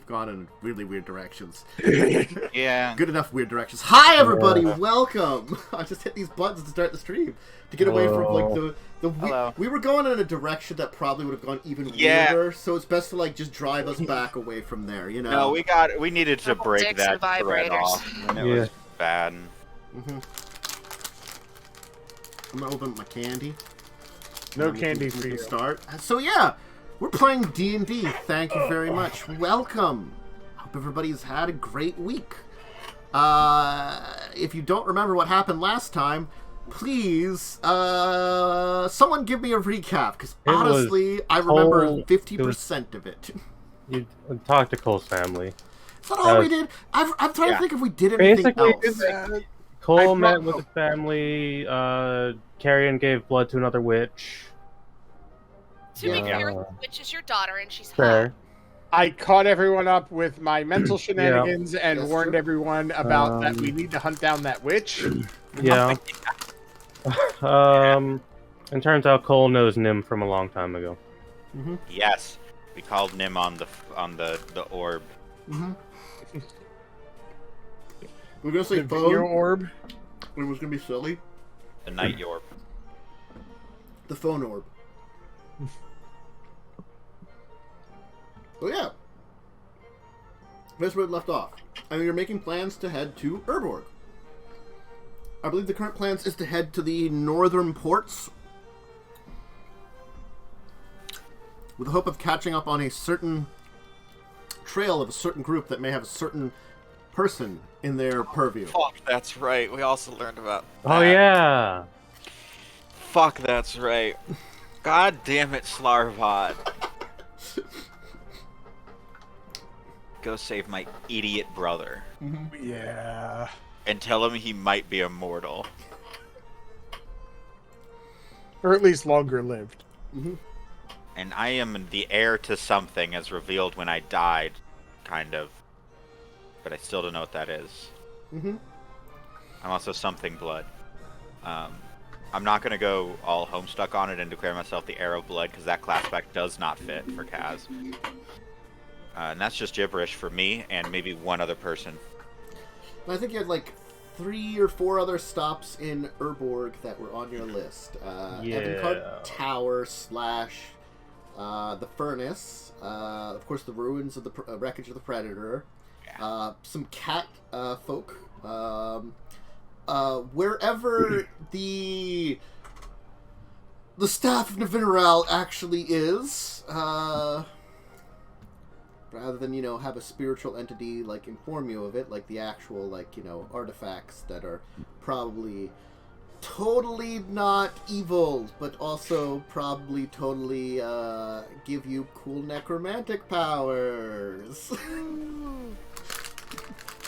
we've gone in really weird directions. Yeah. Good enough weird directions. Hi, everybody! Welcome! I just hit these buttons to start the stream. To get away from, like, the we were going in a direction that probably would have gone even weirder, so it's best to, like, just drive us back away from there, you know? No, we needed to break that thread off, and it was bad. I'm gonna open my candy. No candy for you. Start. So, yeah, we're playing D&D. Thank you very much. Welcome. Hope everybody's had a great week. If you don't remember what happened last time, please, someone give me a recap, because honestly, I remember 50% of it. You talked to Cole's family. Is that all we did? I'm trying to think if we did anything else. Cole met with the family, Carrion gave blood to another witch. To be fair, the witch is your daughter, and she's fair. hot. I caught everyone up with my mental shenanigans and warned everyone about that we need to hunt down that witch. Yeah. It turns out Cole knows Nim from a long time ago. Yes, we called Nim on the orb. We're gonna say The phone. video orb. It was gonna be silly. The night orb. The phone orb. Oh yeah. That's where it left off. I mean, you're making plans to head to Urborg. I believe the current plans is to head to the northern ports with the hope of catching up on a certain trail of a certain group that may have a certain person in their purview. Fuck, that's right. We also learned about that. Oh yeah. Fuck, that's right. God damn it, Slarvod. Go save my idiot brother. Yeah. And tell him he might be immortal. Or at least longer lived. And I am the heir to something as revealed when I died, kind of. But I still don't know what that is. I'm also something blood. I'm not going to go all homestuck on it and declare myself the heir of blood, because that class spec does not fit for Kaz. And that's just gibberish for me and maybe one other person. I think you had like 3 or 4 other stops in Urborg that were on your list. Evancard Tower / the Furnace. Of course, the ruins of the wreckage of the Predator. Some cat folk. Wherever the staff of Navineral actually is. Rather than, you know, have a spiritual entity, like, inform you of it, like the actual, like, you know, artifacts that are probably totally not evil, but also probably totally, give you cool necromantic powers.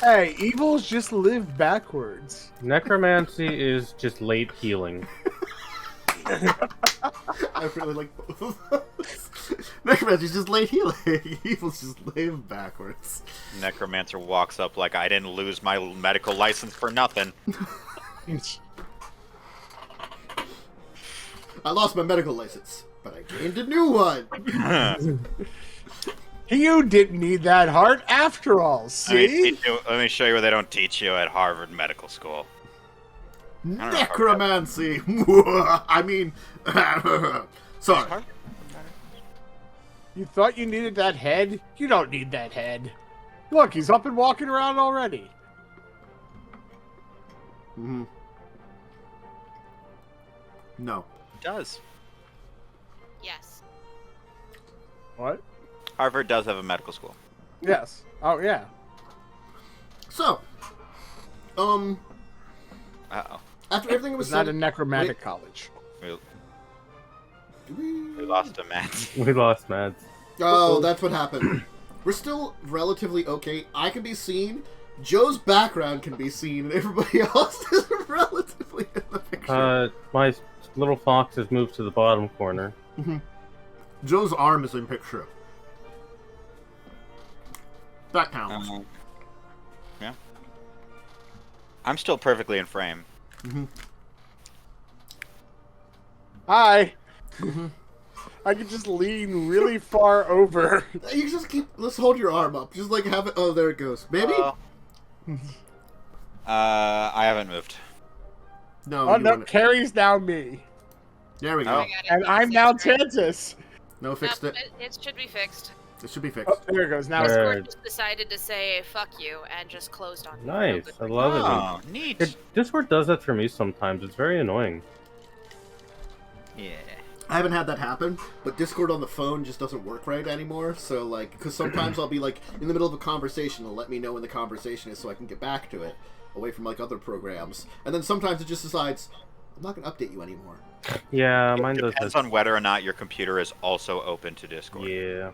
Hey, evils just live backwards. Necromancy is just late healing. I really like both of those. Necromancer's just late healing. Evil's just live backwards. Necromancer walks up like, I didn't lose my medical license for nothing. I lost my medical license, but I gained a new one. You didn't need that heart after all, see? Let me show you what they don't teach you at Harvard Medical School. Necromancy. I mean, sorry. You thought you needed that head? You don't need that head. Look, he's up and walking around already. No. It does. Yes. What? Harvard does have a medical school. Yes. Oh, yeah. So, Uh-oh. after everything was It's not said, a necromantic college. We lost a Matt. We lost Mads. Oh, that's what happened. We're still relatively okay. I can be seen. Joe's background can be seen, and everybody else is relatively in the picture. My little fox has moved to the bottom corner. Joe's arm is in picture. That counts. Yeah. I'm still perfectly in frame. Hi. I could just lean really far over. You just let's hold your arm up. Just like have it. Oh, there it goes. Maybe? I haven't moved. No. Oh, no, Carrie's now me. There we go. And I'm now Tantus. No, fixed it. It should be fixed. It should be fixed. Oh, there it goes. Now it's Discord just decided to say "fuck you" and just closed on me. Nice. I love it. Oh, neat. Discord does that for me sometimes. It's very annoying. Yeah. I haven't had that happen, but Discord on the phone just doesn't work right anymore. So, like, because sometimes I'll be, like, in the middle of a conversation, it'll let me know when the conversation is so I can get back to it, away from, like, other programs. And then sometimes it just decides, I'm not going to update you anymore. Yeah, mine does. Depends on whether or not your computer is also open to Discord. Yeah.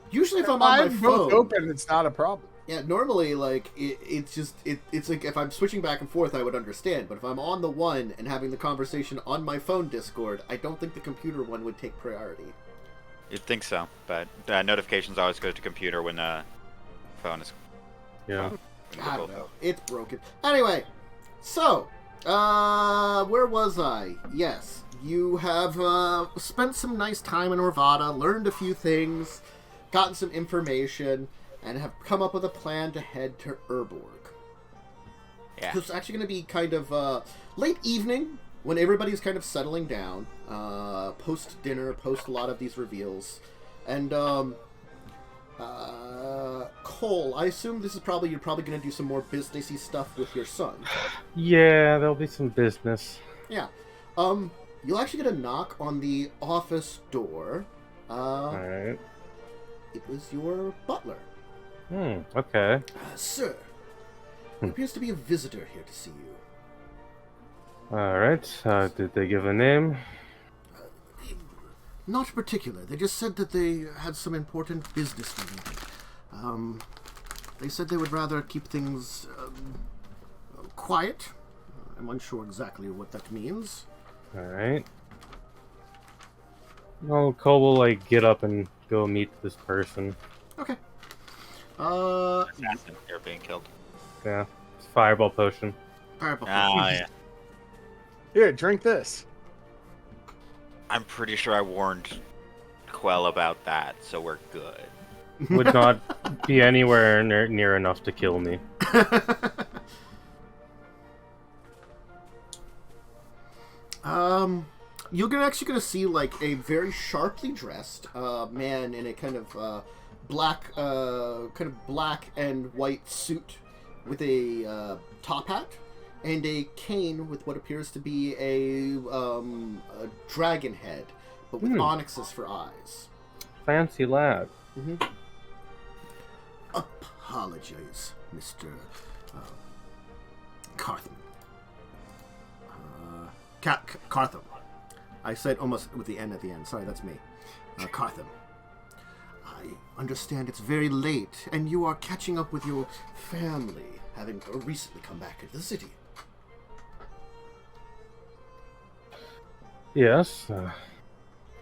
Usually if I'm on my phone... both open, it's not a problem. Yeah, normally, like, it's like, if I'm switching back and forth, I would understand, but if I'm on the one and having the conversation on my phone Discord, I don't think the computer one would take priority. You'd think so, but notifications always go to computer when the phone is... Yeah. I don't know. It's broken. Anyway, so, where was I? Yes, you have, spent some nice time in Orvada, learned a few things, gotten some information, and have come up with a plan to head to Urborg. Yeah. It's actually going to be kind of late evening when everybody's kind of settling down, post dinner, post a lot of these reveals, and Cole, I assume this is you're probably going to do some more businessy stuff with your son. Yeah, there'll be some business. Yeah. You'll actually get a knock on the office door. Alright. It was your butler. Okay. Sir, there appears to be a visitor here to see you. Alright, did they give a name? Not particular. They just said that they had some important business meeting. They said they would rather keep things quiet. I'm unsure exactly what that means. Alright. Well, Cole will, like, get up and go meet this person. Okay. Assassin, you're being killed. Yeah. It's fireball potion. Fireball. Yeah. Here, drink this. I'm pretty sure I warned Quell about that, so we're good. Would not be anywhere near enough to kill me. You're actually gonna see like a very sharply dressed man in a kind of black and white suit with a top hat and a cane with what appears to be a dragon head, but with onyxes for eyes. Fancy lad. Apologies, Mr. Cartham. Cartham. I said almost with the N at the end. Sorry, that's me. Cartham. I understand it's very late, and you are catching up with your family, having recently come back into the city. Yes.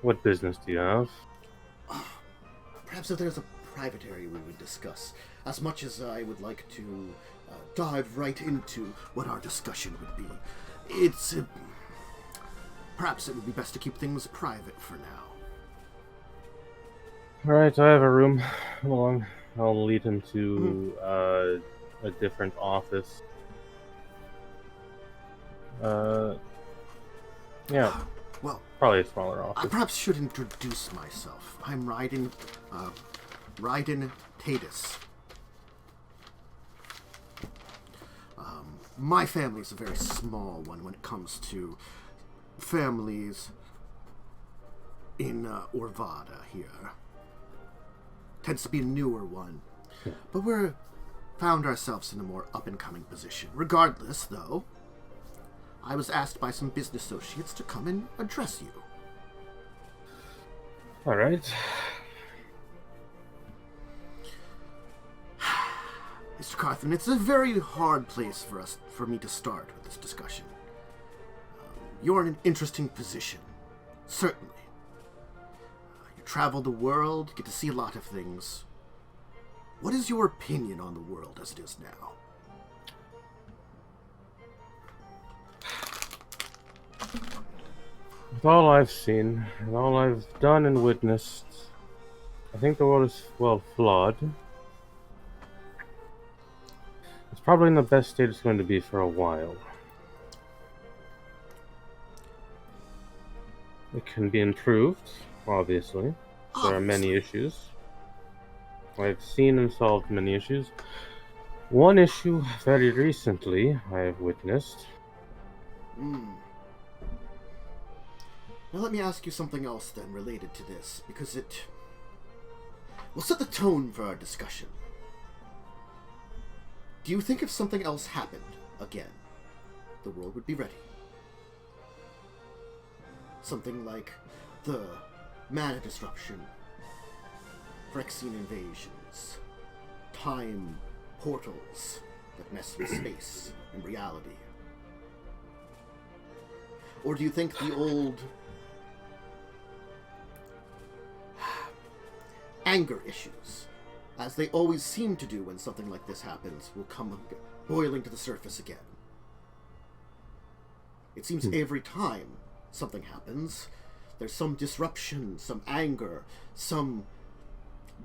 What business do you have? Perhaps if there's a private area we would discuss, as much as I would like to dive right into what our discussion would be. It's... perhaps it would be best to keep things private for now. Alright, I have a room. Come along. I'll lead him to a different office. Yeah. Well, probably a smaller office. I perhaps should introduce myself. I'm Raiden Tatus. My family is a very small one when it comes to families in Orvada here. Tends to be a newer one. But we're found ourselves in a more up-and-coming position. Regardless, though, I was asked by some business associates to come and address you. Alright. Mr. Cartham, it's a very hard place for me to start with this discussion. You're in an interesting position, certainly. You travel the world, get to see a lot of things. What is your opinion on the world as it is now? With all I've seen, and all I've done and witnessed, I think the world is, well, flawed. It's probably in the best state it's going to be for a while. It can be improved, obviously. There are many issues. I've seen and solved many issues. One issue very recently I have witnessed. Now let me ask you something else then related to this, because it will set the tone for our discussion. Do you think if something else happened again, the world would be ready? Something like the mana disruption, Phyrexian invasions, time portals that mess with space and reality. Or do you think the old anger issues, as they always seem to do when something like this happens, will come boiling to the surface again? It seems every time something happens, there's some disruption, some anger, some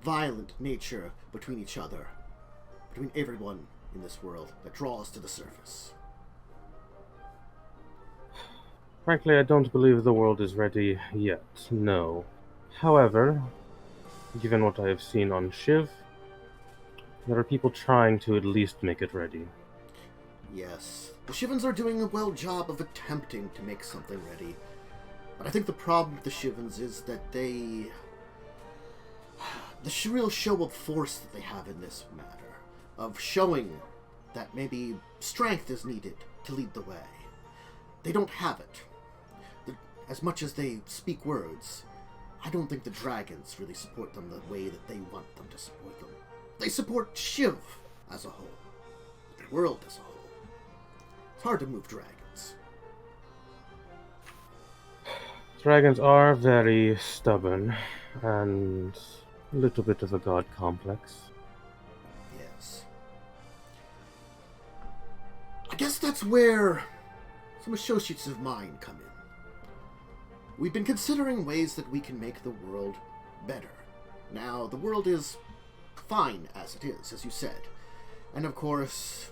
violent nature between each other, between everyone in this world, that draws to the surface. Frankly, I don't believe the world is ready yet, no. However, given what I have seen on Shiv, there are people trying to at least make it ready. Yes, the Shivans are doing a well job of attempting to make something ready. But I think the problem with the Shivans is that the real show of force that they have in this matter, of showing that maybe strength is needed to lead the way, they don't have it. As much as they speak words, I don't think the dragons really support them the way that they want them to support them. They support Shiv as a whole, the world as a whole. It's hard to move dragons. Dragons are very stubborn, and a little bit of a god complex. Yes. I guess that's where some associates of mine come in. We've been considering ways that we can make the world better. Now, the world is fine as it is, as you said. And of course,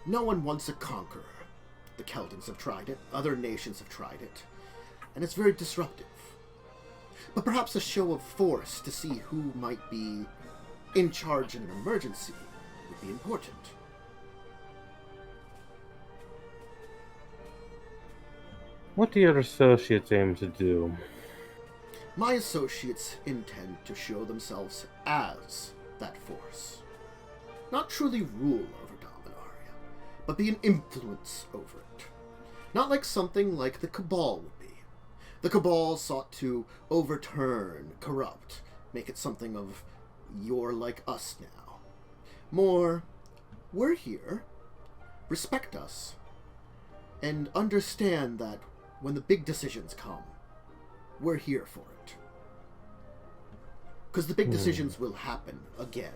no one wants a conqueror. The Keldons have tried it, other nations have tried it, and it's very disruptive. But perhaps a show of force to see who might be in charge in an emergency would be important. What do your associates aim to do? My associates intend to show themselves as that force. Not truly rule over Dominaria, but be an influence over it. Not like something like the Cabal would be. The Cabal sought to overturn, corrupt, make it something of you're like us now. More, we're here, respect us, and understand that when the big decisions come, we're here for it. Because the big decisions will happen again.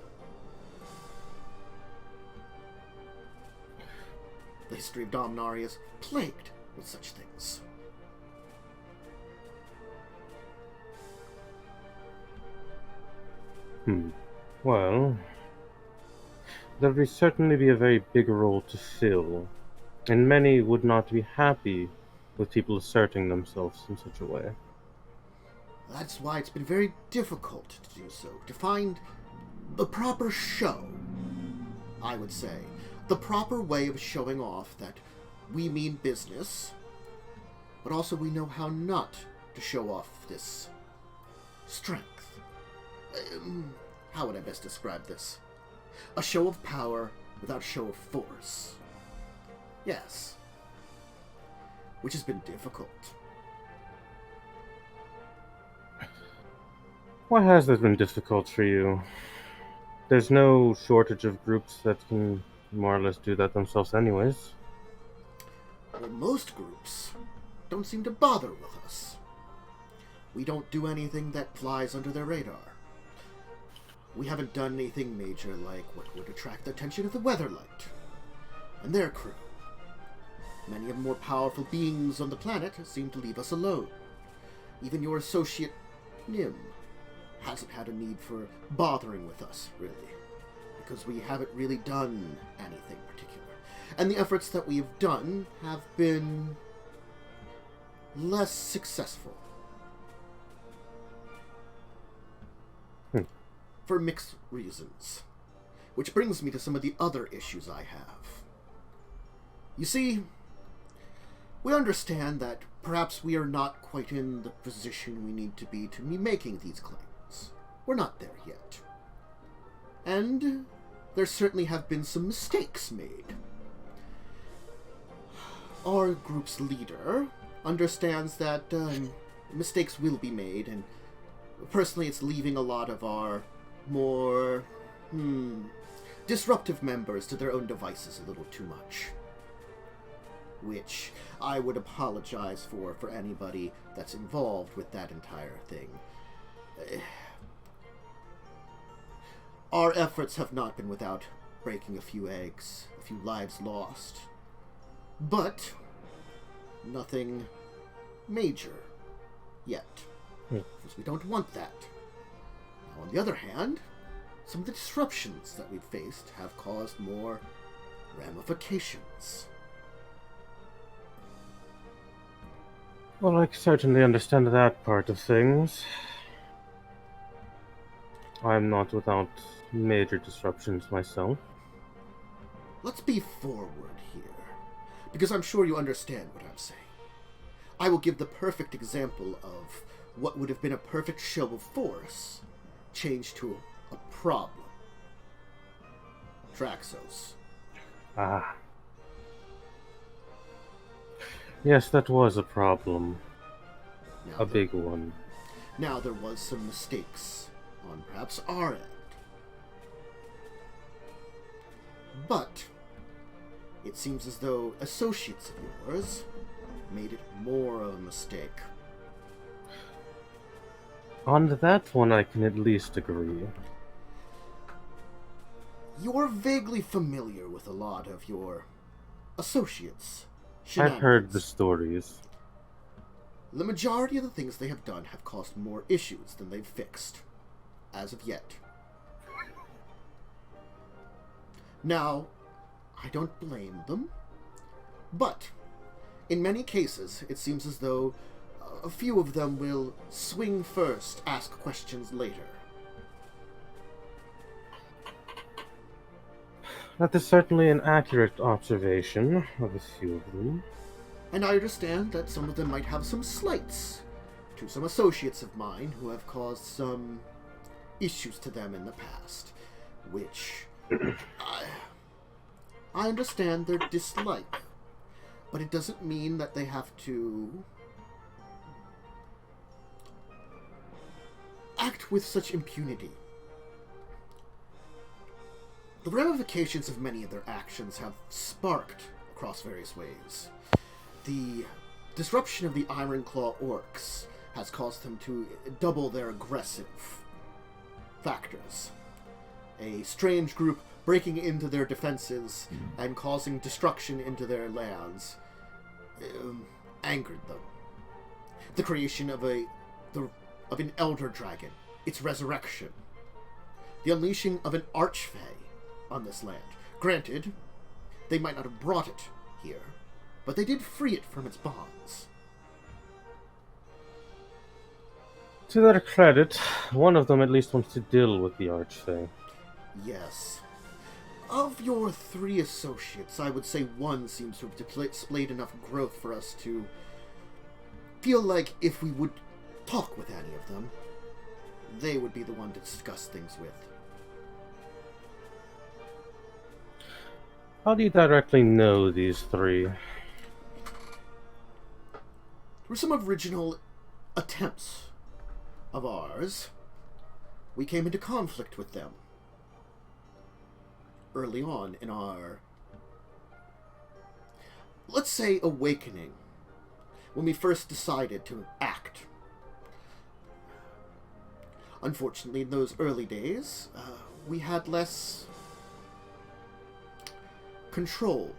The history of Dominaria is plagued with such things. Well, there would certainly be a very big role to fill, and many would not be happy with people asserting themselves in such a way. That's why it's been very difficult to do so, to find the proper show, I would say. The proper way of showing off that we mean business, but also we know how not to show off this strength. How would I best describe this? A show of power without show of force. Yes. Which has been difficult. Why has that been difficult for you? There's no shortage of groups that can more or less do that themselves anyways. Well, most groups don't seem to bother with us. We don't do anything that flies under their radar. We haven't done anything major like what would attract the attention of the Weatherlight and their crew. Many of the more powerful beings on the planet seem to leave us alone. Even your associate, Nim, hasn't had a need for bothering with us, really, because we haven't really done anything particular. And the efforts that we have done have been less successful. For mixed reasons. Which brings me to some of the other issues I have. You see, we understand that perhaps we are not quite in the position we need to be making these claims. We're not there yet. And there certainly have been some mistakes made. Our group's leader understands that mistakes will be made, and personally it's leaving a lot of our more disruptive members to their own devices a little too much. Which I would apologize for anybody that's involved with that entire thing. Our efforts have not been without breaking a few eggs, a few lives lost. But nothing major yet. Because we don't want that. Now, on the other hand, some of the disruptions that we've faced have caused more ramifications. Well, I certainly understand that part of things. I'm not without major disruptions myself. Let's be forward here, because I'm sure you understand what I'm saying. I will give the perfect example of what would have been a perfect show of force changed to a problem. Traxos. Ah. Yes, that was a problem. A big one. Now there was some mistakes on perhaps our end. But it seems as though associates of yours made it more of a mistake. On that one, I can at least agree. You're vaguely familiar with a lot of your associates. I've heard the stories. The majority of the things they have done have caused more issues than they've fixed, as of yet. Now, I don't blame them, but in many cases, it seems as though a few of them will swing first, ask questions later. That is certainly an accurate observation of a few of them. And I understand that some of them might have some slights to some associates of mine who have caused some issues to them in the past, which I understand their dislike, but it doesn't mean that they have to act with such impunity. The ramifications of many of their actions have sparked across various ways. The disruption of the Ironclaw orcs has caused them to double their aggressive factors. A strange group breaking into their defenses and causing destruction into their lands angered them. The creation of an elder dragon, its resurrection. The unleashing of an archfey on this land. Granted, they might not have brought it here, but they did free it from its bonds. To their credit, one of them at least wants to deal with the Archfey. Yes. Of your 3 associates, I would say one seems to have displayed enough growth for us to feel like if we would talk with any of them, they would be the one to discuss things with. How do you directly know these 3? Through some original attempts of ours, we came into conflict with them early on in our, let's say, awakening, when we first decided to act. Unfortunately, in those early days, we had less control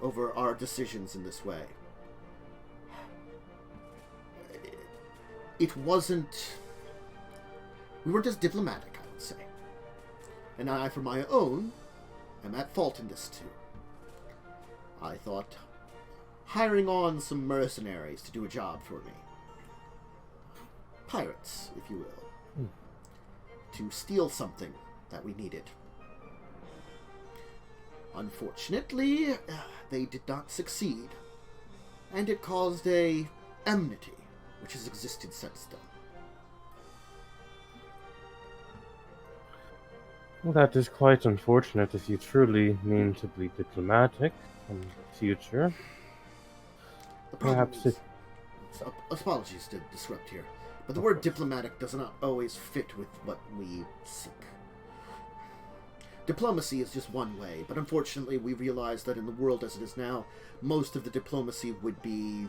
over our decisions in this way. It wasn't... We weren't as diplomatic, I would say. And I, for my own, am at fault in this too. I thought hiring on some mercenaries to do a job for me. Pirates, if you will. To steal something that we needed. Unfortunately, they did not succeed. And it caused a enmity, which has existed since then. Well, that is quite unfortunate if you truly mean to be diplomatic in the future. The problem is, apologies to disrupt here, but the word diplomatic does not always fit with what we seek. Diplomacy is just one way, but unfortunately we realize that in the world as it is now, most of the diplomacy would be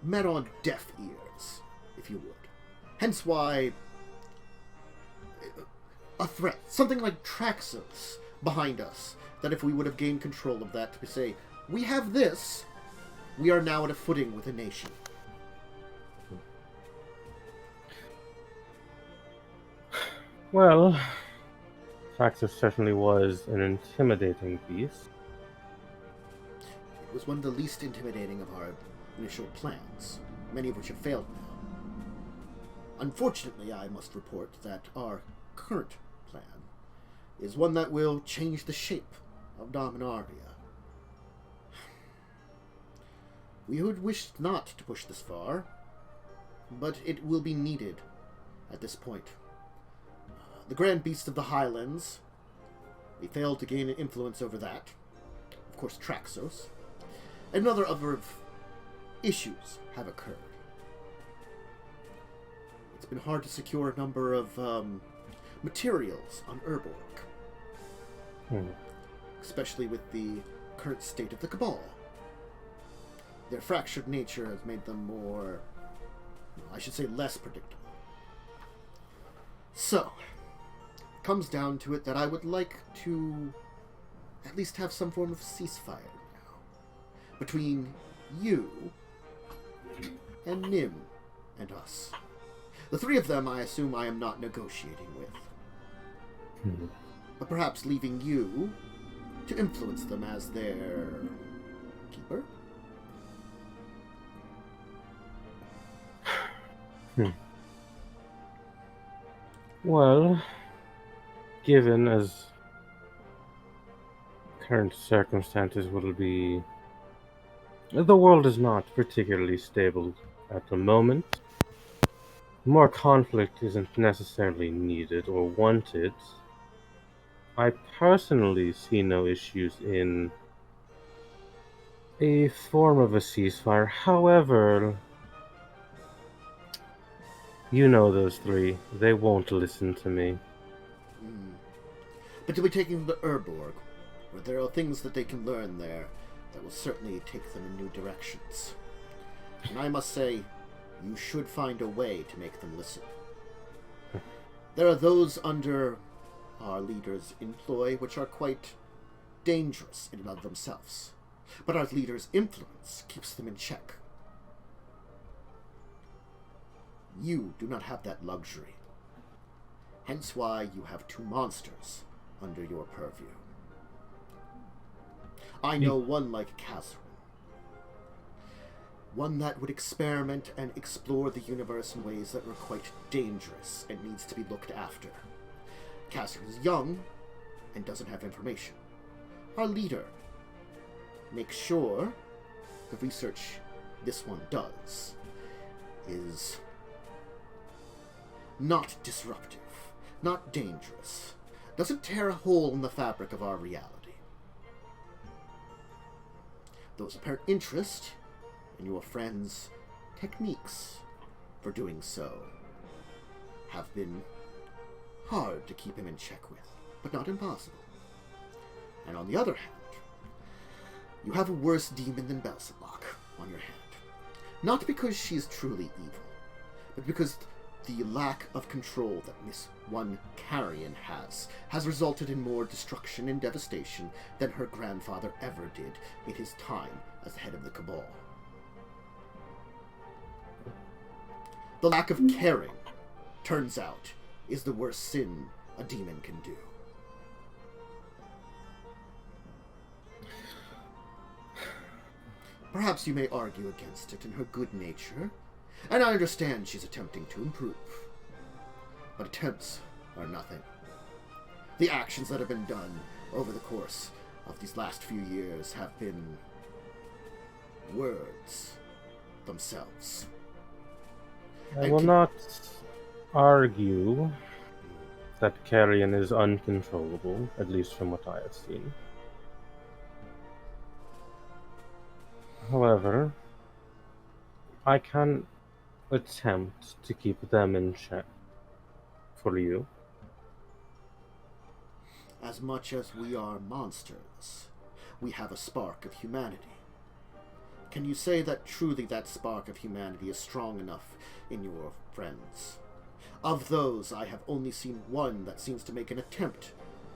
met on deaf ears, if you would. Hence why a threat, something like Traxos behind us, that if we would have gained control of that to say, we have this, we are now at a footing with a nation. Well, Traxos certainly was an intimidating beast. It was one of the least intimidating of our initial plans, many of which have failed now. Unfortunately, I must report that our current plan is one that will change the shape of Dominaria. We would wish not to push this far, but it will be needed at this point. The Grand Beast of the Highlands, we failed to gain an influence over that. Of course, Traxos. And other issues have occurred. It's been hard to secure a number of materials on Urborg. Especially with the current state of the Cabal. Their fractured nature has made them more, I should say, less predictable. So, it comes down to it that I would like to at least have some form of ceasefire now. Between you and Nim and us. The three of them I assume I am not negotiating with. But perhaps leaving you to influence them as their keeper? Well, given as current circumstances will be... The world is not particularly stable at the moment. More conflict isn't necessarily needed or wanted. I personally see no issues in a form of a ceasefire. However, you know those three. They won't listen to me. But to be taking them to Erborg, where there are things that they can learn there that will certainly take them in new directions. And I must say, you should find a way to make them listen. There are those under our leaders' employ which are quite dangerous in and of themselves. But our leaders' influence keeps them in check. You do not have that luxury. Hence why you have two monsters under your purview. I know one like Kazzrann. One that would experiment and explore the universe in ways that were quite dangerous and needs to be looked after. Kazzrann is young and doesn't have information. Our leader makes sure the research this one does is not disruptive, not dangerous, doesn't tear a hole in the fabric of our reality. Those apparent interest in your friend's techniques for doing so have been hard to keep him in check with, but not impossible. And on the other hand, you have a worse demon than Belzebub on your hand. Not because she is truly evil, but because the lack of control that Miss One Carrion has resulted in more destruction and devastation than her grandfather ever did in his time as the head of the Cabal. The lack of caring, turns out, is the worst sin a demon can do. Perhaps you may argue against it in her good nature, and I understand she's attempting to improve. But attempts are nothing. The actions that have been done over the course of these last few years have been words themselves. I will not argue that Carrion is uncontrollable, at least from what I have seen. However, I can attempt to keep them in check for you. As much as we are monsters, we have a spark of humanity. Can you say that truly that spark of humanity is strong enough in your friends? Of those, I have only seen one that seems to make an attempt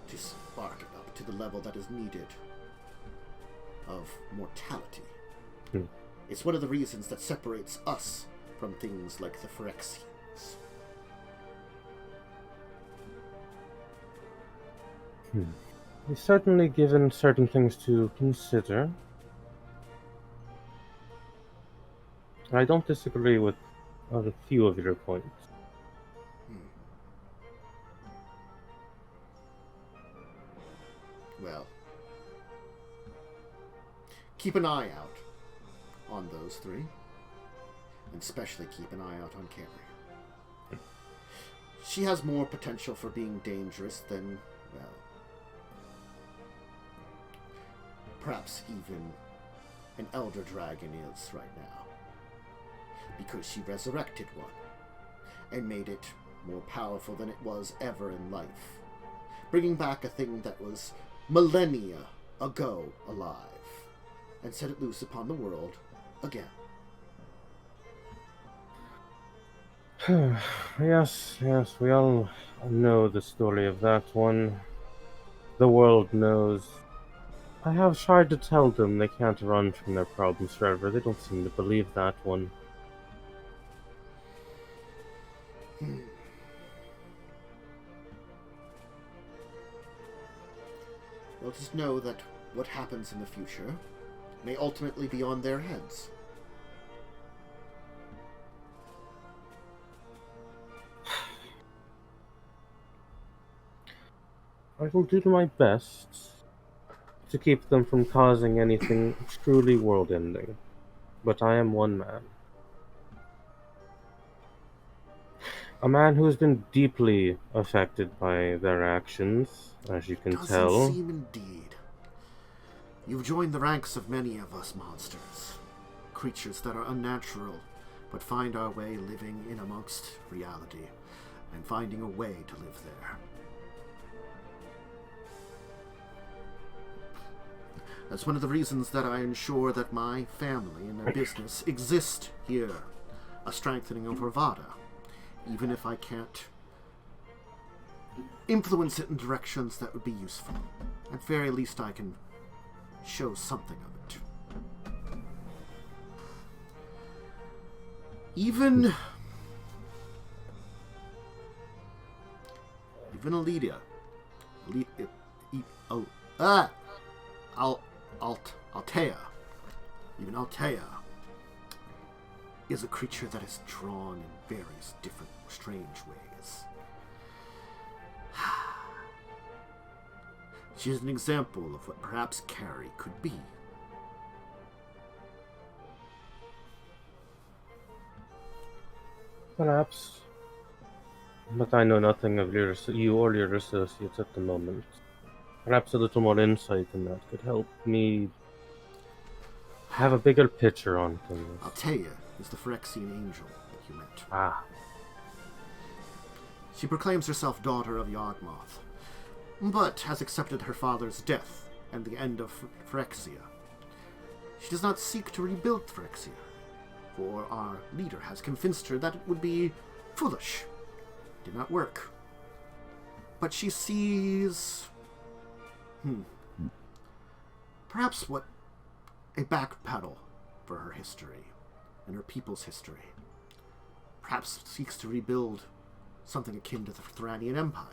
to spark it up to the level that is needed of mortality. It's one of the reasons that separates us from things like the Phyrexians. We've certainly given certain things to consider. I don't disagree with a few of your points. Well, keep an eye out on those three, and especially keep an eye out on Carrion. She has more potential for being dangerous than, well, perhaps even an Elder Dragon is right now, because she resurrected one and made it more powerful than it was ever in life, bringing back a thing that was millennia ago alive, and set it loose upon the world again. Yes, we all know the story of that one. The world knows. I have tried to tell them they can't run from their problems forever. They don't seem to believe that one. Well, just know that what happens in the future may ultimately be on their heads. I will do my best to keep them from causing anything truly world-ending, but I am one man. A man who has been deeply affected by their actions, as you can tell. Doesn't seem indeed. You've joined the ranks of many of us monsters. Creatures that are unnatural, but find our way living in amongst reality, and finding a way to live there. That's one of the reasons that I ensure that my family and their business exist here. A strengthening of Arvada. Even if I can't influence it in directions that would be useful. At very least I can show something of it. Even Alida. Altea. Even Altea is a creature that is drawn in various different strange ways. She is an example of what perhaps Carrie could be. Perhaps. But I know nothing of you or your associates at the moment. Perhaps a little more insight in that could help me have a bigger picture on things. Altea is the Phyrexian angel that you met. Ah. She proclaims herself daughter of Yawgmoth, but has accepted her father's death and the end of Phyrexia. She does not seek to rebuild Phyrexia, for our leader has convinced her that it would be Foolish. Did not work. But she sees... perhaps what a backpedal for her history and her people's history. Perhaps seeks to rebuild something akin to the Thranian Empire.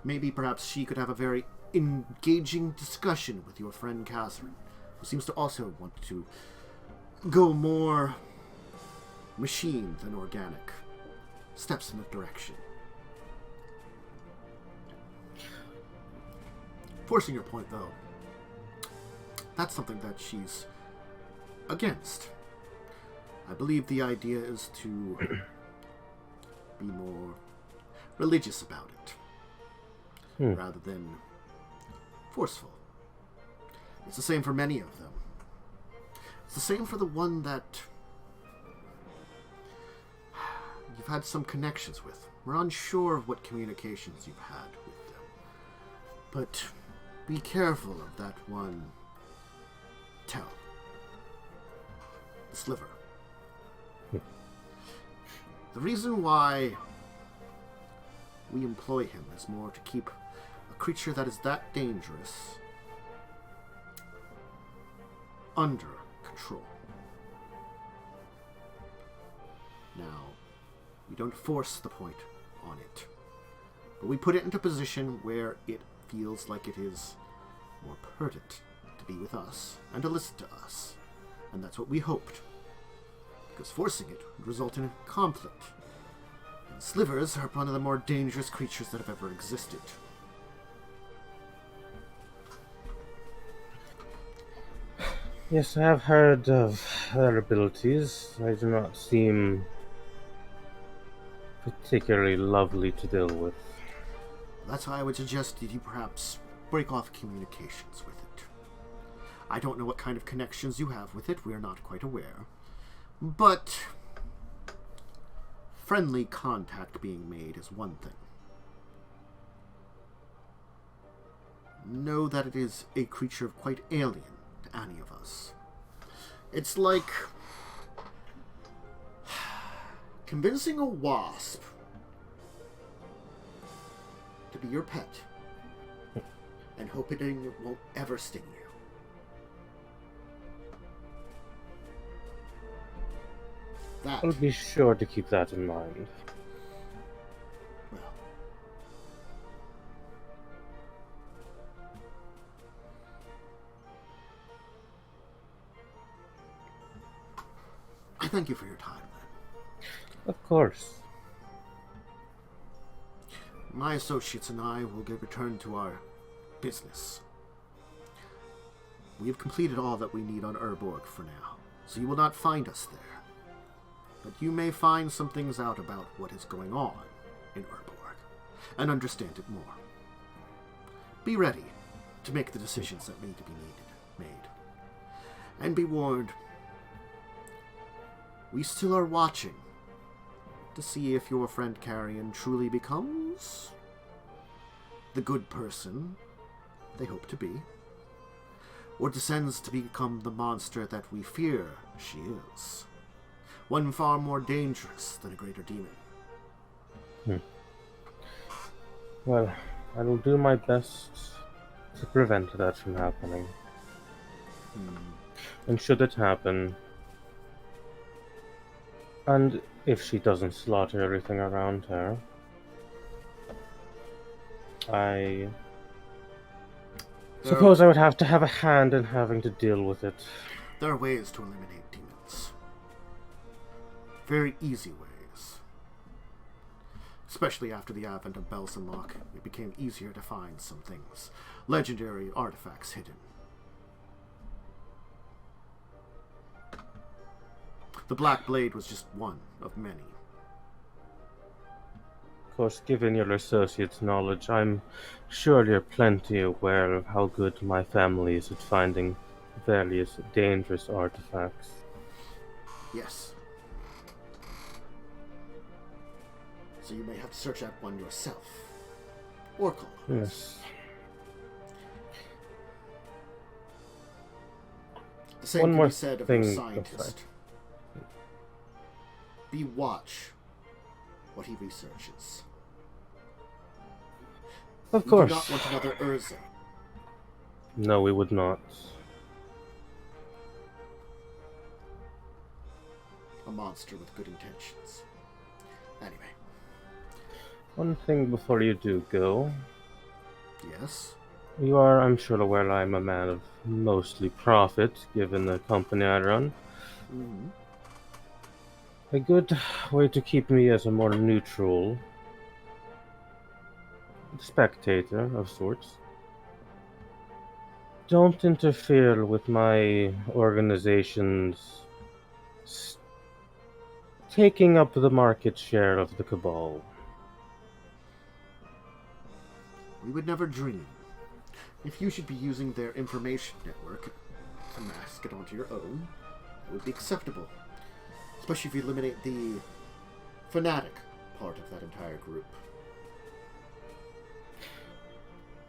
Maybe perhaps she could have a very engaging discussion with your friend Kazzrann, who seems to also want to go more machine than organic. Steps in that direction. Forcing your point, though, that's something that she's against. I believe the idea is to be more religious about it, rather than forceful. It's the same for many of them. It's the same for the one that you've had some connections with. We're unsure of what communications you've had with them. But be careful of that one tell. The sliver. The reason why we employ him is more to keep a creature that is that dangerous under control. Now, we don't force the point on it, but we put it into a position where it feels like it is more pertinent to be with us and to listen to us, and that's what we hoped, because forcing it would result in conflict. And slivers are one of the more dangerous creatures that have ever existed. Yes, I have heard of their abilities. They do not seem particularly lovely to deal with. That's why I would suggest that you perhaps break off communications with it. I don't know what kind of connections you have with it. We are not quite aware. But friendly contact being made is one thing. Know that it is a creature quite alien to any of us. It's like convincing a wasp to be your pet and hoping it won't ever sting you. That, I'll be sure to keep that in mind. well, I thank you for your time, then. Of course. My associates and I will get returned to our business. We have completed all that we need on Urborg for now, so you will not find us there. But you may find some things out about what is going on in Urborg, and understand it more. Be ready to make the decisions that need to be made. And be warned, we still are watching to see if your friend Carrion truly becomes the good person they hope to be, or descends to become the monster that we fear she is. One far more dangerous than a greater demon. Well, I will do my best to prevent that from happening. And should it happen, and if she doesn't slaughter everything around her, I suppose I would have to have a hand in having to deal with it. There are ways to eliminate demons. Very easy ways. Especially after the advent of Bells and Lock, it became easier to find some things. Legendary artifacts hidden. The Black Blade was just one of many. Of course, given your associate's knowledge, I'm sure you're plenty aware of how good my family is at finding various dangerous artifacts. Yes. So you may have to search out one yourself. Or call us. Yes. The same One can more be said of thing. your scientist. be watch what he researches. Of We course. do not want another Urza. No, we would not. A monster with good intentions. Anyway. One thing before you do go. Yes? You are, I'm sure, aware I'm a man of mostly profit, given the company I run. Mm-hmm. A good way to keep me as a more neutral spectator of sorts. Don't interfere with my organization's taking up the market share of the Cabal. We would never dream. If you should be using their information network to mask it onto your own, it would be acceptable. Especially if you eliminate the fanatic part of that entire group.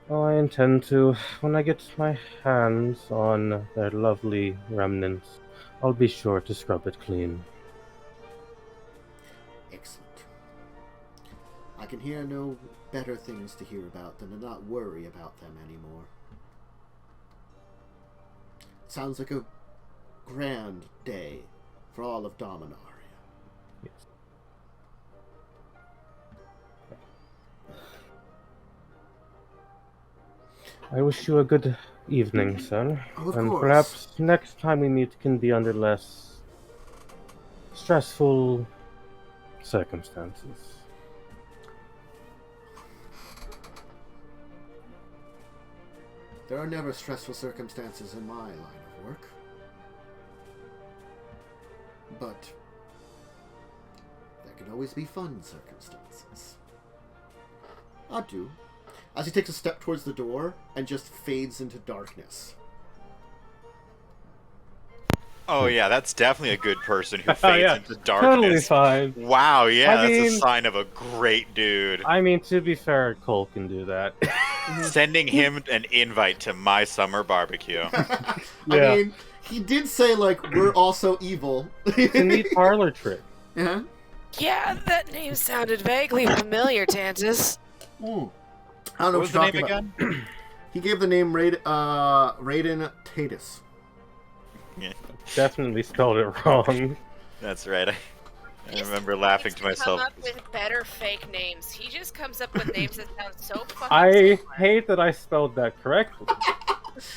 Oh, I intend to. When I get my hands on their lovely remnants, I'll be sure to scrub it clean. Excellent. I can hear no better things to hear about than to not worry about them anymore. Sounds like a grand day for all of Dominaria. Yes. I wish you a good evening, sir. Oh, of and course. Perhaps next time we meet can be under less stressful circumstances. There are never stressful circumstances in my line of work. But there can always be fun circumstances. Adieu. As he takes a step towards the door and just fades into darkness. Oh yeah, that's definitely a good person who fades Yeah, into darkness. Totally fine. Wow, yeah, I that's a mean- sign of a great dude. I mean, to be fair, Cole can do that. Sending him an invite to my summer barbecue. I Yeah. mean, he did say, like, we're also evil. It's a neat parlor trick. Yeah? Yeah, that name sounded vaguely familiar, Tantus. I don't know What was what the you're name talking about. again? He gave the name Raiden Tatus. Yeah, Definitely spelled it wrong. that's right. I remember laughing to myself. Come up with better fake names. He just comes up with names that sound so fucking I similar. hate that I spelled that correctly.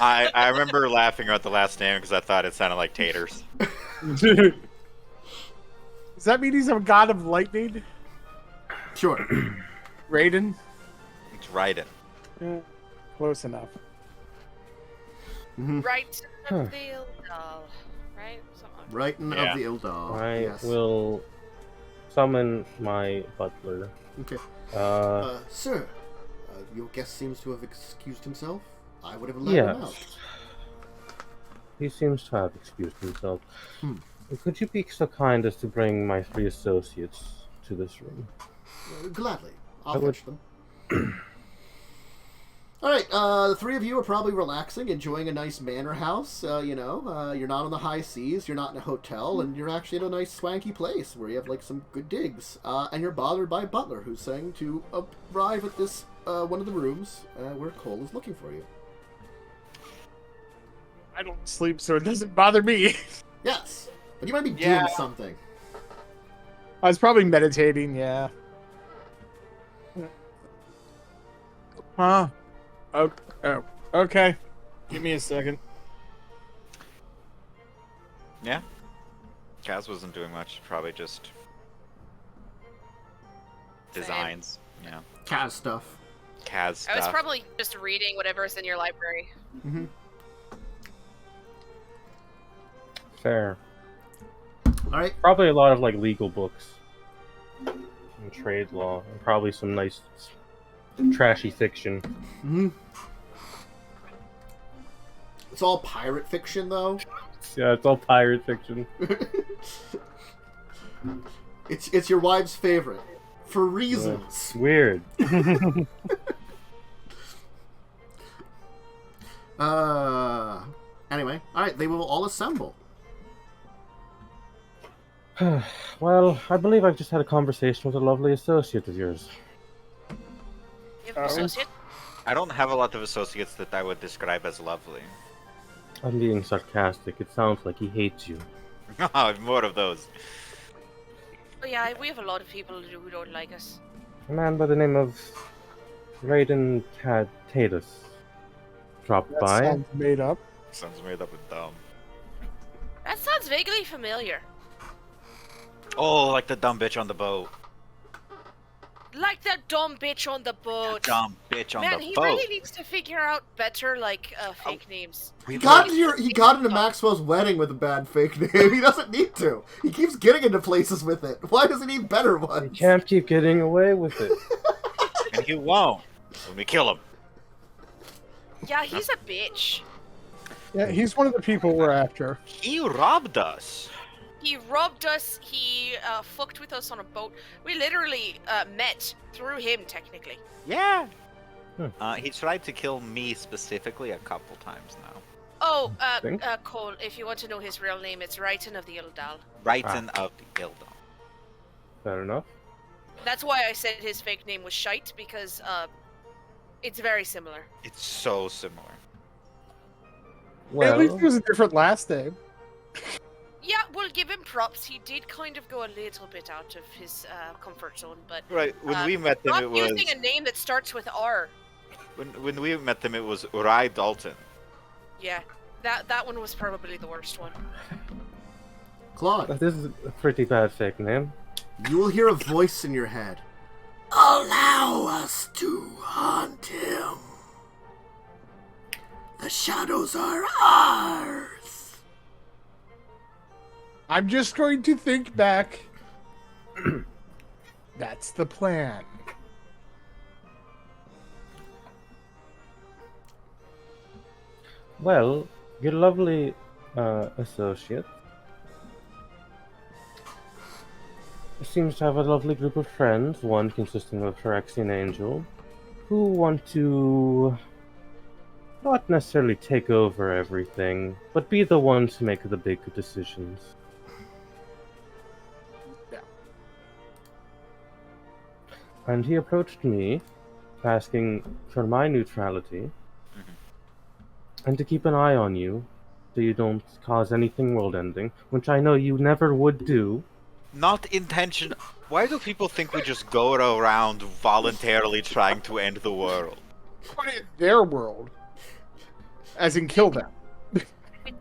I remember laughing at the last name because I thought it sounded like taters. Does that mean he's a god of lightning? Sure. Raiden? It's Raiden. Yeah, close enough. Right Huh. of the Ildal. Right? Something like Raiden Yeah. of the Ildal. I Yes. will summon my butler. Okay. Uh, Sir, your guest seems to have excused himself. I would have let him out. yes. He seems to have excused himself. Hmm. Could you be so kind as to bring my 3 associates to this room? Gladly. I'll I would- fetch them. Alright, the 3 of you are probably relaxing, enjoying a nice manor house. You're not on the high seas, you're not in a hotel, and you're actually in a nice swanky place where you have, like, some good digs. And you're bothered by a butler who's saying to arrive at this, one of the rooms where Cole is looking for you. I don't sleep, so it doesn't bother me. Yes, but you might be Yeah. doing something. I was probably meditating, yeah. Huh? Oh, okay. Give me a second. Yeah. Kaz wasn't doing much. Probably just designs. Yeah. Kaz stuff. Kaz stuff. I was probably just reading whatever's in your library. Mm-hmm. Fair. Alright. Probably a lot of, like, legal books. And trade law. And probably some nice, trashy fiction. Mm-hmm. It's all pirate fiction, though. Yeah, it's all pirate fiction. It's your wife's favorite. For reasons. Weird. Anyway. Alright, they will all assemble. Well, I believe I've just had a conversation with a lovely associate of yours. You have an associate? I don't have a lot of associates that I would describe as lovely. I'm being sarcastic. It sounds like he hates you. More of those. Oh yeah, we have a lot of people who don't like us. A man by the name of Raiden Tatus dropped That by. sounds made up. Sounds made up and dumb. That sounds vaguely familiar. Oh, like the dumb bitch on the boat. Like that dumb bitch on the boat. Dumb bitch on Man, the he boat. really needs to figure out better, fake names. He got into Maxwell's wedding with a bad fake name. He doesn't need to. He keeps getting into places with it. Why does he need better You ones? can't keep getting away with it. And he won't. When we kill him. Yeah, he's a bitch. Yeah, he's one of the people we're after. He robbed us. He robbed us, he fucked with us on a boat. We literally met through him, technically. Yeah. Hmm. He tried to kill me specifically a couple times now. Oh, Think? Cole, if you want to know his real name, it's Raiten of the Ildal. Raiten of the Ildal. Fair enough. That's why I said his fake name was Shite, because it's very similar. It's so similar. At least Well, it was a different last name. Yeah, we'll give him props. He did kind of go a little bit out of his comfort zone, but Right. When we met them, not it was using a name that starts with R. when we met them, it was Uri Dalton. Yeah, that one was probably the worst one. Claude, this is a pretty bad fake name. you will hear a voice in your head. Allow us to hunt him. The shadows are ours. I'm just going to think back. That's the plan. Well, your lovely associate seems to have a lovely group of friends, one consisting of a Phyrexian angel, who want to not necessarily take over everything, but be the ones who make the big decisions. Yeah. And he approached me, asking for my neutrality, and to keep an eye on you, so you don't cause anything world-ending, which I know you never would do. Not intention. Why do people think we just go around voluntarily trying to end the world? Put it in their world. As in kill them.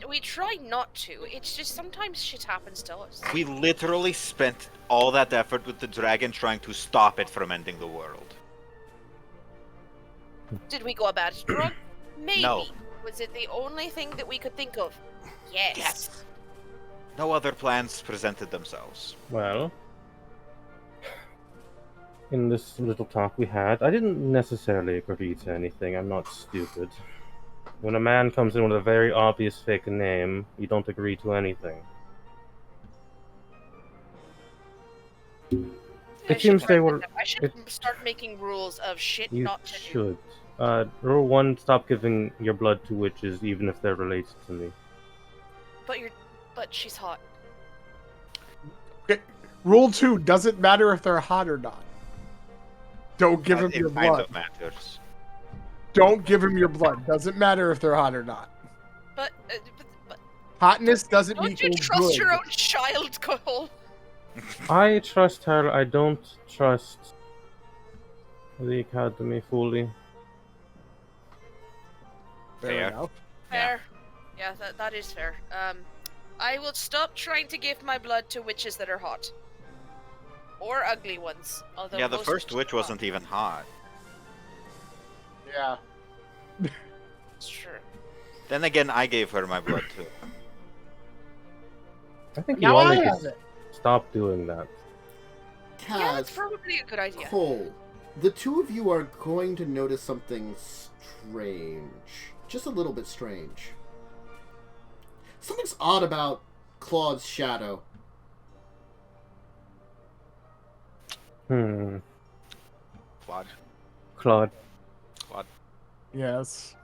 We try not to. It's just sometimes shit happens to us. We literally spent all that effort with the dragon trying to stop it from ending the world. Did we go about it wrong? Maybe. No. Was it the only thing that we could think of? Yes. No other plans presented themselves. Well, in this little talk we had, I didn't necessarily agree to anything. I'm not stupid. When a man comes in with a very obvious fake name, you don't agree to anything. It seems they were. I should start making rules of shit You not to do. should. Rule 1, stop giving your blood to witches, even if they're related to me. But she's hot. Okay. Rule 2, doesn't matter if they're hot or not. Don't give them your It kind blood. of matters. Don't give them your blood. Doesn't matter if they're hot or not. But Hotness doesn't don't you equal trust good. your own child, Cole? I trust her, I don't trust the Academy fully. Fair Fair. enough. Fair. Yeah, that is fair. I will stop trying to give my blood to witches that are hot. Or ugly ones. Although Yeah, the most first witches witch are wasn't even hot. Yeah. hot. It's true. Then again, I gave her my blood too. I think you Now all I need have to it. stop doing that. Yeah, that's Kaz, probably a good idea. Cole, the two of you are going to notice something strange. Just a little bit strange. Something's odd about Claude's shadow. Claude. Claude. Claude. Yes.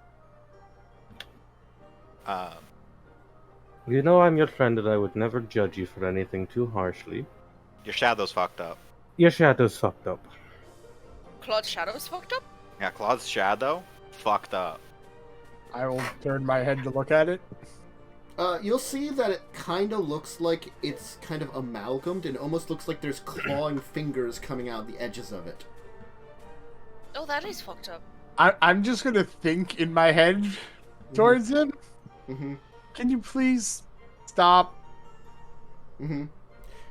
You know I'm your friend and I would never judge you for anything too harshly. Your shadow's fucked up. Your shadow's fucked up. Claud's shadow is fucked up? Yeah, Claud's shadow? Fucked up. I will turn my head to look at it. You'll see that it kind of looks like it's kind of amalgamed, and almost looks like there's clawing fingers coming out the edges of it. Oh, that is fucked up. I'm just gonna think in my head towards him. Mm-hmm. Can you please stop? Mm-hmm.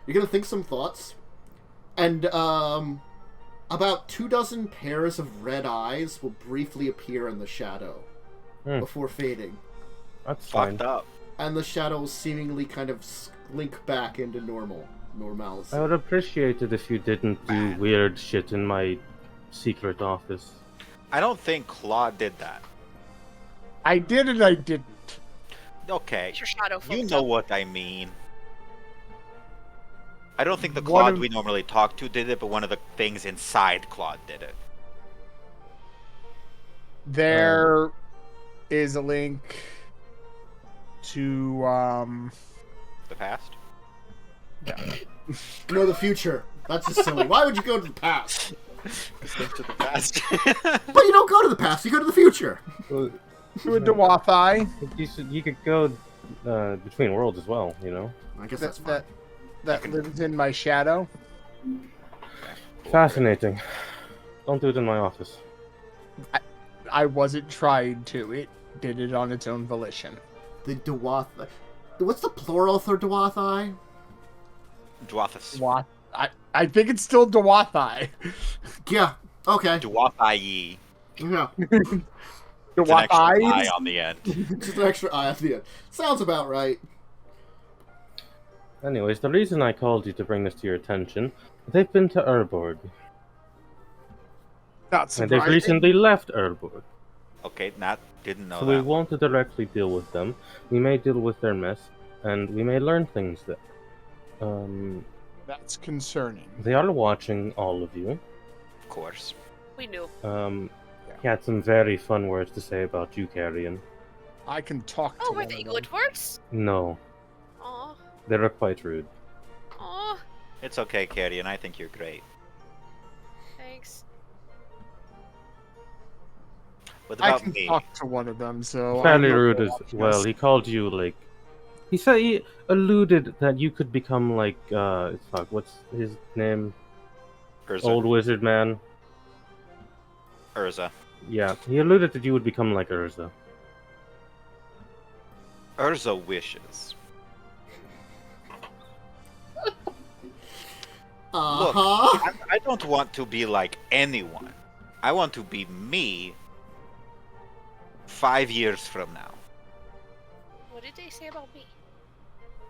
You're gonna think some thoughts, and about 24 pairs of red eyes will briefly appear in the shadow before fading. That's Fucked fine. up. And the shadow will seemingly kind of slink back into normalcy. I would appreciate it if you didn't do weird shit in my secret office. I don't think Claude did that. I did and I didn't. Okay. Is your shadow fucked You know up? what I mean. I don't think the One Claude of- we normally talk to did it, but one of the things inside Claude did it. There is a link to The past? No, the future. That's just silly. Why would you go to the past? Link to the past. But you don't go to the past. You go to the future. Well, to a Dwathai you could go between worlds as well, you know? I guess that's fine. that lives in my shadow. Fascinating. Don't do it in my office. I wasn't trying to. It did it on its own volition. The Dwath. What's the plural for Dwathai? Dwathus. I think it's still Dwathai. Yeah. Okay. Dwathai. Yeah. It's an extra I Dwathai. on the end. Just an extra I at the end. Sounds about right. Anyways, the reason I called you to bring this to your attention, they've been to Erborg. Not And they've surprising. recently left Erborg. Okay, didn't know So we that. won't directly deal with them. We may deal with their mess, and we may learn things there. That's concerning. They are watching all of you. Of course. We knew. He had some very fun words to say about you, Carrion. I can talk to Oh, were one they of them. good words? No, Aw. they were quite rude. Aw. It's okay, Carrion. I think you're great. Thanks. What I about can me? talk to one of them, so... Fairly I'm not rude gonna as watch well. this. He called you, like... he alluded that you could become, like, what's his name? Urza. Old wizard man. Urza. Yeah, he alluded that you would become like Urza. Urza wishes. Uh-huh. I don't want to be like anyone. I want to be me 5 years from now. What did they say about me?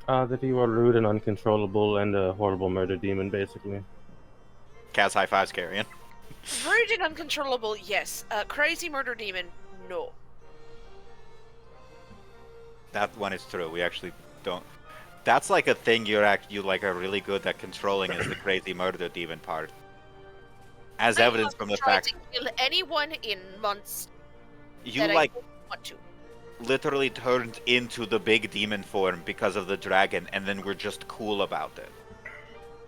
That you are rude and uncontrollable and a horrible murder demon, basically. Kaz high fives, Carrion. Rude and uncontrollable, yes. Crazy murder demon, no. That one is true. We actually don't. That's like a thing you are really good at controlling is the crazy murder demon part. As I evidence from the haven't tried fact to kill anyone in months you that like I don't want to. literally turned into the big demon form because of the dragon, and then we're just cool about it.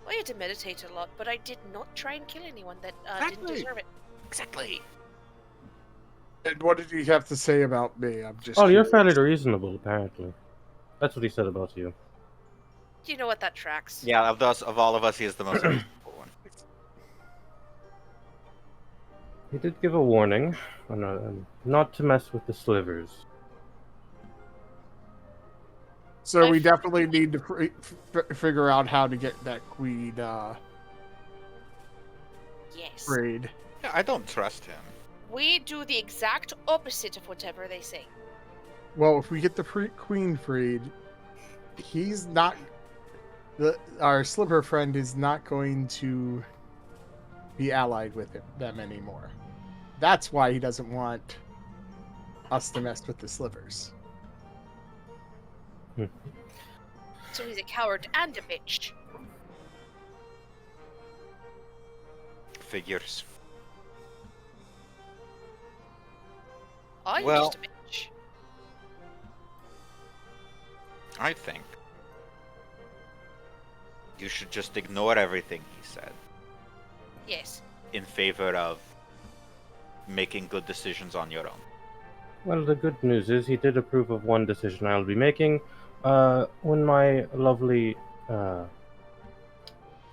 I had to meditate a lot, but I did not try and kill anyone that didn't Exactly. deserve it. Exactly. And what did he have to say about me? I'm just Oh, you're curious. fairly reasonable, apparently. That's what he said about you. You know what? That tracks. Yeah, of all of us, he is the most reasonable one. He did give a warning, not to mess with the slivers. So I we f- definitely need to figure out how to get that queen Yes. freed. Yeah, I don't trust him. We do the exact opposite of whatever they say. Well, if we get the queen freed, he's not... our slipper friend is not going to be allied with them anymore. That's why he doesn't want us to mess with the slivers. So he's a coward and a bitch. Figures. I'm Well- just a bitch. I think you should just ignore everything he said Yes. in favor of making good decisions on your own. Well, the good news is he did approve of one decision I'll be making. When my lovely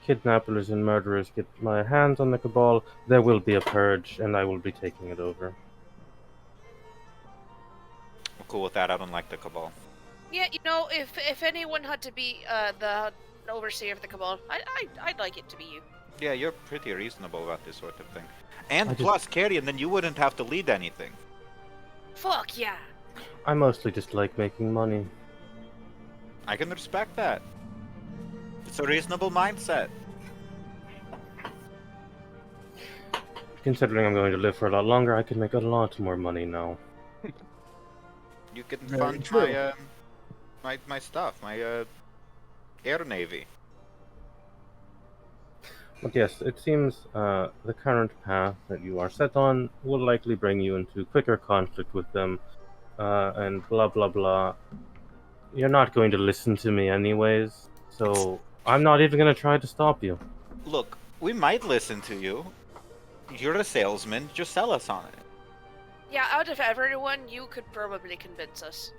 kidnappers and murderers get my hands on the Cabal, there will be a purge, and I will be taking it over. I'm cool with that. I don't like the Cabal. Yeah, if anyone had to be the overseer of the Cabal, I'd like it to be you. Yeah, you're pretty reasonable about this sort of thing. And plus, Carrion, then you wouldn't have to lead anything. Fuck yeah. I mostly just like making money. I can respect that. It's a reasonable mindset. Considering I'm going to live for a lot longer, I can make a lot more money now. You can Very fund true. my stuff, my air navy. But yes, it seems the current path that you are set on will likely bring you into quicker conflict with them, and blah blah blah. You're not going to listen to me anyways, so I'm not even going to try to stop you. Look, we might listen to you. You're a salesman, just sell us on it. Yeah, out of everyone, you could probably convince us.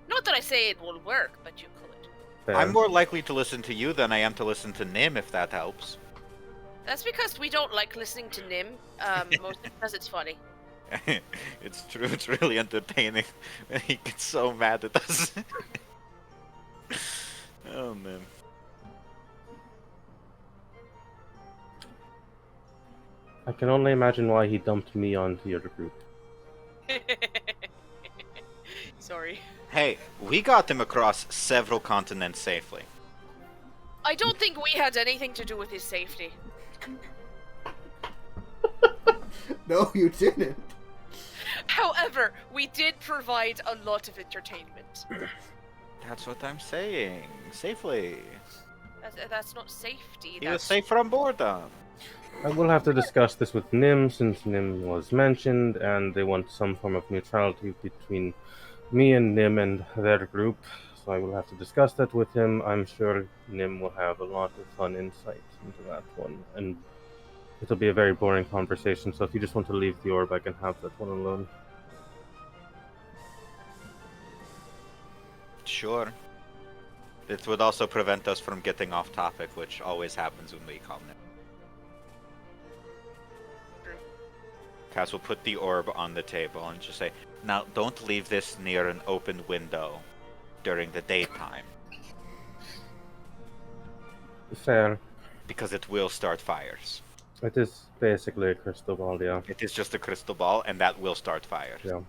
Not that I say it will work, but you could. Fair. I'm more likely to listen to you than I am to listen to Nim, if that helps. That's because we don't like listening to Nim, mostly because it's funny. It's true, it's really entertaining when he gets so mad at us. Oh, man. I can only imagine why he dumped me onto your group. Sorry. Hey, we got him across several continents safely. I don't think we had anything to do with his safety. No, you didn't. However, we did provide a lot of entertainment. That's what I'm saying. Safely. That's not safety. He was That's safe from boredom. I will have to discuss this with Nim, since Nim was mentioned, and they want some form of neutrality between me and Nim and their group, so I will have to discuss that with him. I'm sure Nim will have a lot of fun insight into that one, and it'll be a very boring conversation, so if you just want to leave the orb, I can have that one alone. Sure. It would also prevent us from getting off topic, which always happens when we call Nim. Cass will put the orb on the table and just say, now don't leave this near an open window during the daytime, Fair. because it will start fires. It is basically a crystal ball, yeah. It is just a crystal ball, and that will start fires. Yeah.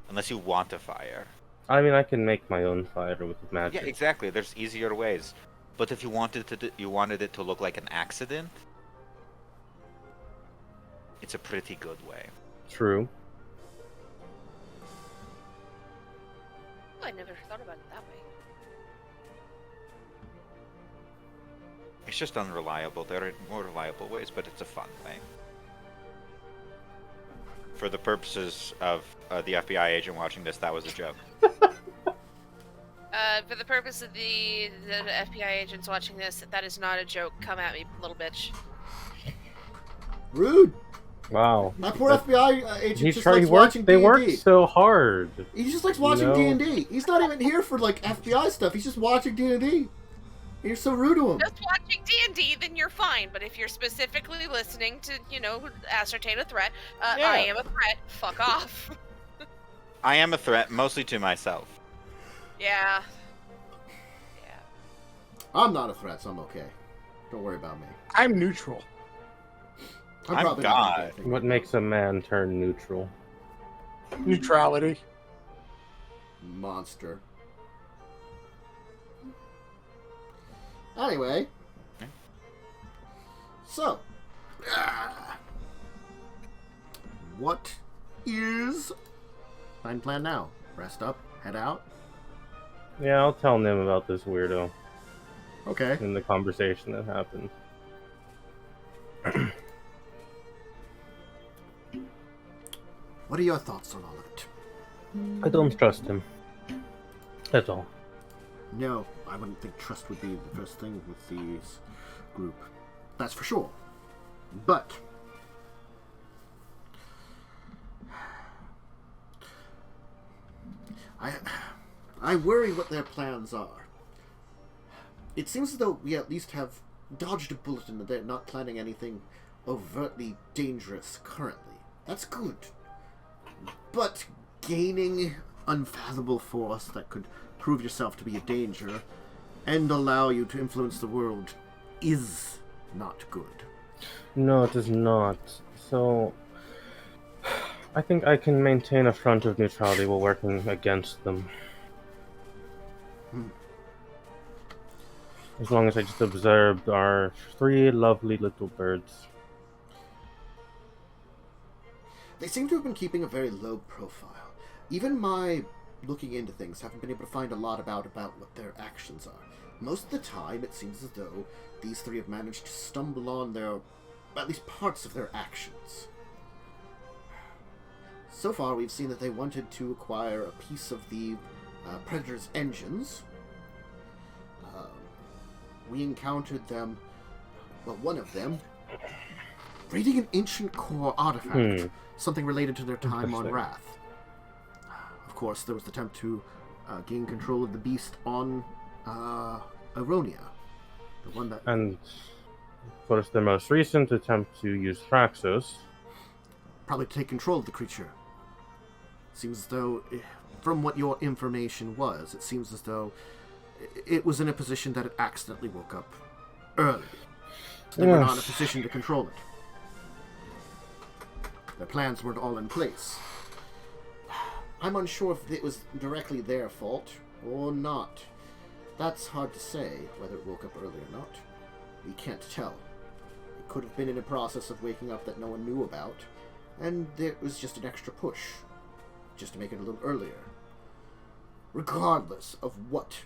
Unless you want a fire. I mean, I can make my own fire with magic. Yeah, exactly. There's easier ways. But if you wanted it to look like an accident, it's a pretty good way. True. Oh, I never thought about it that way. It's just unreliable. There are more reliable ways, but it's a fun way. For the purposes of the FBI agent watching this, that was a joke. For the purpose of the FBI agents watching this, that is not a joke. Come at me, little bitch. Rude. Wow. My poor FBI agent He's just trying. likes watching They D&D. work so hard. He just likes watching You know? D&D. He's not even here for like FBI stuff. He's just watching D&D. You're so rude to him. Just watching D&D, then you're fine. But if you're specifically listening to, ascertain a threat, Yeah. I am a threat. Fuck off. I am a threat, mostly to myself. Yeah. I'm not a threat, so I'm okay. Don't worry about me. I'm neutral. I'm probably God. not gonna do anything. What makes a man turn neutral? Neutrality. Monster. Anyway. So. What is fine plan now? Rest up, head out. Yeah, I'll tell Nim about this weirdo Okay. in the conversation that happened. What are your thoughts on all of it? I don't trust him. That's all. No, I wouldn't think trust would be the first thing with these group. That's for sure. But I worry what their plans are. It seems as though we at least have dodged a bullet and that they're not planning anything overtly dangerous currently. That's good. But gaining unfathomable force that could prove yourself to be a danger and allow you to influence the world is not good. No, it is not. So, I think I can maintain a front of neutrality while working against them. As long as I just observed our 3 lovely little birds. They seem to have been keeping a very low profile. Even my looking into things haven't been able to find a lot about what their actions are. Most of the time, it seems as though these 3 have managed to stumble on at least parts of their actions. So far, we've seen that they wanted to acquire a piece of the Predator's engines. We encountered them, well, one of them, raiding an ancient core artifact, something related to their time on Rath. Of course, there was the attempt to gain control of the beast on Aronia. The one that... And, of course, their most recent attempt to use Thraxos. Probably to take control of the creature. Seems as though, from what your information was, it seems as though it was in a position that it accidentally woke up early. They were not in a position to control it. Their plans weren't all in place. I'm unsure if it was directly their fault or not. That's hard to say, whether it woke up early or not. We can't tell. It could have been in a process of waking up that no one knew about, and it was just an extra push, just to make it a little earlier. Regardless of what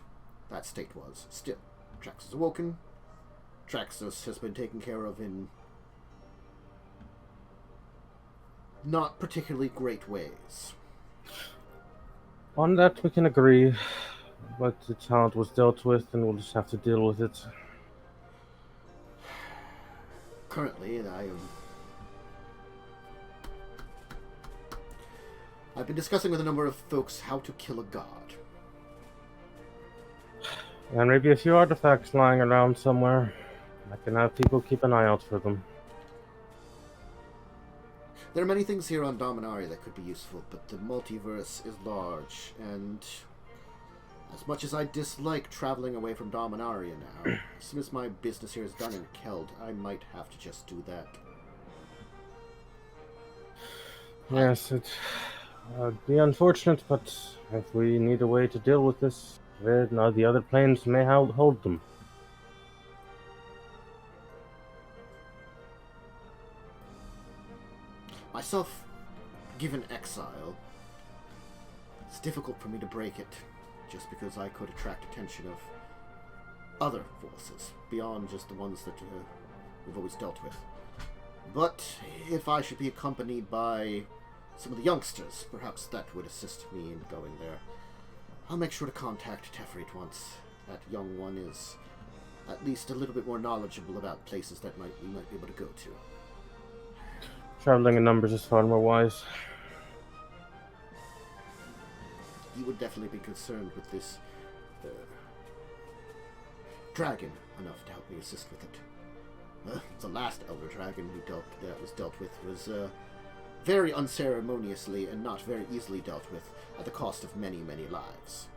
that state was, still, Trax is awoken. Traxos has been taken care of in not particularly great ways. On that we can agree, but it's how it was dealt with, and we'll just have to deal with it. Currently, I've been discussing with a number of folks how to kill a god. And maybe a few artifacts lying around somewhere. I can have people keep an eye out for them. There are many things here on Dominaria that could be useful, but the multiverse is large, and as much as I dislike traveling away from Dominaria now, as soon as my business here is done in Keld, I might have to just do that. Yes, it would be unfortunate, but if we need a way to deal with this, now the other planes may hold them. Myself, given exile, it's difficult for me to break it, just because I could attract attention of other forces, beyond just the ones that we've always dealt with. But if I should be accompanied by some of the youngsters, perhaps that would assist me in going there. I'll make sure to contact Tefrit once that young one is at least a little bit more knowledgeable about places that we might be able to go to. Traveling in numbers is far more wise. He would definitely be concerned with this dragon enough to help me assist with it. The last Elder Dragon that was dealt with was very unceremoniously and not very easily dealt with at the cost of many, many lives.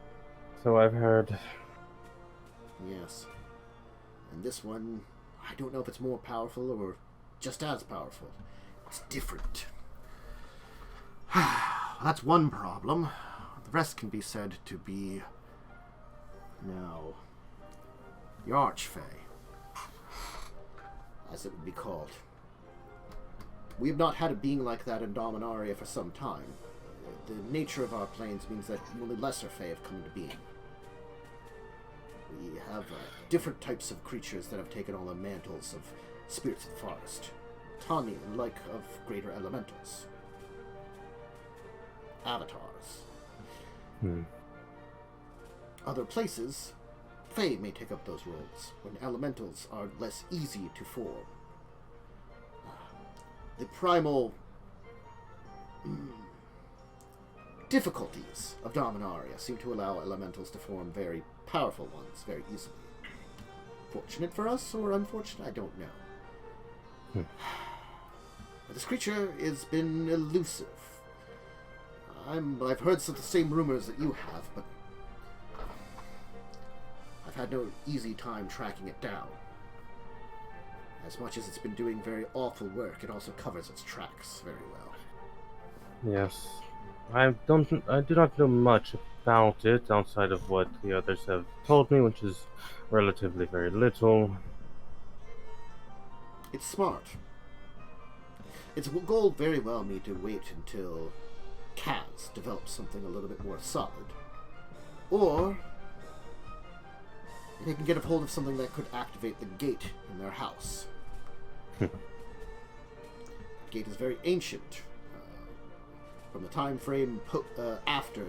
So I've heard. Yes. And this one, I don't know if it's more powerful or just as powerful. It's different. That's one problem. The rest can be said to be... now... the Archfey, as it would be called. We have not had a being like that in Dominaria for some time. The nature of our planes means that only lesser Fey have come into being. We have different types of creatures that have taken on the mantles of spirits of the forest. Tani and like of greater elementals. Avatars. other places, Fae may take up those roles, when elementals are less easy to form. The primal difficulties of Dominaria seem to allow elementals to form very powerful ones very easily. Fortunate for us, or unfortunate, I don't know. But this creature has been elusive. I've heard some of the same rumors that you have, but I've had no easy time tracking it down. As much as it's been doing very awful work, it also covers its tracks very well. Yes. I do not know much about it outside of what the others have told me, which is relatively very little. It's smart. Its goal very well may to wait until Kaz develops something a little bit more solid. Or they can get a hold of something that could activate the gate in their house. The gate is very ancient. From the time frame after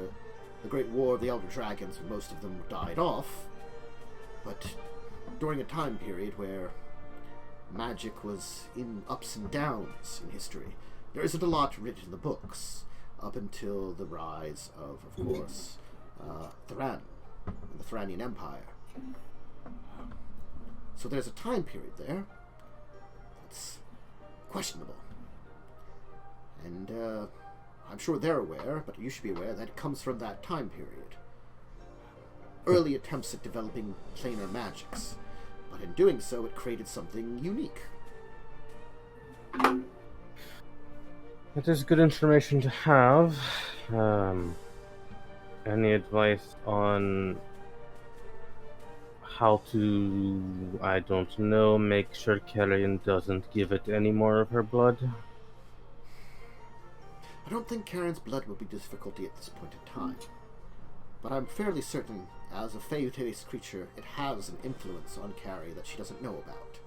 the Great War of the Elder Dragons, when most of them died off, but during a time period where magic was in ups and downs in history, there isn't a lot written in the books, up until the rise of course, Thran, and the Thranian Empire. So there's a time period there that's questionable. And, I'm sure they're aware, but you should be aware that it comes from that time period. Early attempts at developing planar magics, but in doing so, it created something unique. It is good information to have. Any advice on how to, I don't know, make sure Carrion doesn't give it any more of her blood? I don't think Carrion's blood will be difficulty at this point in time, but I'm fairly certain, as a Fey-based creature, it has an influence on Carrie that she doesn't know about.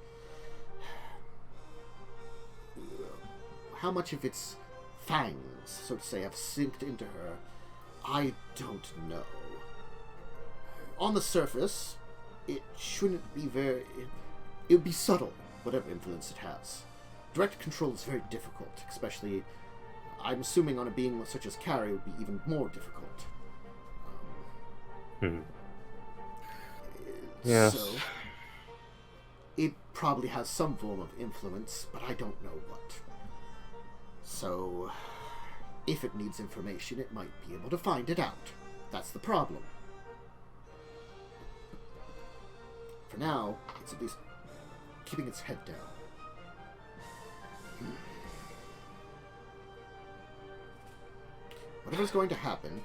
How much of its fangs, so to say, have synced into her, I don't know. On the surface, it shouldn't be very... It would be subtle, whatever influence it has. Direct control is very difficult, especially... I'm assuming on a being such as Carrie would be even more difficult. Yes. So, it probably has some form of influence, but I don't know what. So, if it needs information, it might be able to find it out. That's the problem. For now, it's at least keeping its head down. Whatever's going to happen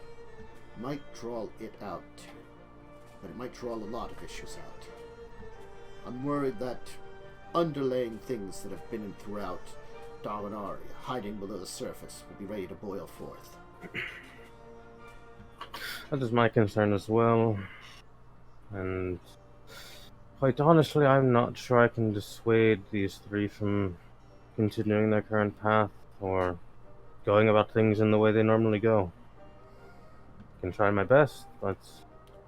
might draw it out, but it might draw a lot of issues out. I'm worried that underlaying things that have been in throughout Dominaria, hiding below the surface, will be ready to boil forth. That is my concern as well. And quite honestly, I'm not sure I can dissuade these three from continuing their current path, or going about things in the way they normally go. I can try my best, but...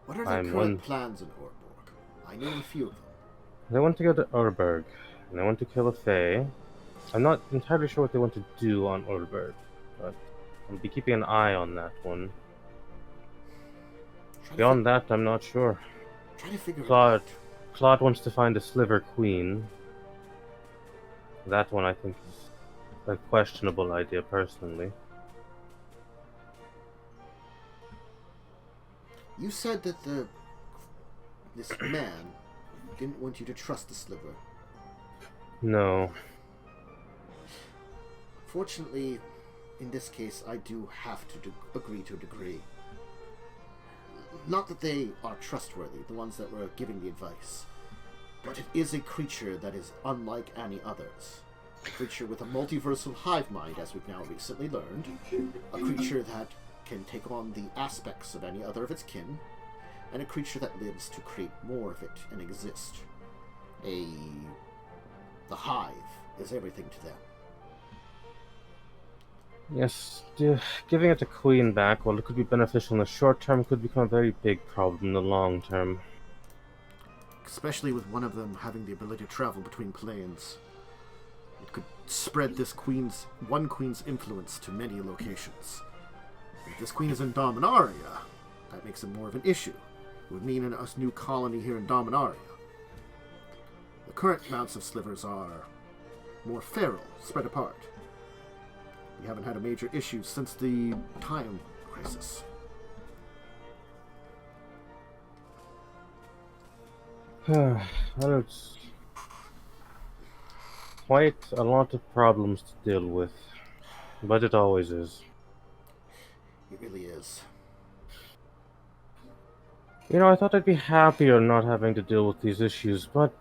What are their current plans in Urborg? I know a few of them. They want to go to Urborg, and they want to kill a Fae. I'm not entirely sure what they want to do on Urborg, but I'll be keeping an eye on that one. Beyond that, I'm not sure. Try to figure Claud, it out. Claud wants to find a Sliver Queen. That one I think is a questionable idea, personally. You said that this man didn't want you to trust the Sliver. No. Fortunately, in this case, I do have to agree to a degree. Not that they are trustworthy, the ones that were giving the advice, but it is a creature that is unlike any others. A creature with a multiversal hive mind, as we've now recently learned. A creature that can take on the aspects of any other of its kin. And a creature that lives to create more of it and exist. The hive is everything to them. Yes, giving it a queen back, while it could be beneficial in the short term, could become a very big problem in the long term. Especially with one of them having the ability to travel between planes. It could spread this one queen's influence to many locations. If this queen is in Dominaria, that makes it more of an issue. It would mean a new colony here in Dominaria. The current mounts of slivers are more feral, spread apart. We haven't had a major issue since the time crisis. Well, it's quite a lot of problems to deal with, but it always is. It really is. You know, I thought I'd be happier not having to deal with these issues, but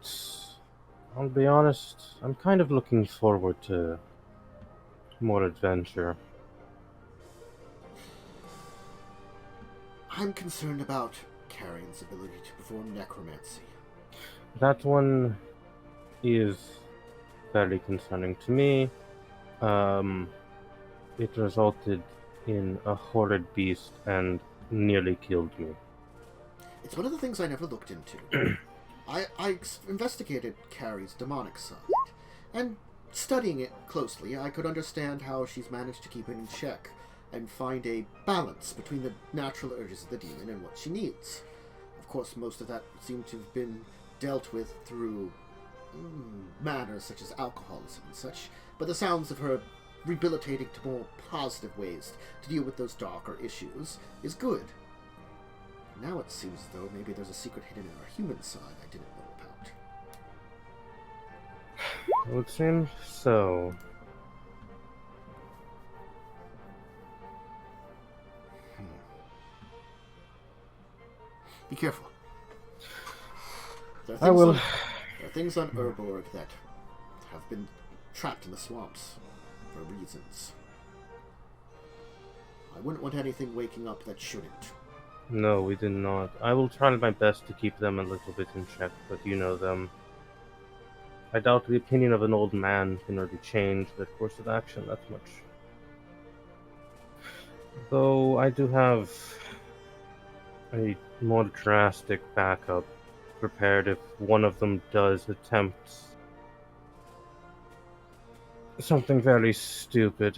I'll be honest, I'm kind of looking forward to more adventure. I'm concerned about Carrion's ability to perform necromancy. That one is very concerning to me. It resulted in a horrid beast and nearly killed me. It's one of the things I never looked into. I investigated Carrie's demonic side, and studying it closely, I could understand how she's managed to keep it in check and find a balance between the natural urges of the demon and what she needs. Of course, most of that seemed to have been dealt with through manners such as alcoholism and such, but the sounds of her rehabilitating to more positive ways to deal with those darker issues is good. Now it seems as though maybe there's a secret hidden in our human side I didn't know about. It would seem so. Be careful. I will. There are things on Urborg that have been trapped in the swamps for reasons. I wouldn't want anything waking up that shouldn't. No, we did not. I will try my best to keep them a little bit in check, but you know them. I doubt the opinion of an old man can really change the course of action that much. Though I do have a more drastic backup prepared if one of them does attempt something very stupid.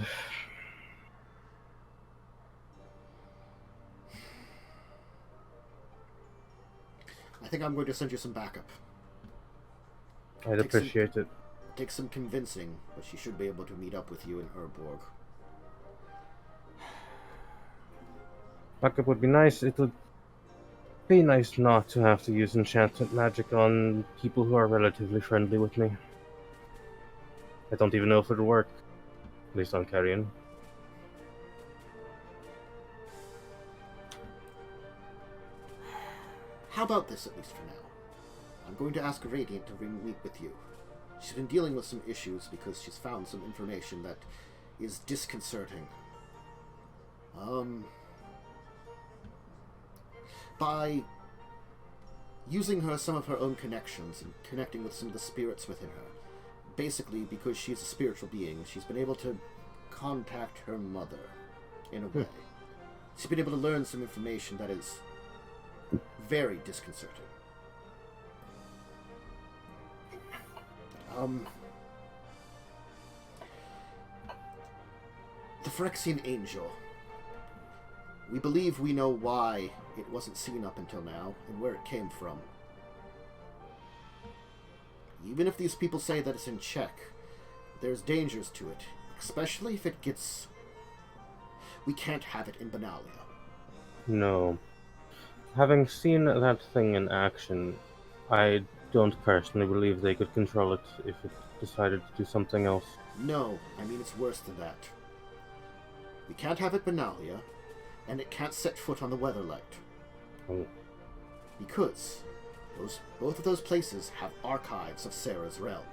I think I'm going to send you some backup. I'd appreciate it. Take some convincing, but she should be able to meet up with you in Erborg. Backup would be nice. It would be nice not to have to use enchantment magic on people who are relatively friendly with me. I don't even know if it'll work. At least on Carrion. How about this, at least for now? I'm going to ask Radiant to meet with you. She's been dealing with some issues because she's found some information that is disconcerting. By using some of her own connections and connecting with some of the spirits within her, basically because she's a spiritual being, she's been able to contact her mother in a way. She's been able to learn some information that is very disconcerting. The Phyrexian Angel. We believe we know why it wasn't seen up until now, and where it came from. Even if these people say that it's in check, there's dangers to it, especially if it gets... We can't have it in Benalia. No. Having seen that thing in action, I don't personally believe they could control it if it decided to do something else. No, I mean it's worse than that. We can't have it Benalia, and it can't set foot on the Weatherlight. Oh. Because both of those places have archives of Sarah's realm.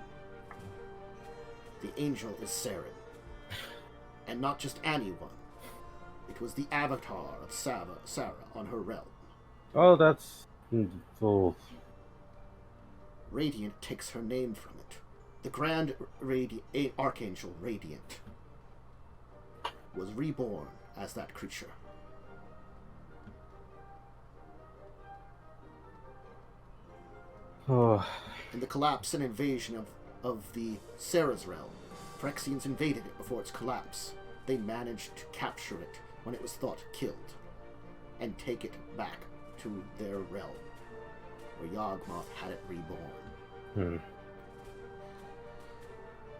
The angel is Saren. And not just anyone. It was the avatar of Sarah on her realm. Oh, that's... Oh. Radiant takes her name from it. The Grand Archangel Radiant. was reborn as that creature. Oh. In the collapse and invasion of the Sarah's realm, Phyrexians invaded it before its collapse. They managed to capture it when it was thought killed, and take it back to their realm, where Yawgmoth had it reborn.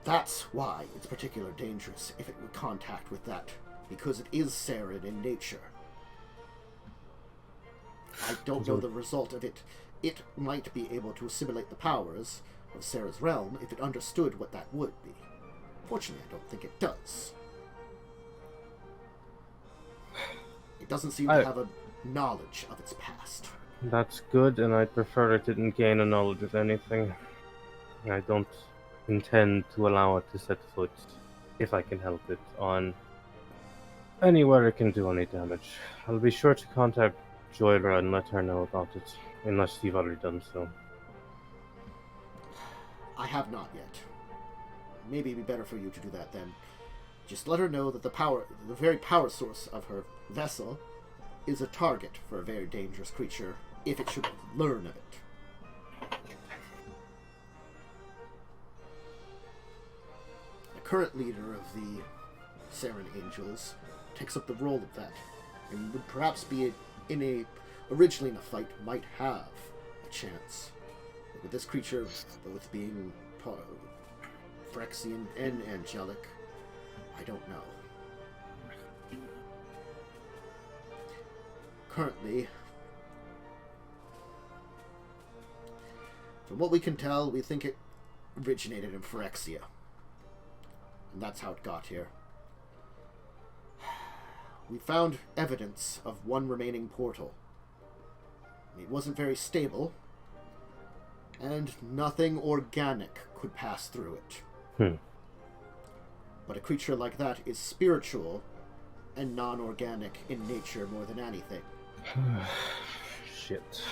That's why it's particularly dangerous if it would contact with that, because it is Sarid in nature. I don't know the result of it. It might be able to assimilate the powers of Sarah's realm if it understood what that would be. Fortunately, I don't think it does. It doesn't seem to have a knowledge of its past. That's good, and I'd prefer it didn't gain a knowledge of anything. I don't intend to allow it to set foot, if I can help it, on anywhere it can do any damage. I'll be sure to contact Joyra and let her know about it, unless you've already done so. I have not yet. Maybe it'd be better for you to do that then. Just let her know that the very power source of her vessel is a target for a very dangerous creature, if it should learn of it. The current leader of the Saren Angels takes up the role of that, and would perhaps be originally in a fight, might have a chance. But with this creature, both being Phyrexian and angelic, I don't know. Currently, from what we can tell, we think it originated in Phyrexia. And that's how it got here. We found evidence of one remaining portal. It wasn't very stable, and nothing organic could pass through it. But a creature like that is spiritual and non-organic in nature more than anything. Shit.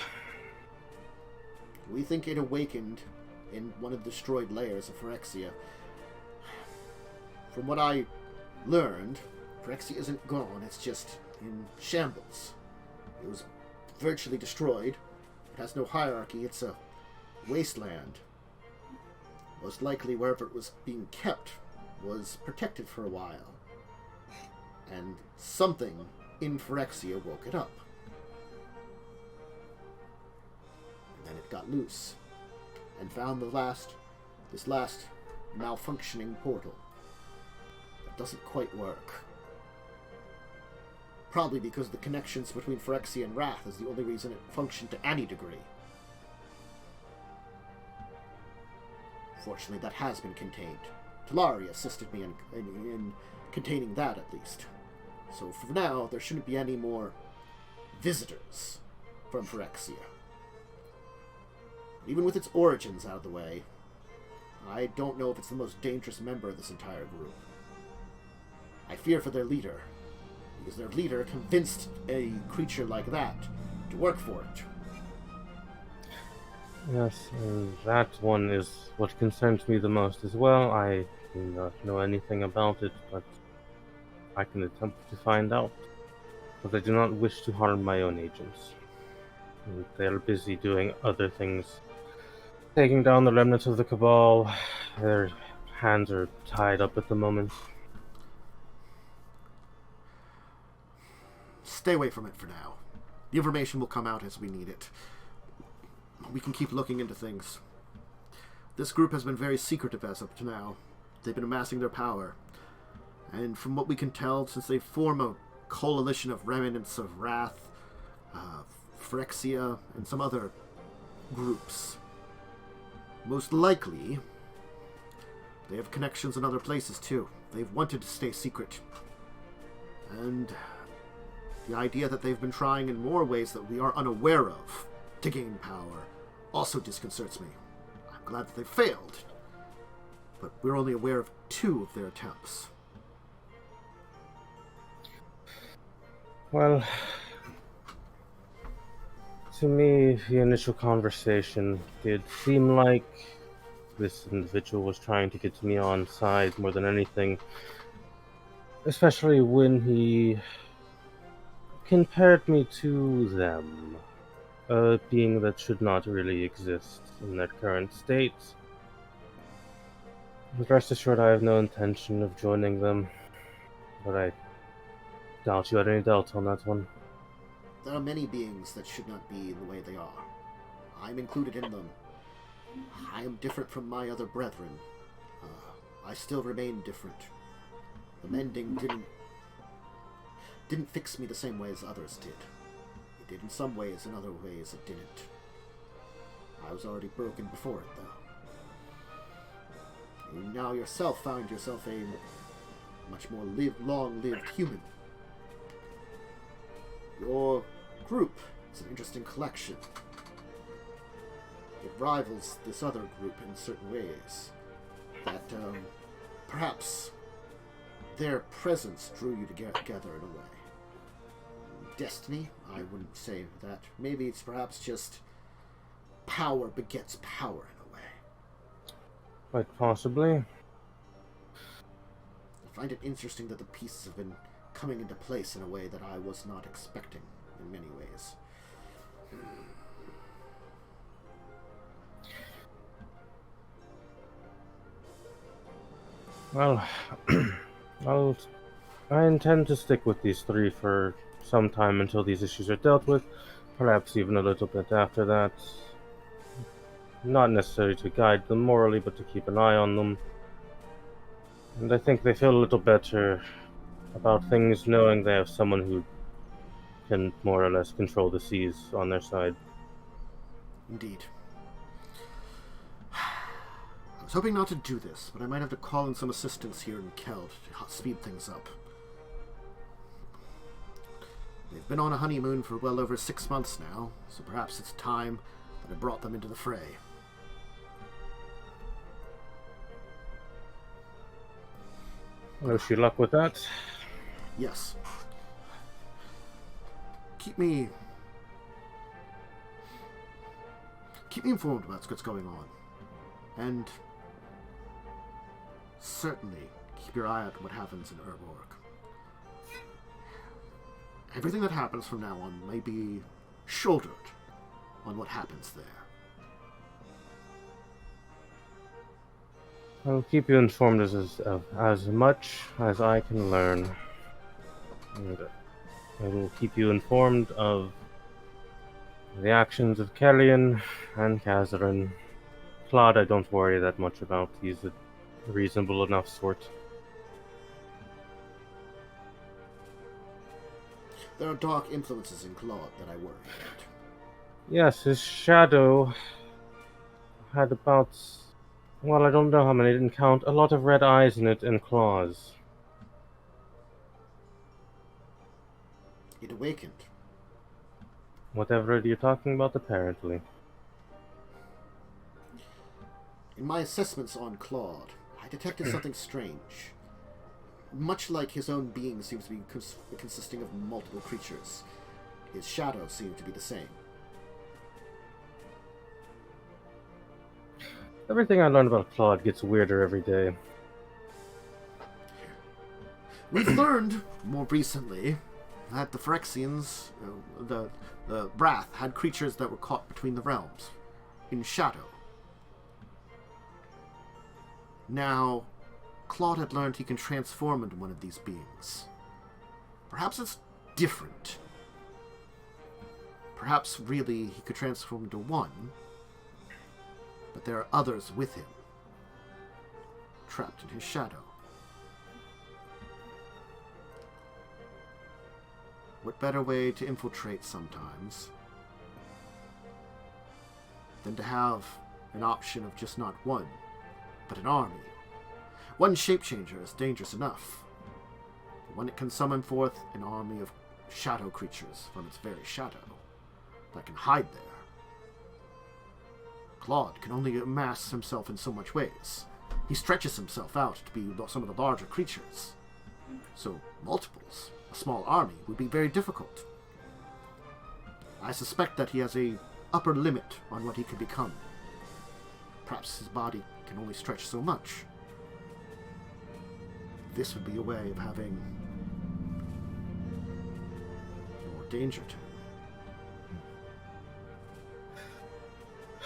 We think it awakened in one of the destroyed layers of Phyrexia. From what I learned, Phyrexia isn't gone, it's just in shambles. It was virtually destroyed. It has no hierarchy, it's a wasteland. Most likely wherever it was being kept was protected for a while. And something in Phyrexia woke it up. And then it got loose and found this last malfunctioning portal that doesn't quite work. Probably because the connections between Phyrexia and Rath is the only reason it functioned to any degree. Fortunately, that has been contained. Talaria assisted me in containing that, at least. So for now, there shouldn't be any more visitors from Phyrexia. Even with its origins out of the way, I don't know if it's the most dangerous member of this entire group. I fear for their leader, because their leader convinced a creature like that to work for it. Yes, and that one is what concerns me the most as well. I do not know anything about it, but I can attempt to find out. But I do not wish to harm my own agents. They are busy doing other things. Taking down the remnants of the Cabal. Their hands are tied up at the moment. Stay away from it for now. The information will come out as we need it. We can keep looking into things. This group has been very secretive as of to now. They've been amassing their power. And from what we can tell, since they form a coalition of remnants of Rath, Phyrexia, and some other groups, most likely they have connections in other places too. They've wanted to stay secret. And the idea that they've been trying in more ways that we are unaware of to gain power also disconcerts me. I'm glad that they failed, but we're only aware of 2 of their attempts. Well, to me, the initial conversation did seem like this individual was trying to get me on side more than anything. Especially when he compared me to them, a being that should not really exist in their current state. But rest assured, I have no intention of joining them, but I doubt you had any doubt on that one. There are many beings that should not be the way they are. I'm included in them. I am different from my other brethren. I still remain different. The mending didn't fix me the same way as others did. It did in some ways, in other ways it didn't. I was already broken before it, though. You now yourself found yourself a much more long-lived human. Your group is an interesting collection. It rivals this other group in certain ways. That, perhaps their presence drew you together in a way. Destiny? I wouldn't say that. Maybe it's perhaps just power begets power in a way. Quite possibly. I find it interesting that the pieces have been coming into place in a way that I was not expecting in many ways. Well, I intend to stick with these three for some time until these issues are dealt with, perhaps even a little bit after that. Not necessarily to guide them morally, but to keep an eye on them. And I think they feel a little better about things knowing they have someone who can more or less control the seas on their side. Indeed. I was hoping not to do this, but I might have to call in some assistance here in Keld to speed things up. They've been on a honeymoon for well over 6 months now, so perhaps it's time that I brought them into the fray. I wish you luck with that. Yes. Keep me informed about what's going on. And certainly keep your eye out what happens in Urborg. Everything that happens from now on may be shouldered on what happens there. I'll keep you informed as much as I can learn. And I will keep you informed of the actions of Carrion and Kazzrann. Claud, I don't worry that much about. He's a reasonable enough sort. There are dark influences in Claud that I worry about. Yes, his shadow had about... well, I don't know how many, I didn't count. A lot of red eyes in it and claws. It awakened. Whatever you're talking about, apparently. In my assessments on Claud, I detected something strange. Much like his own being seems to be consisting of multiple creatures, his shadow seemed to be the same. Everything I learn about Claud gets weirder every day. We've learned more recently that the Phyrexians, the Rath, had creatures that were caught between the realms, in shadow. Now, Claud had learned he can transform into one of these beings. Perhaps it's different. Perhaps really he could transform into one, but there are others with him, trapped in his shadow. What better way to infiltrate sometimes than to have an option of just not one, but an army? One shape-changer is dangerous enough. One that can summon forth an army of shadow creatures from its very shadow that can hide there. Claud can only amass himself in so much ways. He stretches himself out to be some of the larger creatures. So multiples, a small army, would be very difficult. I suspect that he has a upper limit on what he can become. Perhaps his body can only stretch so much. this would be a way of having more danger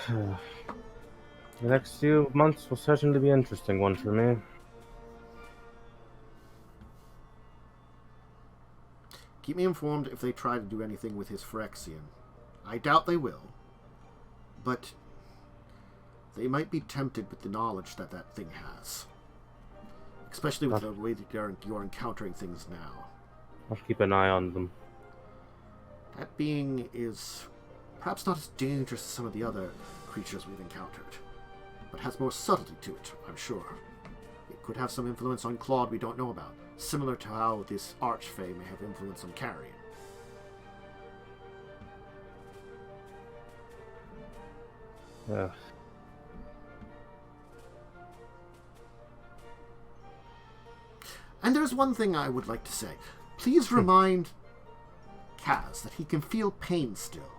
to him. The next few months will certainly be an interesting one for me. Keep me informed if they try to do anything with his Phyrexian. I doubt they will, but they might be tempted with the knowledge that that thing has. Especially with the way that you're encountering things now. I'll keep an eye on them. That being is perhaps not as dangerous as some of the other creatures we've encountered, but has more subtlety to it, I'm sure. It could have some influence on Claud we don't know about, similar to how this Archfey may have influence on Carrion. Yeah. And there's one thing I would like to say. Please remind Kaz that he can feel pain still.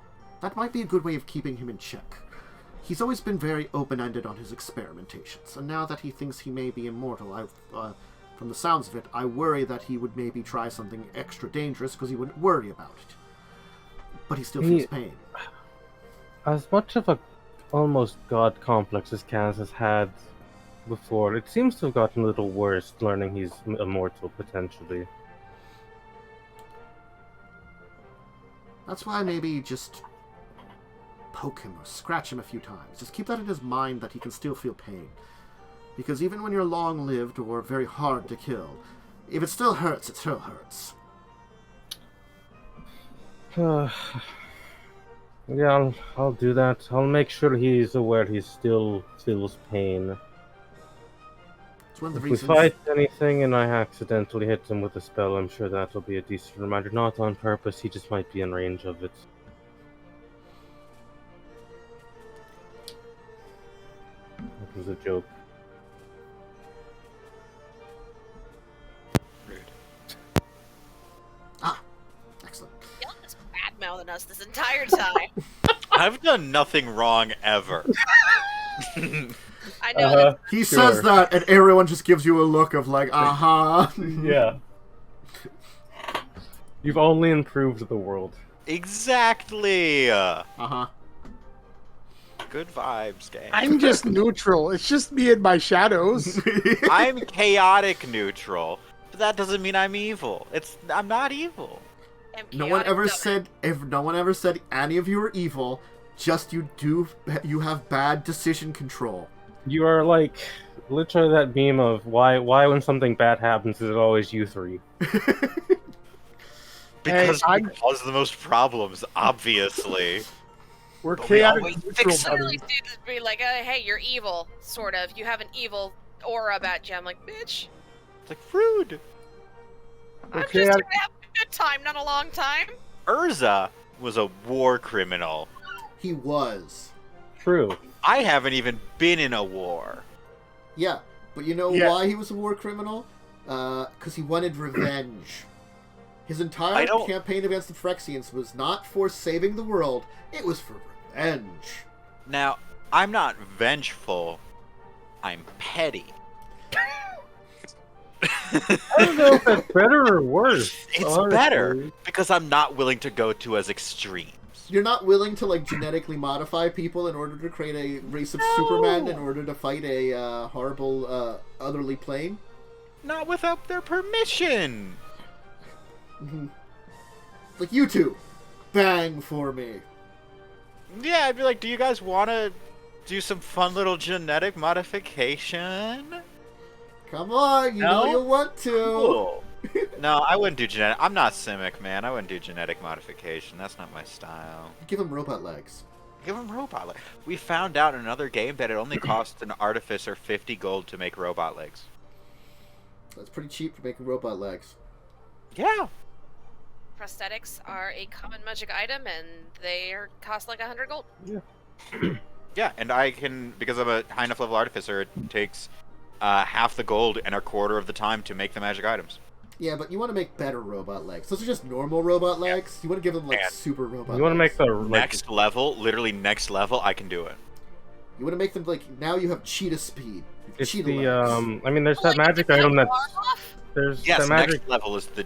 That might be a good way of keeping him in check. He's always been very open-ended on his experimentations, and now that he thinks he may be immortal, from the sounds of it, I worry that he would maybe try something extra dangerous because he wouldn't worry about it. But he still feels pain. As much of a almost god complex as Kaz has had before, it seems to have gotten a little worse, learning he's immortal, potentially. That's why maybe just poke him or scratch him a few times. Just keep that in his mind that he can still feel pain. Because even when you're long-lived or very hard to kill, if it still hurts, it still hurts. Yeah, I'll do that. I'll make sure he's aware he still feels pain. It's one of the If reasons... we fight anything and I accidentally hit him with a spell, I'm sure that'll be a decent reminder. Not on purpose, he just might be in range of it. That was a joke. Excellent. Y'all just bad-mouthing us this entire time. I've done nothing wrong ever. I know that. He says that, and everyone just gives you a look of like, Yeah. You've only improved the world. Exactly. Uh-huh. Good vibes, gang. I'm just neutral. It's just me and my shadows. I'm chaotic neutral, but that doesn't mean I'm evil. I'm not evil. No one ever said any of you are evil. Just you have bad decision control. You are like literally that meme of why when something bad happens is it always you three? Because we cause the most problems, obviously. We're But we chaotic always neutral. fix I it. really do just be like, hey, you're evil, sort of. You have an evil aura about you. I'm like, bitch, It's like rude. I'm Okay, just gonna have a good time, not a long time. Urza was a war criminal. He was. True. I haven't even been in a war. Yeah, but you know why he was a war criminal? Because he wanted revenge. His entire campaign against the Phyrexians was not for saving the world, it was for revenge. Now, I'm not vengeful. I'm petty. I don't know if that's better or worse. It's honestly. better because I'm not willing to go to as extremes. You're not willing to like genetically modify people in order to create a race of Supermen in order to fight a horrible otherly plane? Not without their permission. Mm-hmm. Like you two, bang for me. Yeah, I'd be like, do you guys want to do some fun little genetic modification? Come on, you know you want to. Cool. No, I wouldn't do genetic. I'm not Simic, man. I wouldn't do genetic modification. That's not my style. Give him robot legs. Give him robot legs. We found out in another game that it only costs an Artificer 50 gold to make robot legs. That's pretty cheap for making robot legs. Yeah. Prosthetics are a common magic item, and they cost like 100 gold. Yeah, and I can, because I'm a high enough level Artificer, it takes half the gold and a quarter of the time to make the magic items. Yeah, but you want to make better robot legs. Those are just normal robot legs. You want to give them like super robot You want to make legs. the Next level, literally next level, I can do it. You want to make them like, now you have cheetah speed. It's Cheetah the legs. I mean, there's that magic item that's There's Yes, that magic. next level is the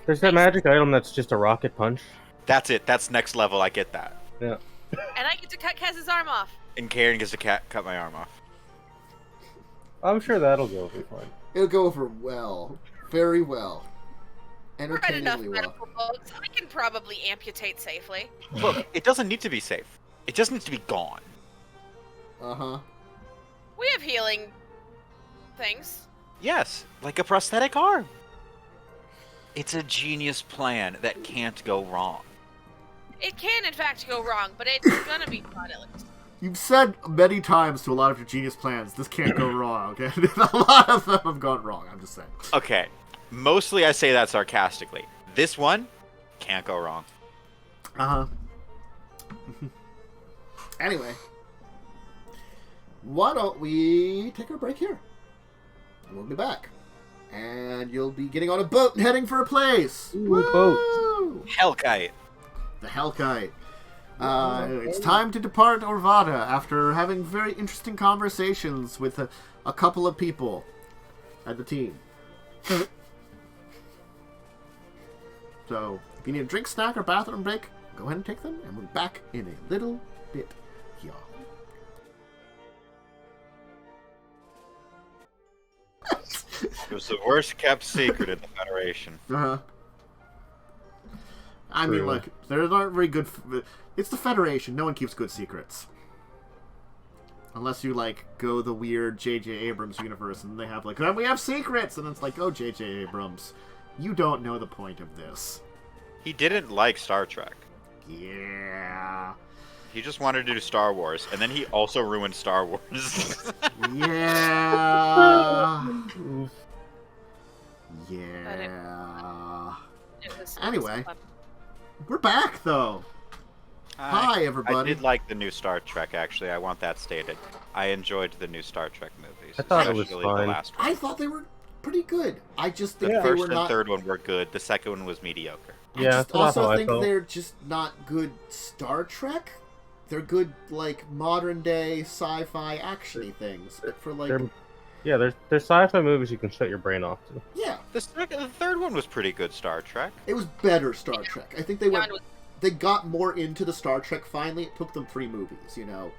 There's that magic item that's just a rocket punch. That's it. That's next level. I get that. Yeah. And I get to cut Kaz's arm off. And Carrion gets to cut my arm off. I'm sure that'll go over fine. It'll go over well. Very well. Read enough Entertainingly well. medical books. I can probably amputate safely. Look, it doesn't need to be safe. It just needs to be gone. Uh-huh. We have healing things. Yes, like a prosthetic arm. It's a genius plan that can't go wrong. It can, in fact, go wrong, but it's gonna be fun at least. You've said many times to a lot of your genius plans, this can't go wrong, okay? A lot of them have gone wrong, I'm just saying. Okay, mostly I say that sarcastically. This one can't go wrong. Uh-huh. Anyway. Why don't we take our break here? And we'll be back. And you'll be getting on a boat and heading for a place. Ooh, Woo! boat. Hellkite. The Hellkite. It's time to depart Orvada after having very interesting conversations with a couple of people at the team. So, if you need a drink, snack, or bathroom break, go ahead and take them, and we'll be back in a little bit, y'all. It was the worst kept secret in the Federation. Uh-huh. I mean, look, there aren't very good... It's the Federation. No one keeps good secrets. Unless you, like, go the weird J.J. Abrams universe, and they have, like, we have secrets! And it's like, oh, J.J. Abrams, you don't know the point of this. He didn't like Star Trek. Yeah. He just wanted to do Star Wars, and then he also ruined Star Wars. Yeah. Yeah. Anyway, we're back, though. Hi, everybody. I did like the new Star Trek, actually. I want that stated. I enjoyed the new Star Trek movies. I thought it was especially fine. The last one. I thought they were pretty good. I just think The they first were and not... third one were good. The second one was mediocre. I Yeah, just that's how also I think felt. they're just not good Star Trek. They're good, like, modern-day sci-fi action-y things. But for, like... They're sci-fi movies you can shut your brain off to. Yeah. The third one was pretty good Star Trek. It was better Star Trek. I think they got more into the Star Trek finally. It took them 3 movies, you know.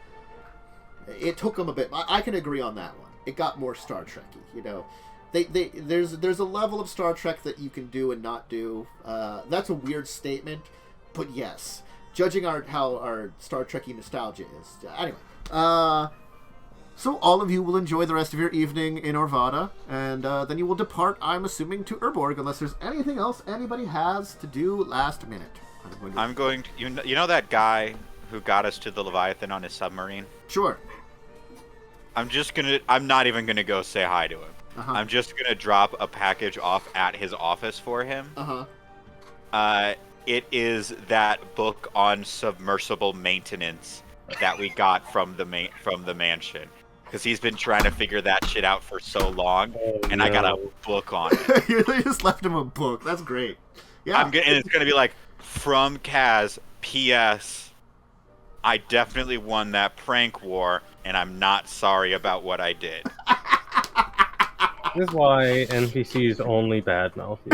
It took them a bit. I can agree on that one. It got more Star Trek-y, you know. There's a level of Star Trek that you can do and not do. That's a weird statement, but yes. Judging how our Star Trek-y nostalgia is. Anyway, so all of you will enjoy the rest of your evening in Orvada, and then you will depart, I'm assuming, to Urborg, unless there's anything else anybody has to do last minute. I'm going to... You know that guy who got us to the Leviathan on his submarine? Sure. I'm not even gonna go say hi to him. Uh-huh. I'm just gonna drop a package off at his office for him. Uh-huh. It is that book on submersible maintenance that we got from the mansion. Because he's been trying to figure that shit out for so long, and I got a book on it. You just left him a book. That's great. Yeah. And it's gonna be like, from Kaz, P.S. I definitely won that prank war, and I'm not sorry about what I did. This is why NPCs only badmouth you.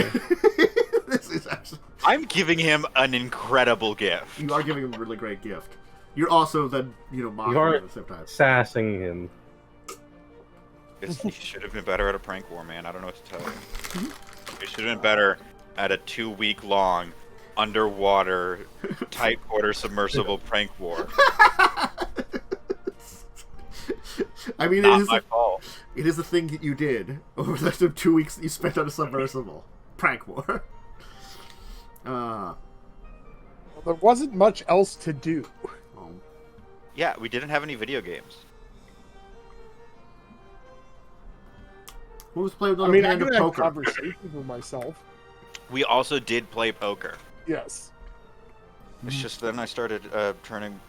This is actually... I'm giving him an incredible gift. You are giving him a really great gift. You're also then, mocking You are him at the same time. sassing him. He should have been better at a prank war, man. I don't know what to tell you. He should have been better at a 2-week-long underwater, tight quarter submersible prank war. I mean, Not my fault. It is the thing that you did over the 2 weeks that you spent on a submersible prank war. There wasn't much else to do. Yeah, we didn't have any video games. What was playing with I mean, I hand can of have poker? conversations with myself. We also did play poker. Yes. It's just then I started turning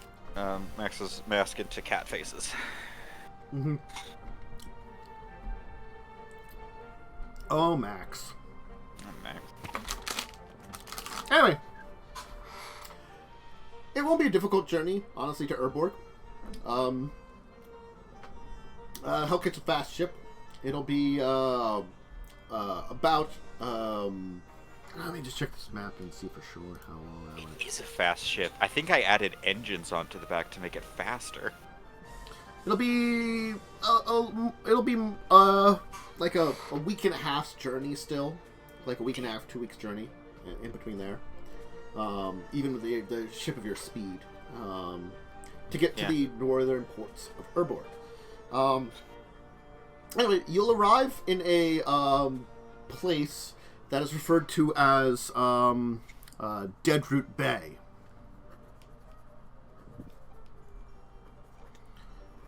Max's mask into cat faces. Mm-hmm. Oh, Max. Oh, Max. Anyway, it won't be a difficult journey, honestly, to Erborg. Hellkite's a fast ship. It'll be about. Let me just check this map and see for sure how long that It is a fast ship. I think I added engines onto the back to make it faster. It'll be like a week and a half's journey still, like a week and a half, 2 weeks journey in between there. Even with the ship of your speed, to get to the northern ports of Urborg. Anyway, you'll arrive in a place that is referred to as Deadroot Bay.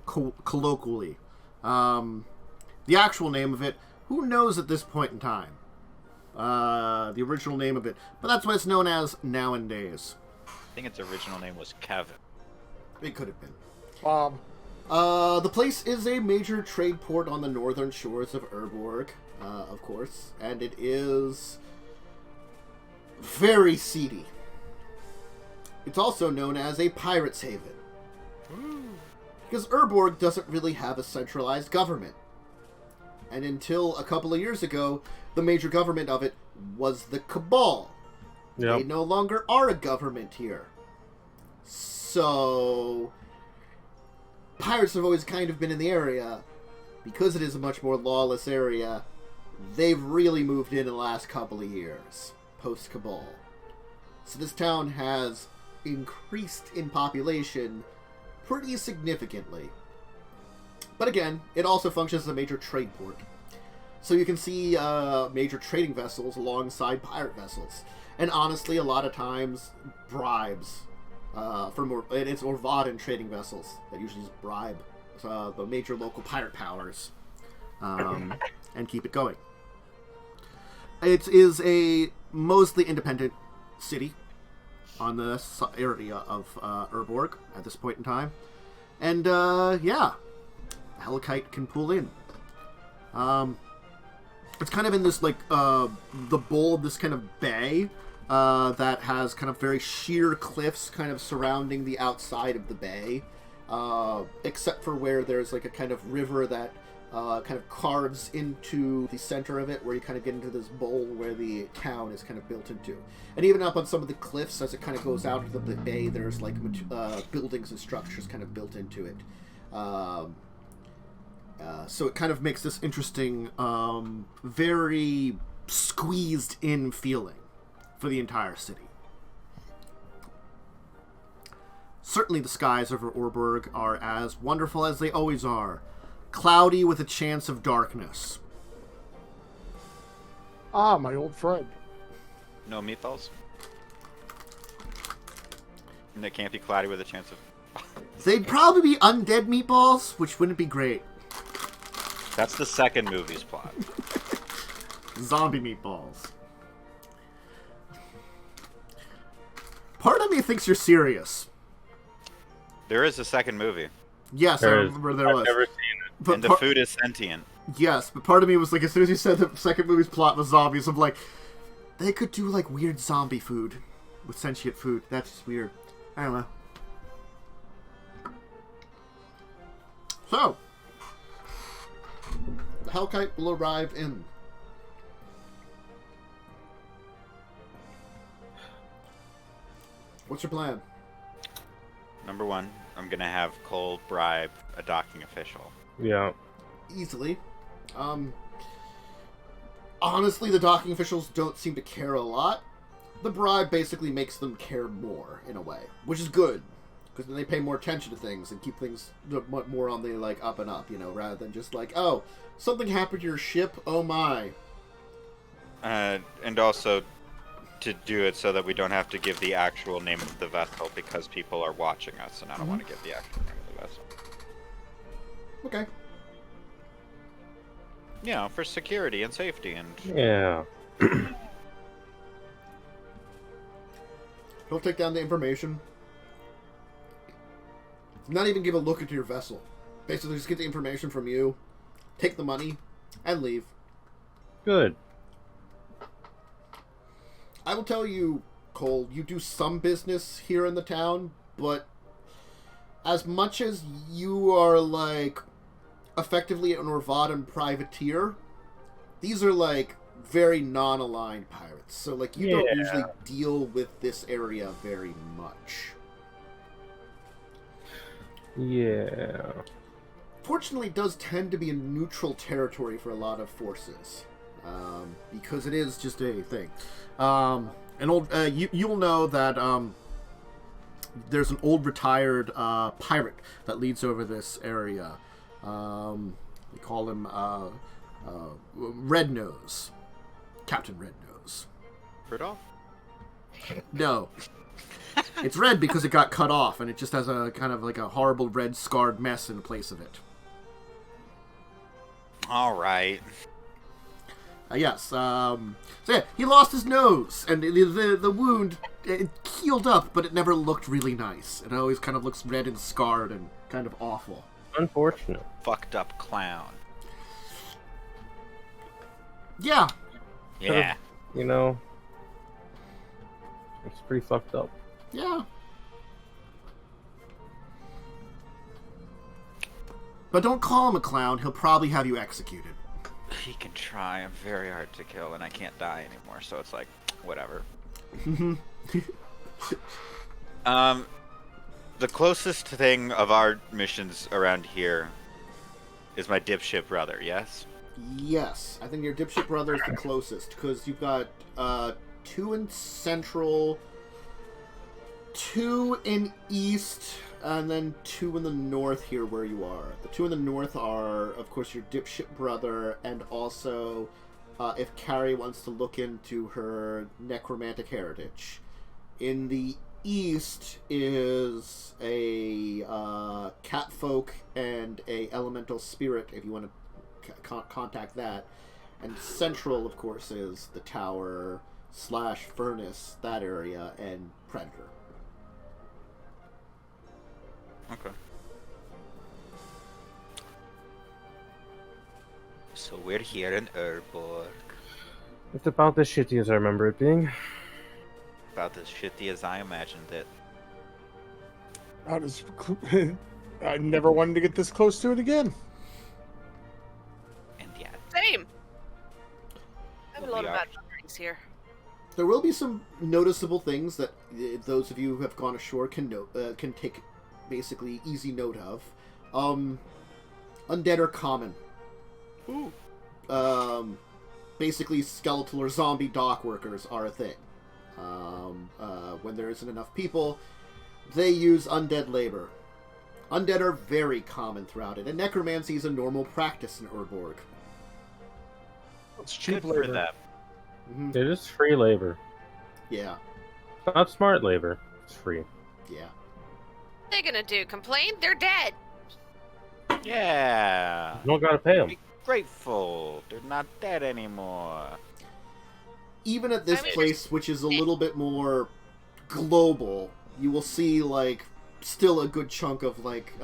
Colloquially. The actual name of it, who knows at this point in time? The original name of it, but that's what it's known as nowadays. I think its original name was Kevin. It could have been. Um, The place is a major trade port on the northern shores of Erborg, of course, and it is very seedy. It's also known as a pirate's haven. Because Urborg doesn't really have a centralized government. And until a couple of years ago, the major government of it was the Cabal. Yep. They no longer are a government here. So pirates have always kind of been in the area. Because it is a much more lawless area, they've really moved in the last couple of years, post-Cabal. So this town has increased in population pretty significantly. But again, it also functions as a major trade port. So you can see major trading vessels alongside pirate vessels. And honestly, a lot of times, bribes it's Orvadan trading vessels that usually just bribe the major local pirate powers and keep it going. It is a mostly independent city on the area of Urborg at this point in time. And, Hellkite can pull in. It's kind of in this, like, the bowl of this kind of bay that has kind of very sheer cliffs kind of surrounding the outside of the bay. Except for where there's, like, a kind of river that kind of carves into the center of it, where you kind of get into this bowl where the town is kind of built into. And even up on some of the cliffs, as it kind of goes out into the bay, there's like buildings and structures kind of built into it. So it kind of makes this interesting, very squeezed in feeling for the entire city. Certainly the skies over Urborg are as wonderful as they always are. Cloudy with a chance of darkness. Ah, my old friend. No meatballs? And they can't be cloudy with a chance of... They'd probably be undead meatballs, which wouldn't be great. That's the second movie's plot. Zombie meatballs. Part of me thinks you're serious. There is a second movie. Yes, I remember there was. I've never seen it. But And the food is sentient. Yes, but part of me was like, as soon as you said the second movie's plot was zombies, I'm like, they could do like weird zombie food with sentient food. That's just weird. I don't know. So, the Hellkite will arrive in. What's your plan? Number one, I'm gonna have Cole bribe a docking official. Yeah. Easily. Honestly, the docking officials don't seem to care a lot. The bribe basically makes them care more, in a way. Which is good. Because then they pay more attention to things and keep things more on the, like, up and up, you know, rather than just like, oh, something happened to your ship, oh my. And also to do it so that we don't have to give the actual name of the vessel because people are watching us, and I don't want to give the actual name of the vessel. Okay. You know, for security and safety and... Yeah. He'll take down the information. Not even give a look into your vessel. Basically, just get the information from you, take the money, and leave. Good. I will tell you, Cole, you do some business here in the town, but as much as you are, like, effectively an Orvadan privateer, these are like very non-aligned pirates, so like you don't usually deal with this area very much. Yeah. Fortunately, it does tend to be a neutral territory for a lot of forces, because it is just a thing. You'll know that there's an old retired pirate that leads over this area. We call him Red Nose, Captain Red Nose. Rudolph? No. It's red because it got cut off, and it just has a kind of like a horrible red scarred mess in place of it. All right. Yes. So yeah, he lost his nose, and the wound, it healed up, but it never looked really nice. It always kind of looks red and scarred and kind of awful. Unfortunate. Fucked up clown. Yeah. Yeah. You know, it's pretty fucked up. Yeah. But don't call him a clown. He'll probably have you executed. He can try. I'm very hard to kill, and I can't die anymore, so it's like, whatever. The closest thing of our missions around here is my dipshit brother, yes? Yes. I think your dipshit brother is the closest, because you've got 2 in central, 2 in east, and then 2 in the north here where you are. The 2 in the north are, of course, your dipshit brother, and also if Carrie wants to look into her necromantic heritage. In the east is a catfolk and a elemental spirit, if you want to contact that. And central, of course, is the tower / furnace, that area, and predator. Okay. So we're here in Erborg. It's about as shitty as I remember it being. About as shitty as I imagined it. I never wanted to get this close to it again. And yet. Same. I have a lot of bad memories here. There will be some noticeable things that those of you who have gone ashore can take basically easy note of. Undead are common. Ooh. Basically, skeletal or zombie dock workers are a thing. When there isn't enough people, they use undead labor. Undead are very common throughout it, and necromancy is a normal practice in Urborg. It's cheap Good labor. for them. Mm-hmm. It is free labor. Yeah. It's not smart labor. It's free. Yeah. What are they gonna do? Complain? They're dead. Yeah. You don't gotta pay them. Be grateful. They're not dead anymore. Even at this place, which is a little bit more global, you will see, like, still a good chunk of, like,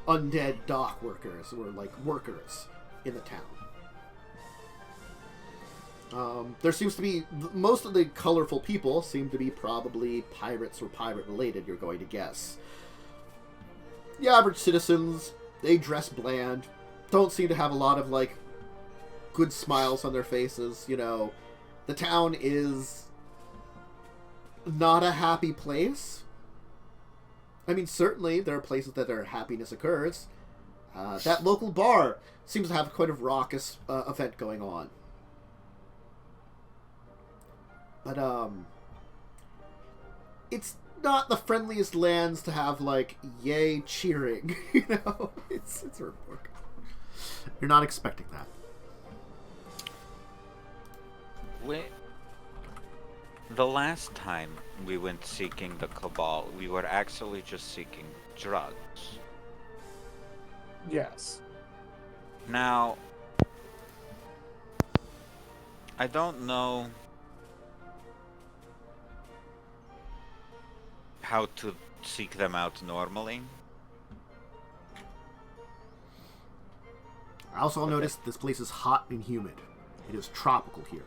undead dock workers, or, like, workers in the town. There seems to be, most of the colorful people seem to be probably pirates or pirate-related, you're going to guess. The average citizens, they dress bland, don't seem to have a lot of, like, good smiles on their faces, you know. The town is not a happy place. I mean, certainly there are places that their happiness occurs. That local bar seems to have quite a raucous event going on. But, it's not the friendliest lands to have, like, yay cheering, you know? It's Urborg. You're not expecting that. The last time we went seeking the Cabal, we were actually just seeking drugs. Yes. Now, I don't know how to seek them out normally. I also noticed this place is hot and humid. It is tropical here.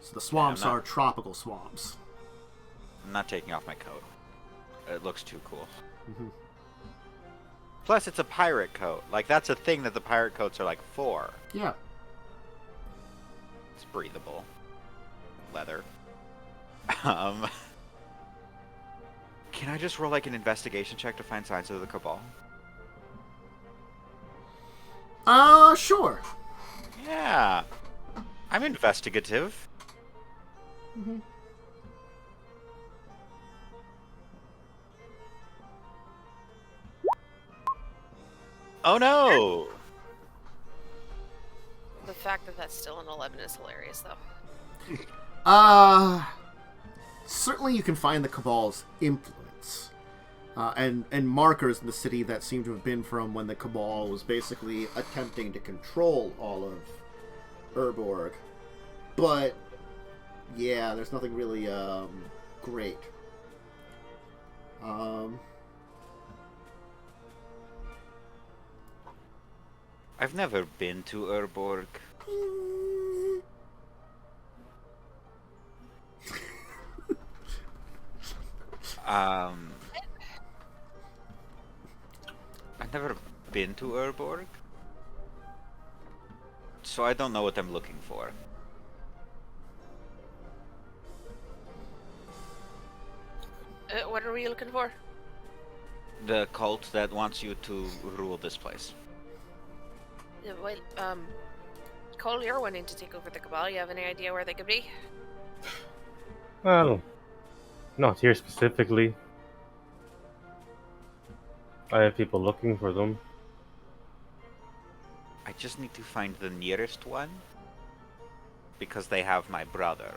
So the swamps are tropical swamps. I'm not taking off my coat. It looks too cool. Mm-hmm. Plus, it's a pirate coat. Like, that's a thing that the pirate coats are, like, for. Yeah. It's breathable. Leather. Can I just roll like an investigation check to find signs of the Cabal? Sure. Yeah. I'm investigative. Mm-hmm. Oh no! The fact that that's still an 11 is hilarious, though. Certainly you can find the Cabal's influence. And markers in the city that seem to have been from when the Cabal was basically attempting to control all of Urborg. But, yeah, there's nothing really, great. I've never been to Erborg. I've never been to Erborg, so I don't know what I'm looking for. What are we looking for? The cult that wants you to rule this place. Well, Cole, you're wanting to take over the Cabal. You have any idea where they could be? Well, not here specifically. I have people looking for them. I just need to find the nearest one, because they have my brother.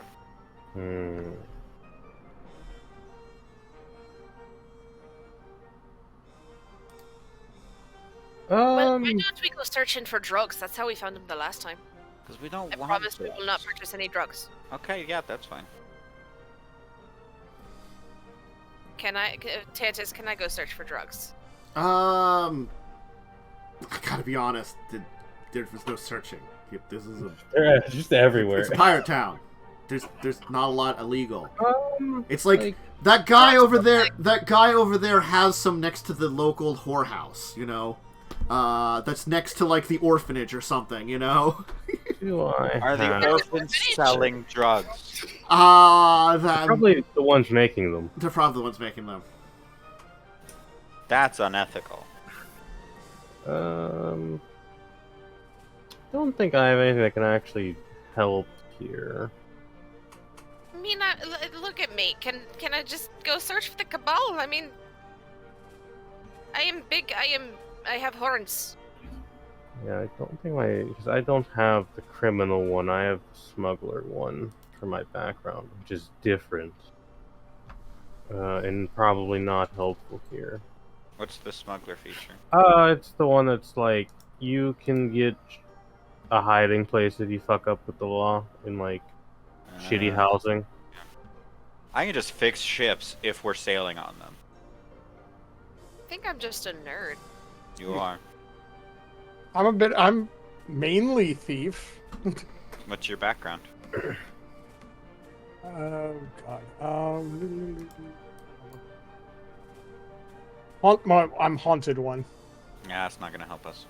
Well, why don't we go searching for drugs? That's how we found them the last time. Because we don't I want promise we drugs. will not purchase any drugs. Okay, yeah, that's fine. Tantus, can I go search for drugs? I gotta be honest, there was no searching. This is They're just everywhere. it's a pirate town. There's not a lot illegal. It's like that guy over there. That guy over there has some next to the local whorehouse. You know, that's next to like the orphanage or something. You know. Are the orphans selling drugs? They're probably the ones making them. They're probably the ones making them. That's unethical. Don't think I have anything that can actually help here. I mean, look at me. Can I just go search for the Cabal? I mean, I am big. I have horns. Yeah, I don't think because I don't have the criminal one. I have the smuggler one for my background, which is different. And probably not helpful here. What's the smuggler feature? It's the one that's like, you can get a hiding place if you fuck up with the law in like shitty housing. I can just fix ships if we're sailing on them. I think I'm just a nerd. You are. I'm mainly thief. What's your background? Oh god. I'm haunted one. Yeah, that's not gonna help us.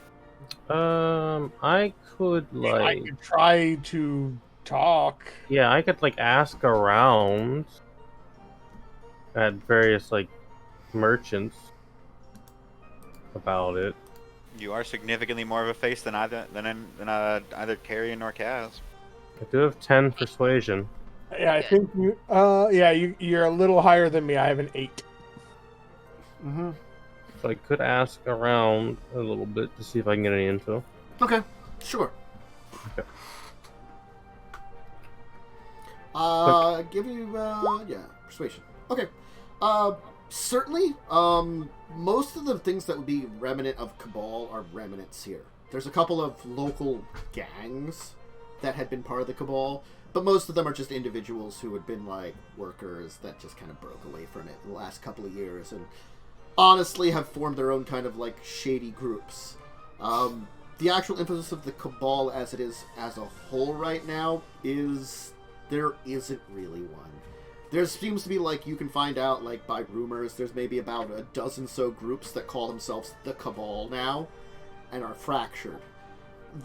I could like. I could try to talk. Yeah, I could like ask around at various like merchants about it. You are significantly more of a face than either Carrion or Kaz. I do have 10 persuasion. Yeah, I think you're a little higher than me. I have an 8. Mm-hmm. So I could ask around a little bit to see if I can get any info. Okay, sure. Okay. Give you persuasion. Okay. Certainly. Most of the things that would be remnant of Cabal are remnants here. There's a couple of local gangs that had been part of the Cabal, but most of them are just individuals who had been like workers that just kind of broke away from it in the last couple of years and honestly have formed their own kind of like shady groups. The actual emphasis of the Cabal as it is as a whole right now is there isn't really one. There seems to be, like, you can find out, like, by rumors, there's maybe about a dozen so groups that call themselves the Cabal now, and are fractured.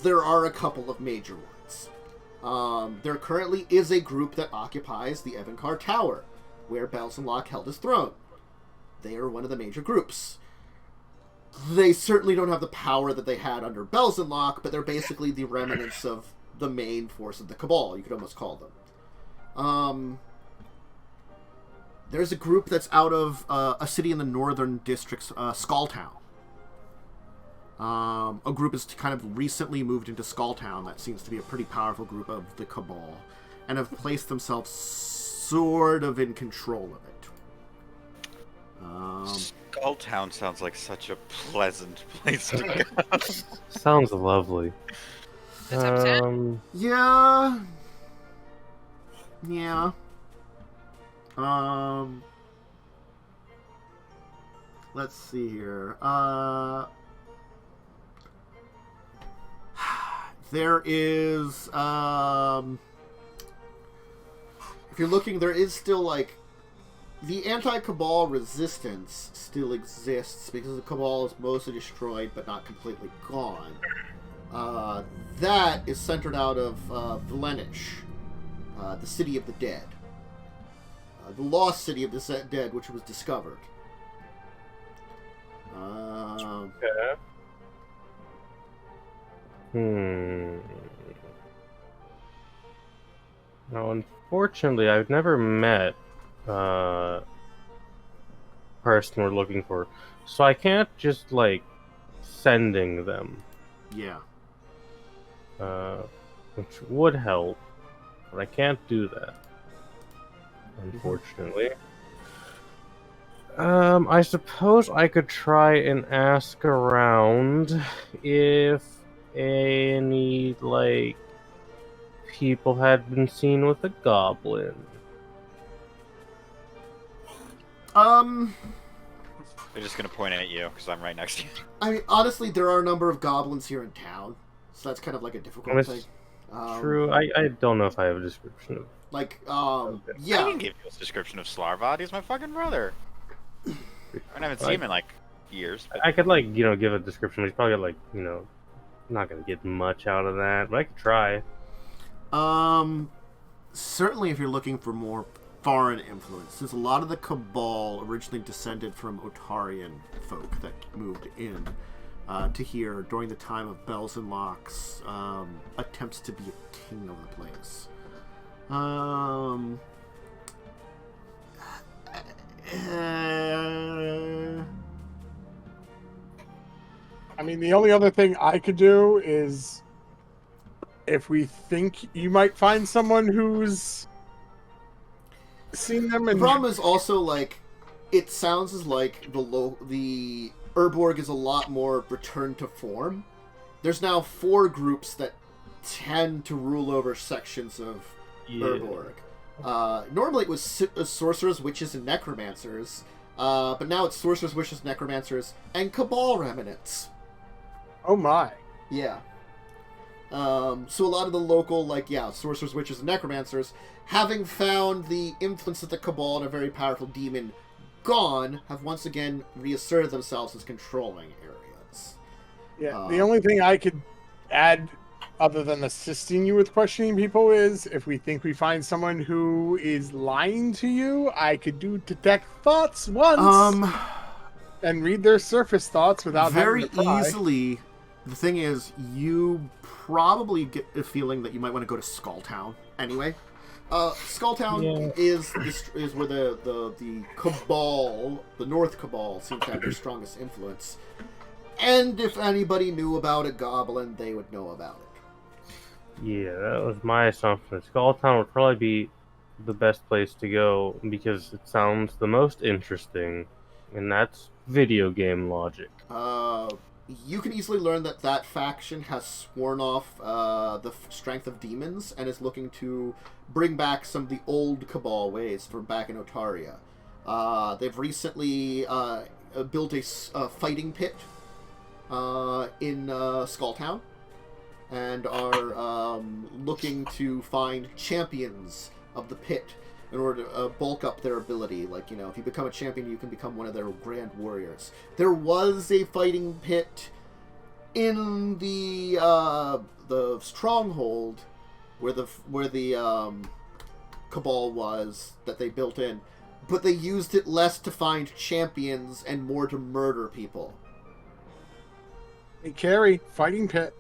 There are a couple of major ones. There currently is a group that occupies the Evankar Tower, where Belzenlock held his throne. They are one of the major groups. They certainly don't have the power that they had under Belzenlock, but they're basically the remnants of the main force of the Cabal, you could almost call them. There's a group that's out of a city in the northern districts, Skulltown. A group has kind of recently moved into Skulltown that seems to be a pretty powerful group of the Cabal, and have placed themselves sort of in control of it. Skulltown sounds like such a pleasant place to go. Sounds lovely. Yeah. Let's see here. There is, if you're looking, there is still, like, the anti-Cabal resistance still exists because the Cabal is mostly destroyed but not completely gone. That is centered out of Valenish, the City of the Dead. The lost City of the Dead, which was discovered. Okay. Now, unfortunately, I've never met person we're looking for, so I can't just like sending them. Yeah. Which would help, but I can't do that, unfortunately. I suppose I could try and ask around if any, like, people had been seen with a goblin. They're just gonna point at you, because I'm right next to you. I mean, honestly, there are a number of goblins here in town, so that's kind of like a difficult thing. True, I don't know if I have a description of... Like, yeah. I can give you a description of Slarvad. He's my fucking brother. I haven't seen him in, like, years. But... I could, like, you know, give a description. He's probably, like, you know, not gonna get much out of that, but I could try. Certainly if you're looking for more foreign influence, since a lot of the Cabal originally descended from Otarian folk that moved in to here during the time of Belzenlock's attempts to be a king of the place. I mean, the only other thing I could do is, if we think you might find someone who's seen them. And... The problem is also, like, it sounds as like the Erborg is a lot more returned to form. There's now 4 groups that tend to rule over sections of Urborg. Normally it was sorcerers, witches, and necromancers, but now it's sorcerers, witches, necromancers, and Cabal remnants. Oh my. Yeah. So a lot of the local, sorcerers, witches, and necromancers, having found the influence of the Cabal and a very powerful demon gone, have once again reasserted themselves as controlling areas. Yeah, the only thing I could add, other than assisting you with questioning people, is if we think we find someone who is lying to you, I could do detect thoughts once and read their surface thoughts without very having to pry. easily. The thing is, you probably get a feeling that you might want to go to Skulltown anyway. Skulltown is where the Cabal, the North Cabal, seems to have their strongest influence. And if anybody knew about a goblin, they would know about it. Yeah, that was my assumption. Skulltown would probably be the best place to go because it sounds the most interesting, and that's video game logic. You can easily learn that faction has sworn off the strength of demons and is looking to bring back some of the old Cabal ways from back in Otaria. They've recently built a fighting pit in Skulltown and are looking to find champions of the pit in order to bulk up their ability. Like, if you become a champion, you can become one of their grand warriors. There was a fighting pit in the stronghold where the Cabal was that they built in, but they used it less to find champions and more to murder people. Hey, Carrie, fighting pit.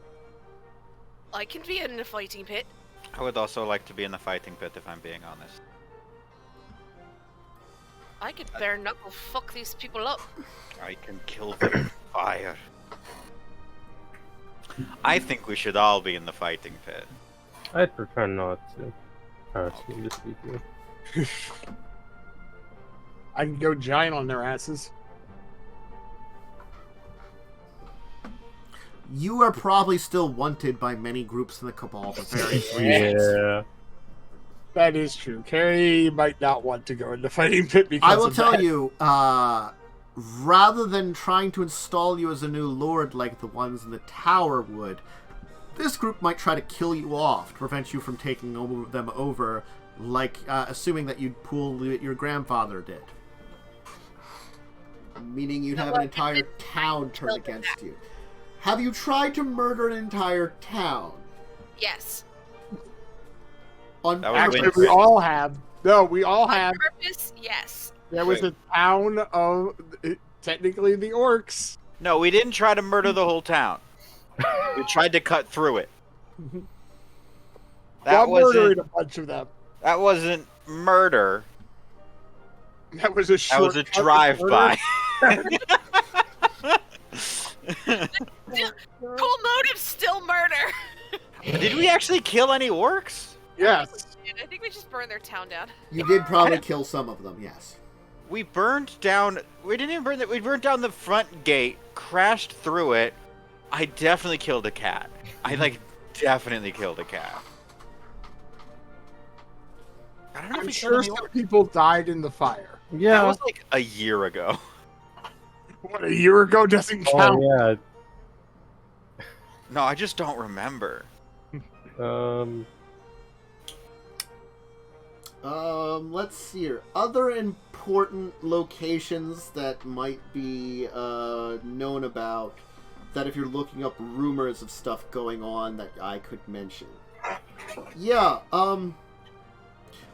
I can be in the fighting pit. I would also like to be in the fighting pit, if I'm being honest. I could bare knuckle fuck these people up. I can kill them with fire. I think we should all be in the fighting pit. I'd prefer not to. Personally speaking. I can go giant on their asses. You are probably still wanted by many groups in the Cabal for various reasons. Yeah. That is true. Carrie might not want to go in the fighting pit because I will of tell that. you, rather than trying to install you as a new lord like the ones in the tower would, this group might try to kill you off to prevent you from taking them over, like assuming that you'd pull what your grandfather did. Meaning you'd have an entire town turn against you. Have you tried to murder an entire town? Yes. On That was Actually, Winfrey. we all have. No, we all have. On purpose, yes. There was a town of technically the orcs. No, we didn't try to murder the whole town. We tried to cut through it. While murdering a bunch of them. That wasn't murder. That was a That was a shortcut drive-by. Cool motive, still murder. Did we actually kill any orcs? Yes. I think we just burned their town down. You did probably kill some of them, yes. We burned down. We didn't even burn that. We burned down the front gate, crashed through it. I definitely killed a cat. I definitely killed a cat. I don't know if I'm we sure killed any some orcs. people died in the fire. Yeah. That was like a year ago. What, a year ago doesn't count? Oh, yeah. No, I just don't remember. Let's see here. Other important locations that might be known about, that if you're looking up rumors of stuff going on that I could mention. Yeah,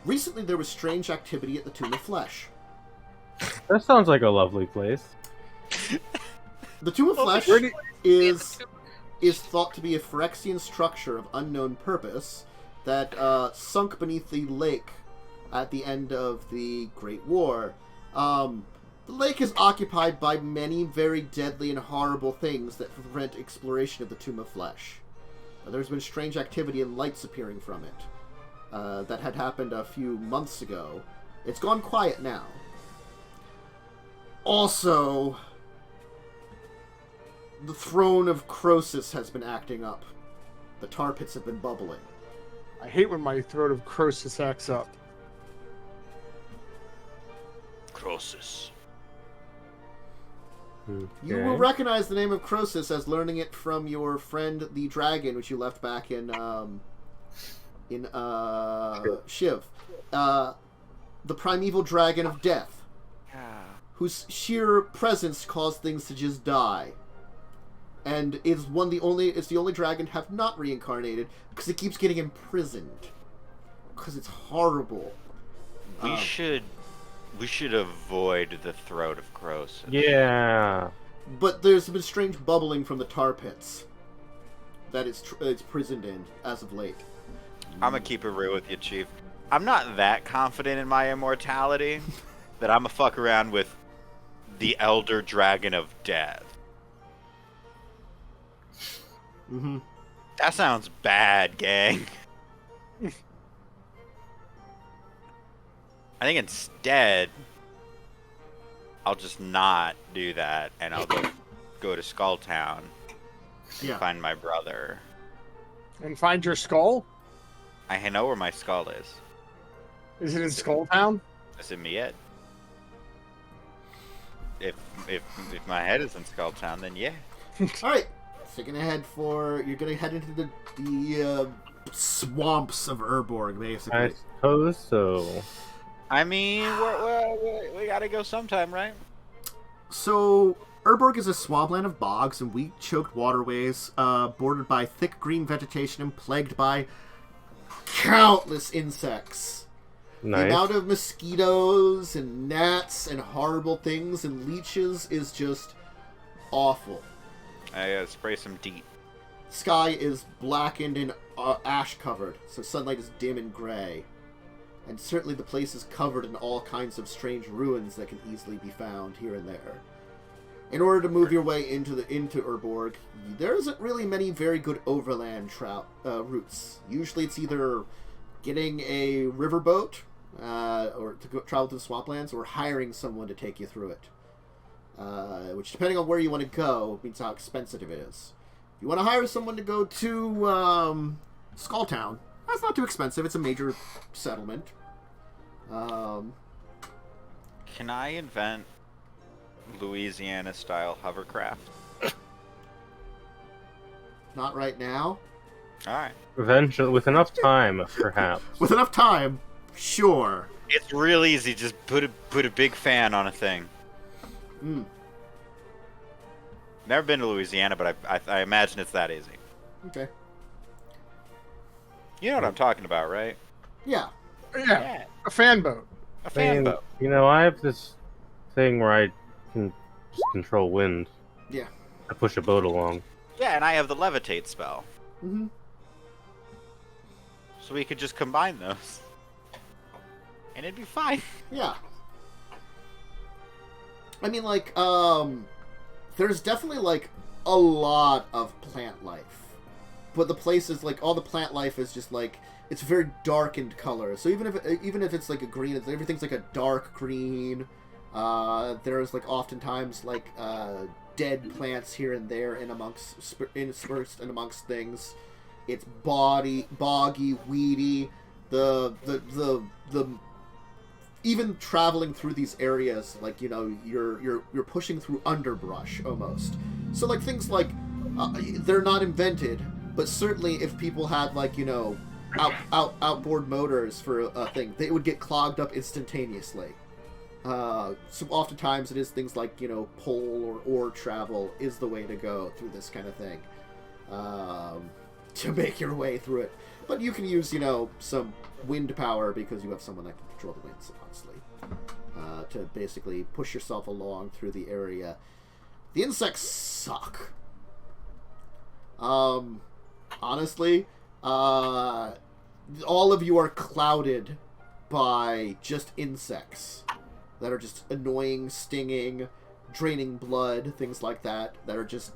recently there was strange activity at the Tomb of Flesh. That sounds like a lovely place. The Tomb of Flesh is thought to be a Phyrexian structure of unknown purpose that sunk beneath the lake at the end of the Great War. The lake is occupied by many very deadly and horrible things that prevent exploration of the Tomb of Flesh. There's been strange activity and lights appearing from it that had happened a few months ago. It's gone quiet now. Also, the throne of Croesus has been acting up. The tar pits have been bubbling. I hate when my throat of Croesus acts up. Croesus. You will recognize the name of Croesus as learning it from your friend the dragon, which you left back in Shiv. The primeval dragon of death, whose sheer presence caused things to just die. And it's the only dragon to have not reincarnated because it keeps getting imprisoned. Because it's horrible. We should avoid the throat of Croesus. Yeah. But there's been strange bubbling from the tar pits that it's prisoned in as of late. I'm gonna keep it real with you, Chief. I'm not that confident in my immortality that I'm gonna fuck around with the Elder Dragon of Death. Mm-hmm. That sounds bad, gang. I think instead, I'll just not do that, and I'll go to Skull Town and find my brother. And find your skull? I know where my skull is. Is it in Skull Town? It's in my head. If my head is in Skull Town, then yeah. All right. So you're gonna head into the swamps of Urborg, basically. I suppose so. I mean, we gotta go sometime, right? So, Erborg is a swampland of bogs and weed-choked waterways, bordered by thick green vegetation and plagued by countless insects. Nice. The amount of mosquitoes and gnats and horrible things and leeches is just awful. I gotta spray some DEET. Sky is blackened and ash-covered, so sunlight is dim and gray. And certainly the place is covered in all kinds of strange ruins that can easily be found here and there. In order to move your way into Urborg, there isn't really many very good overland routes. Usually it's either getting a riverboat, or to travel to the swamplands, or hiring someone to take you through it. Which, depending on where you want to go, means how expensive it is. If you want to hire someone to go to Skulltown, that's not too expensive. It's a major settlement. Can I invent Louisiana-style hovercraft? Not right now. Alright. Eventually, with enough time, perhaps. With enough time, sure. It's real easy. Just put a big fan on a thing. Mm. Never been to Louisiana, but I imagine it's that easy. Okay. You know what I'm talking about, right? Yeah. Yeah. A fan boat. A fan boat. You know, I have this thing where I can just control wind. Yeah. I push a boat along. Yeah, and I have the levitate spell. Mm-hmm. So we could just combine those. And it'd be fine. Yeah. I mean, like, there's definitely, like, a lot of plant life. But the place is, like, all the plant life is just, like, it's very darkened color. So even if it's, like, a green, everything's, like, a dark green. There's, like, oftentimes, like, dead plants here and there interspersed in amongst things. It's boggy, weedy. The even traveling through these areas, like, you know, you're pushing through underbrush almost. So, like, things like they're not invented, but certainly if people had, like, you know, outboard motors for a thing, they would get clogged up instantaneously. So oftentimes it is things like, you know, pole or oar travel is the way to go through this kind of thing, to make your way through it. But you can use, you know, some wind power because you have someone that can control the winds, honestly, to basically push yourself along through the area. The insects suck. Honestly, all of you are clouded by just insects that are just annoying, stinging, draining blood, things like that are just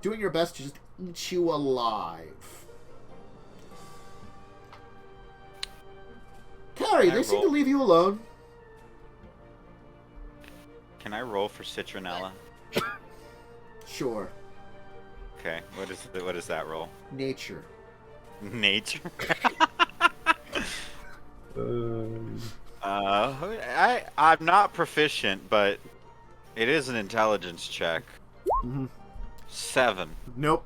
doing your best to just eat you alive. Carrie, they seem to leave you alone. Can I roll for Citronella? Sure. Okay, what is that roll? Nature. Nature? Uh, I'm not proficient, but it is an intelligence check. Mm-hmm. 7. Nope.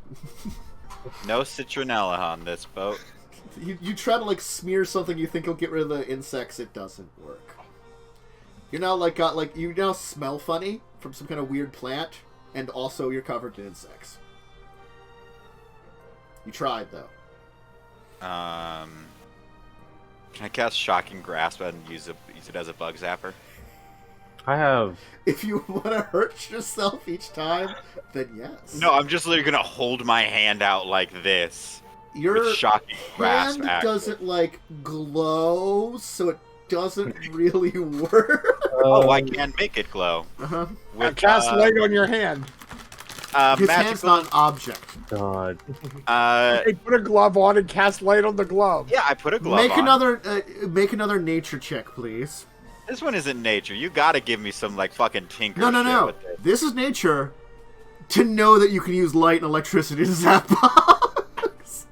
No Citronella on this boat. You try to, like, smear something you think will get rid of the insects, it doesn't work. You're now, like, you now smell funny from some kind of weird plant, and also you're covered in insects. You tried, though. Can I cast Shocking Grasp and use it as a bug zapper? I have... If you want to hurt yourself each time, then yes. No, I'm just literally gonna hold my hand out like this. Your Shocking Grasp hand doesn't, like, glow, so it doesn't really work. Oh, I can make it glow. Uh-huh. Cast light on your hand. His hand's not an object. God. Hey, put a glove on and cast light on the glove. Yeah, I put a glove on. Make another nature check, please. This one isn't nature. You gotta give me some, like, fucking tinker No. shit with it. This is nature. To know that you can use light and electricity to zap bugs.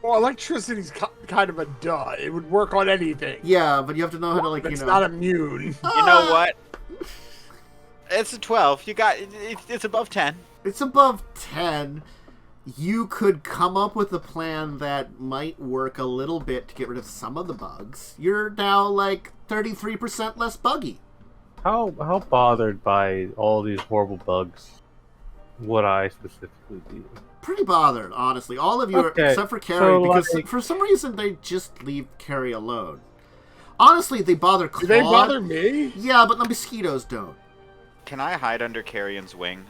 Well, electricity's kind of a duh. It would work on anything. Yeah, but you have to know how to, like, It's you know. not immune. You know what? It's a 12. You got it's above 10. It's above 10. You could come up with a plan that might work a little bit to get rid of some of the bugs. You're now, like, 33% less buggy. How bothered by all these horrible bugs would I specifically be? pretty bothered, honestly. All of you, Okay, except for Carrie, because for some reason they just leave Carrie alone. Honestly, they bother Claud. Do they bother me? Yeah, but the mosquitoes don't. Can I hide under Carrion's wing?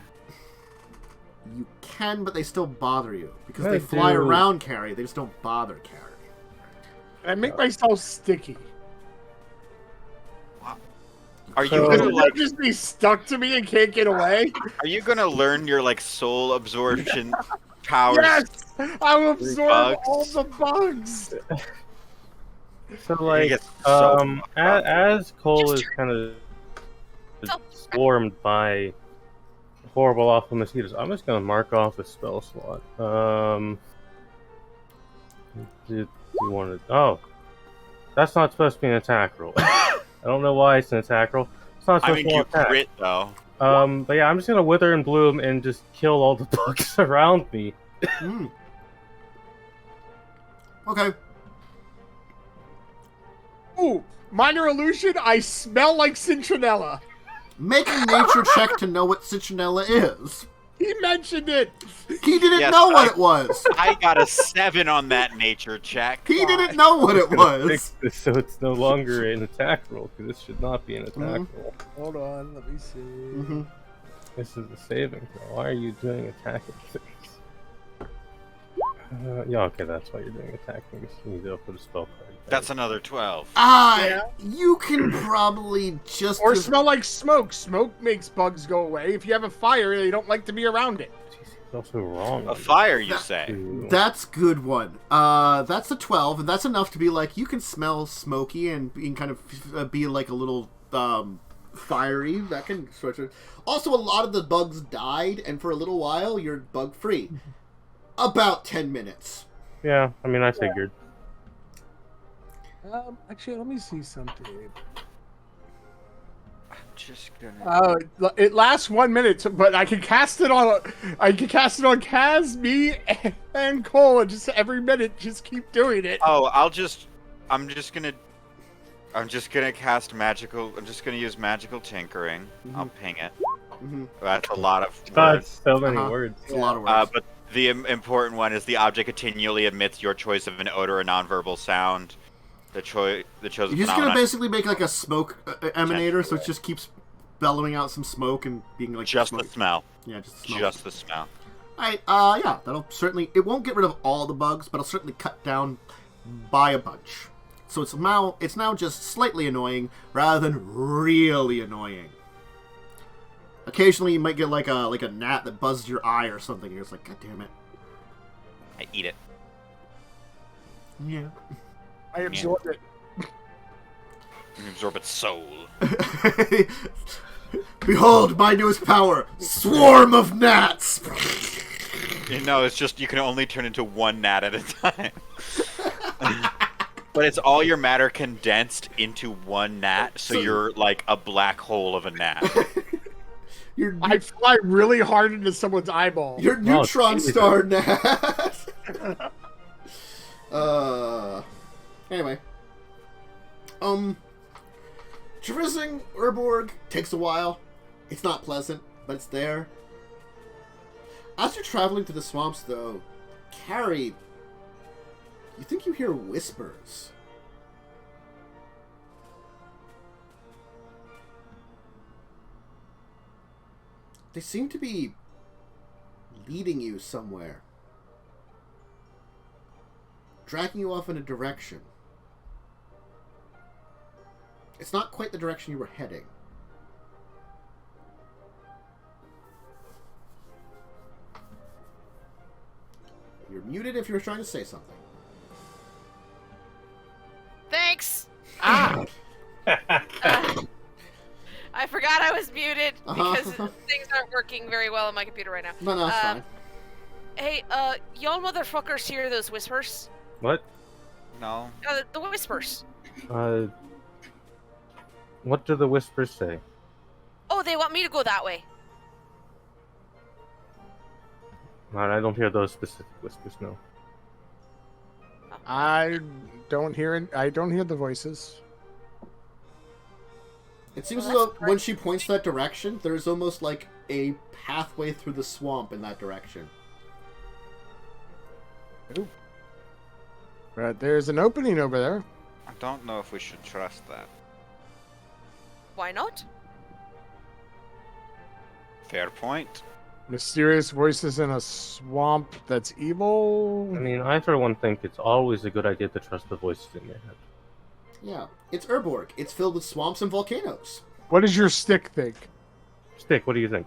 You can, but they still bother you. Because they fly around Carrie, they just don't bother Carrie. I make myself sticky. Are you gonna like just be stuck to me and can't get away? Are you gonna learn your like soul absorption powers? Yes, I will absorb bugs? all the bugs. So like, get so as Cole is kind of swarmed by horrible, awful mosquitoes, I'm just gonna mark off a spell slot. Do you want to? Oh, that's not supposed to be an attack roll. I don't know why it's an attack roll. It's not supposed to be an attack. Crit though. But yeah, I'm just gonna wither and bloom and just kill all the bugs around me. Okay. Ooh, minor illusion. I smell like citronella. Make a nature check to know what citronella is. He mentioned it. He didn't know what it was. I got a 7 on that nature check. He didn't know what it was. So it's no longer an attack roll, because this should not be an attack roll. Hold on, let me see. This is the saving throw. Why are you doing attacking things? Yeah, okay, that's why you're doing attacking. You need to open a spell card. That's another 12. You can probably just... Or smell like smoke. Smoke makes bugs go away. If you have a fire, they don't like to be around it. Jeez, he's also wrong. A fire, you say? That's good one. That's a 12, and that's enough to be like, you can smell smoky and kind of be like a little fiery. That can switch it. Also, a lot of the bugs died, and for a little while, you're bug-free. About 10 minutes. Yeah, I mean, I figured. Actually, let me see something. I'm just gonna... It lasts 1 minute, but I can cast it on. Kaz, me, and Cole, and just every minute, just keep doing it. Oh, I'm just gonna cast magical. I'm just gonna use magical tinkering. I'll ping it. That's a lot of words. That's so many words. It's a lot of words. But the important one is the object continually emits your choice of an odor or nonverbal sound. The chosen You're just gonna basically make like a smoke emanator, so it just keeps bellowing out some smoke and being like just smoke. the smell. Yeah, just the smell. Just the smell. Alright, yeah, that'll certainly... It won't get rid of all the bugs, but it'll certainly cut down by a bunch. So it's now just slightly annoying, rather than really annoying. Occasionally you might get like a gnat that buzzes your eye or something, and you're just like, God damn it. I eat it. Yeah. I absorbed it. You absorb its soul. Behold my newest power, Swarm of Gnats! No, it's just you can only turn into one gnat at a time. But it's all your matter condensed into one gnat, so you're like a black hole of a gnat. I fly really hard into someone's eyeball. Your neutron star gnat! Anyway. Traversing Urborg takes a while. It's not pleasant, but it's there. As you're traveling through the swamps, though, Carrie, you think you hear whispers. They seem to be leading you somewhere. Dragging you off in a direction. It's not quite the direction you were heading. You're muted if you're trying to say something. Thanks. Ah. I forgot I was muted because things aren't working very well on my computer right now. No, it's fine. Hey, y'all motherfuckers hear those whispers? What? No. The whispers. What do the whispers say? Oh, they want me to go that way. I don't hear those specific whispers, no. I don't hear the voices. It seems as though when she points that direction, there's almost like a pathway through the swamp in that direction. Nope. But there's an opening over there. I don't know if we should trust that. Why not? Fair point. Mysterious voices in a swamp that's evil. I mean, I for one think it's always a good idea to trust the voices in your head. Yeah, it's Urborg. It's filled with swamps and volcanoes. What does your stick think? Stick, what do you think?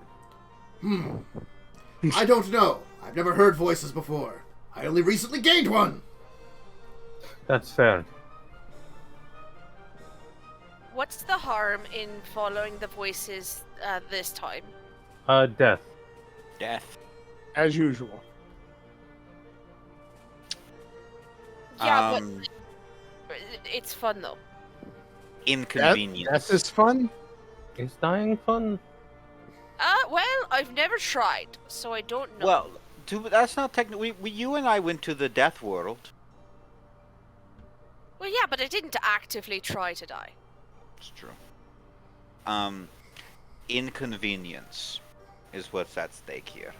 I don't know. I've never heard voices before. I only recently gained one. That's fair. What's the harm in following the voices this time? Death. Death. As usual. Yeah, but it's fun though. Inconvenience. Death is fun? Is dying fun? Well, I've never tried, so I don't know. Well, that's not technically. You and I went to the death world. Well, yeah, but I didn't actively try to die. It's true. Inconvenience is what's at stake here.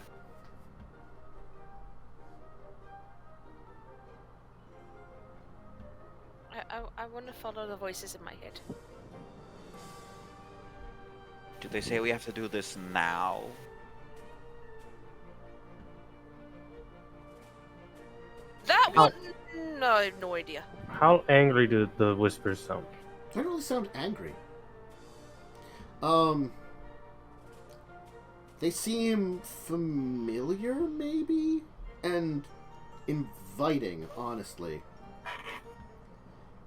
I want to follow the voices in my head. Do they say we have to do this now? That one? No, I have no idea. How angry do the whispers sound? They don't really sound angry. They seem familiar, maybe? And inviting, honestly.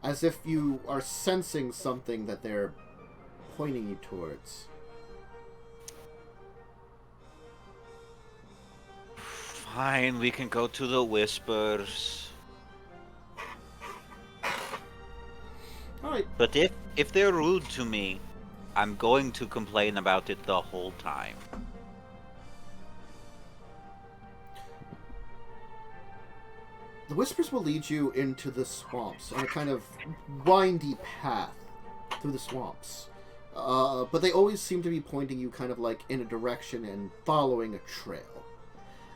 As if you are sensing something that they're pointing you towards. Fine, we can go to the whispers. Alright. But if they're rude to me, I'm going to complain about it the whole time. The whispers will lead you into the swamps on a kind of windy path through the swamps. But they always seem to be pointing you kind of like in a direction and following a trail.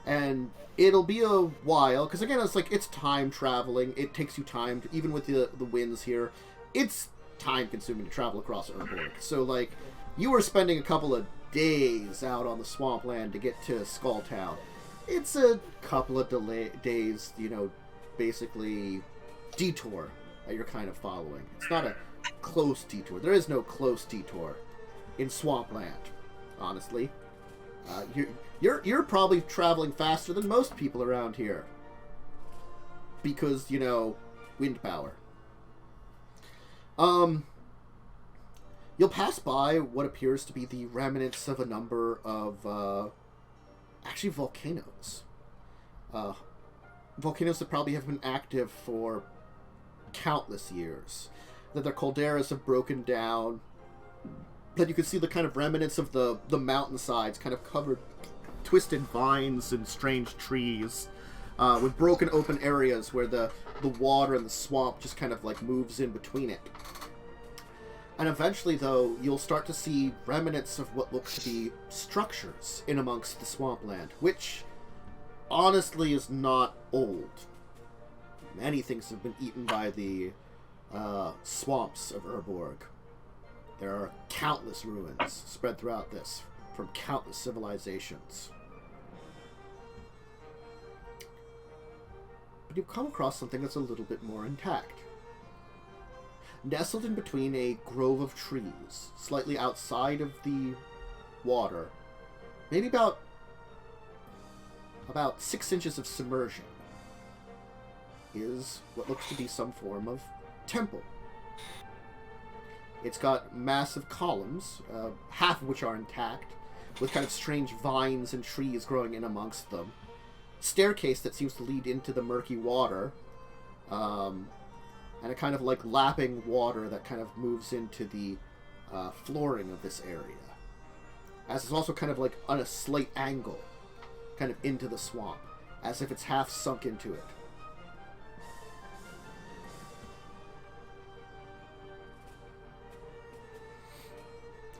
And it'll be a while, because again, it's time traveling. It takes you time, even with the winds here. It's time consuming to travel across Urborg. So, like, you were spending a couple of days out on the swampland to get to Skulltown. It's a couple of days, basically detour that you're kind of following. It's not a close detour. There is no close detour in swampland, honestly. You're probably traveling faster than most people around here. Because, wind power. You'll pass by what appears to be the remnants of a number of, actually volcanoes. Volcanoes that probably have been active for countless years. That their calderas have broken down. That you can see the kind of remnants of the mountainsides kind of covered twisted vines and strange trees. With broken open areas where the water and the swamp just kind of like moves in between it. And eventually, though, you'll start to see remnants of what looks to be structures in amongst the swampland, which honestly is not old. Many things have been eaten by the swamps of Urborg. There are countless ruins spread throughout this from countless civilizations. But you've come across something that's a little bit more intact. Nestled in between a grove of trees, slightly outside of the water, maybe about 6 inches of submersion, is what looks to be some form of temple. It's got massive columns, half of which are intact, with kind of strange vines and trees growing in amongst them. Staircase that seems to lead into the murky water, and a kind of like lapping water that kind of moves into the flooring of this area. As it's also kind of like on a slight angle, kind of into the swamp, as if it's half sunk into it.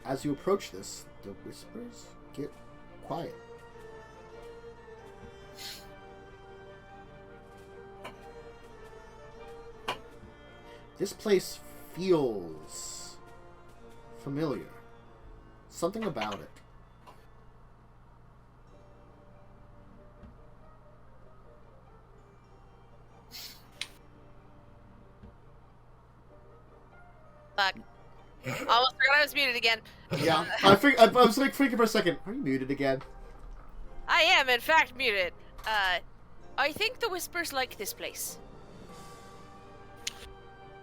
As you approach this, the whispers get quiet. This place feels familiar. Something about it. Fuck. Almost forgot I was muted again. Yeah, I was like thinking for a second. Are you muted again? I am, in fact, muted. I think the Whispers like this place.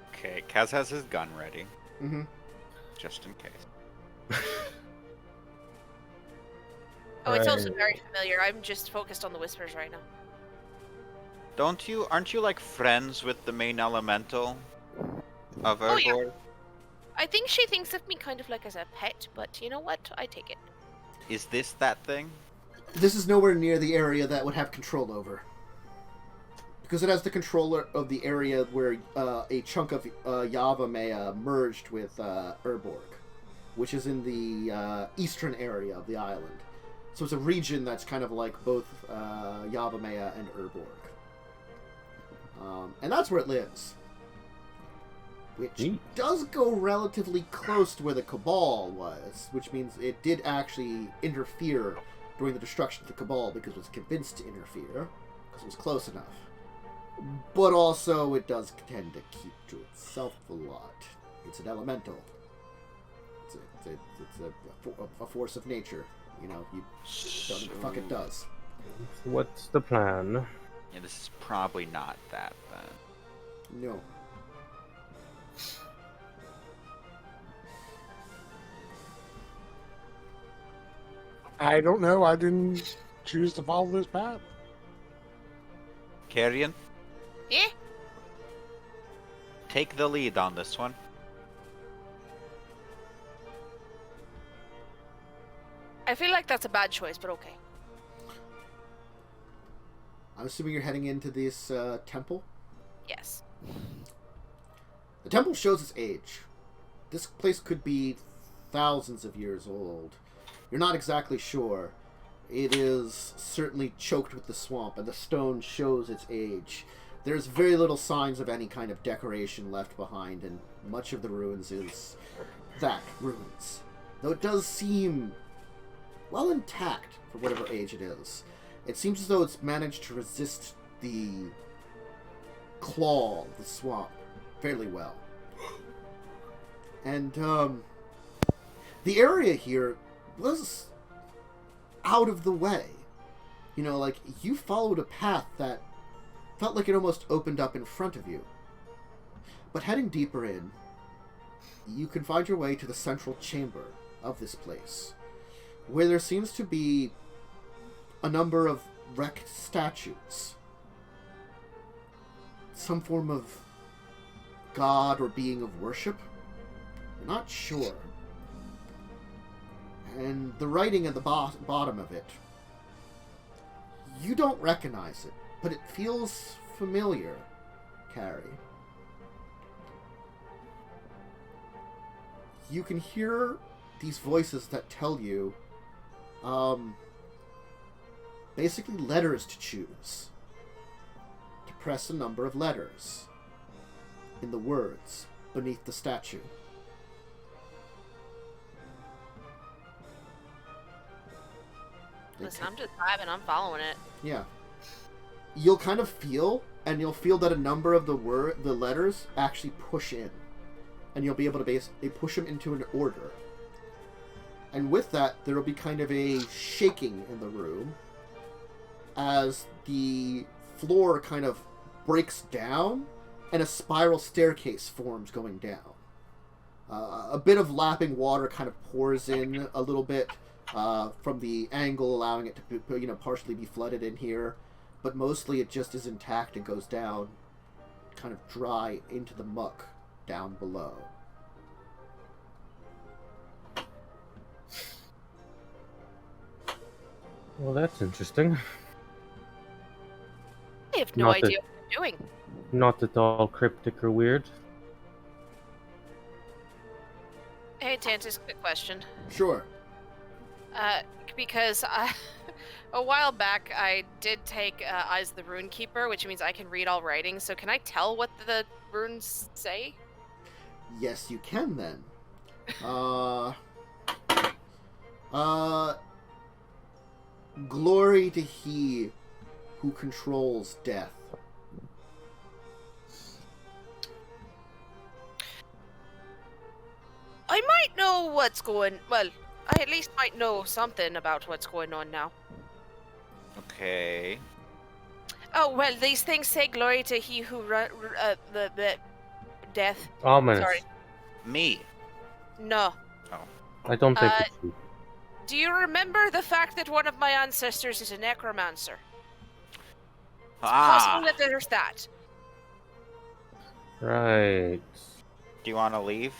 Okay, Kaz has his gun ready. Mm-hmm. Just in case. Oh, it's also very familiar. I'm just focused on the Whispers right now. Aren't you like friends with the main elemental of Erborg? Oh, yeah. I think she thinks of me kind of like as a pet, but you know what? I take it. Is this that thing? This is nowhere near the area that would have control over. Because it has the controller of the area where a chunk of Yavimaya merged with Urborg, which is in the eastern area of the island. So it's a region that's kind of like both Yavimaya and Urborg. And that's where it lives. Which does go relatively close to where the Cabal was, which means it did actually interfere during the destruction of the Cabal because it was convinced to interfere, because it was close enough. But also, it does tend to keep to itself a lot. It's an elemental. It's a force of nature. You know, you don't know what the fuck it does. What's the plan? Yeah, this is probably not that then. No. I don't know. I didn't choose to follow this path. Carrion, Yeah? take the lead on this one. I feel like that's a bad choice, but okay. I'm assuming you're heading into this temple? Yes. The temple shows its age. This place could be thousands of years old. You're not exactly sure. It is certainly choked with the swamp, and the stone shows its age. There's very little signs of any kind of decoration left behind, and much of the ruins is that, ruins. Though it does seem well intact for whatever age it is. It seems as though it's managed to resist the claw of the swamp fairly well. And, the area here was out of the way. You know, like, you followed a path that felt like it almost opened up in front of you. But heading deeper in, you can find your way to the central chamber of this place, where there seems to be a number of wrecked statues. Some form of god or being of worship. You're not sure. And the writing at the bottom of it, you don't recognize it, but it feels familiar, Carrie. You can hear these voices that tell you, basically letters to choose. To press a number of letters in the words beneath the statue. Listen, I'm just vibing. I'm following it. Yeah. You'll kind of feel, and you'll feel that a number of the letters actually push in. And you'll be able to basically push them into an order. And with that, there will be kind of a shaking in the room as the floor kind of breaks down and a spiral staircase forms going down. A bit of lapping water kind of pours in a little bit from the angle, allowing it to be, partially be flooded in here. But mostly it just is intact and goes down kind of dry into the muck down below. Well, that's interesting. I have no idea what I'm doing. Not at all cryptic or weird. Hey, Tantus, quick question. Sure. Because A while back, I did take Eyes the Runekeeper, which means I can read all writing. So can I tell what the runes say? Yes, you can then. Glory to he who controls death. I might know what's going... Well, I at least might know something about what's going on now. Okay. Oh, well, these things say glory to he who... the death. Ominous. Sorry. Me. No. I don't think it's you. Do you remember the fact that one of my ancestors is a necromancer? It's possible that there's that. Right. Do you want to leave?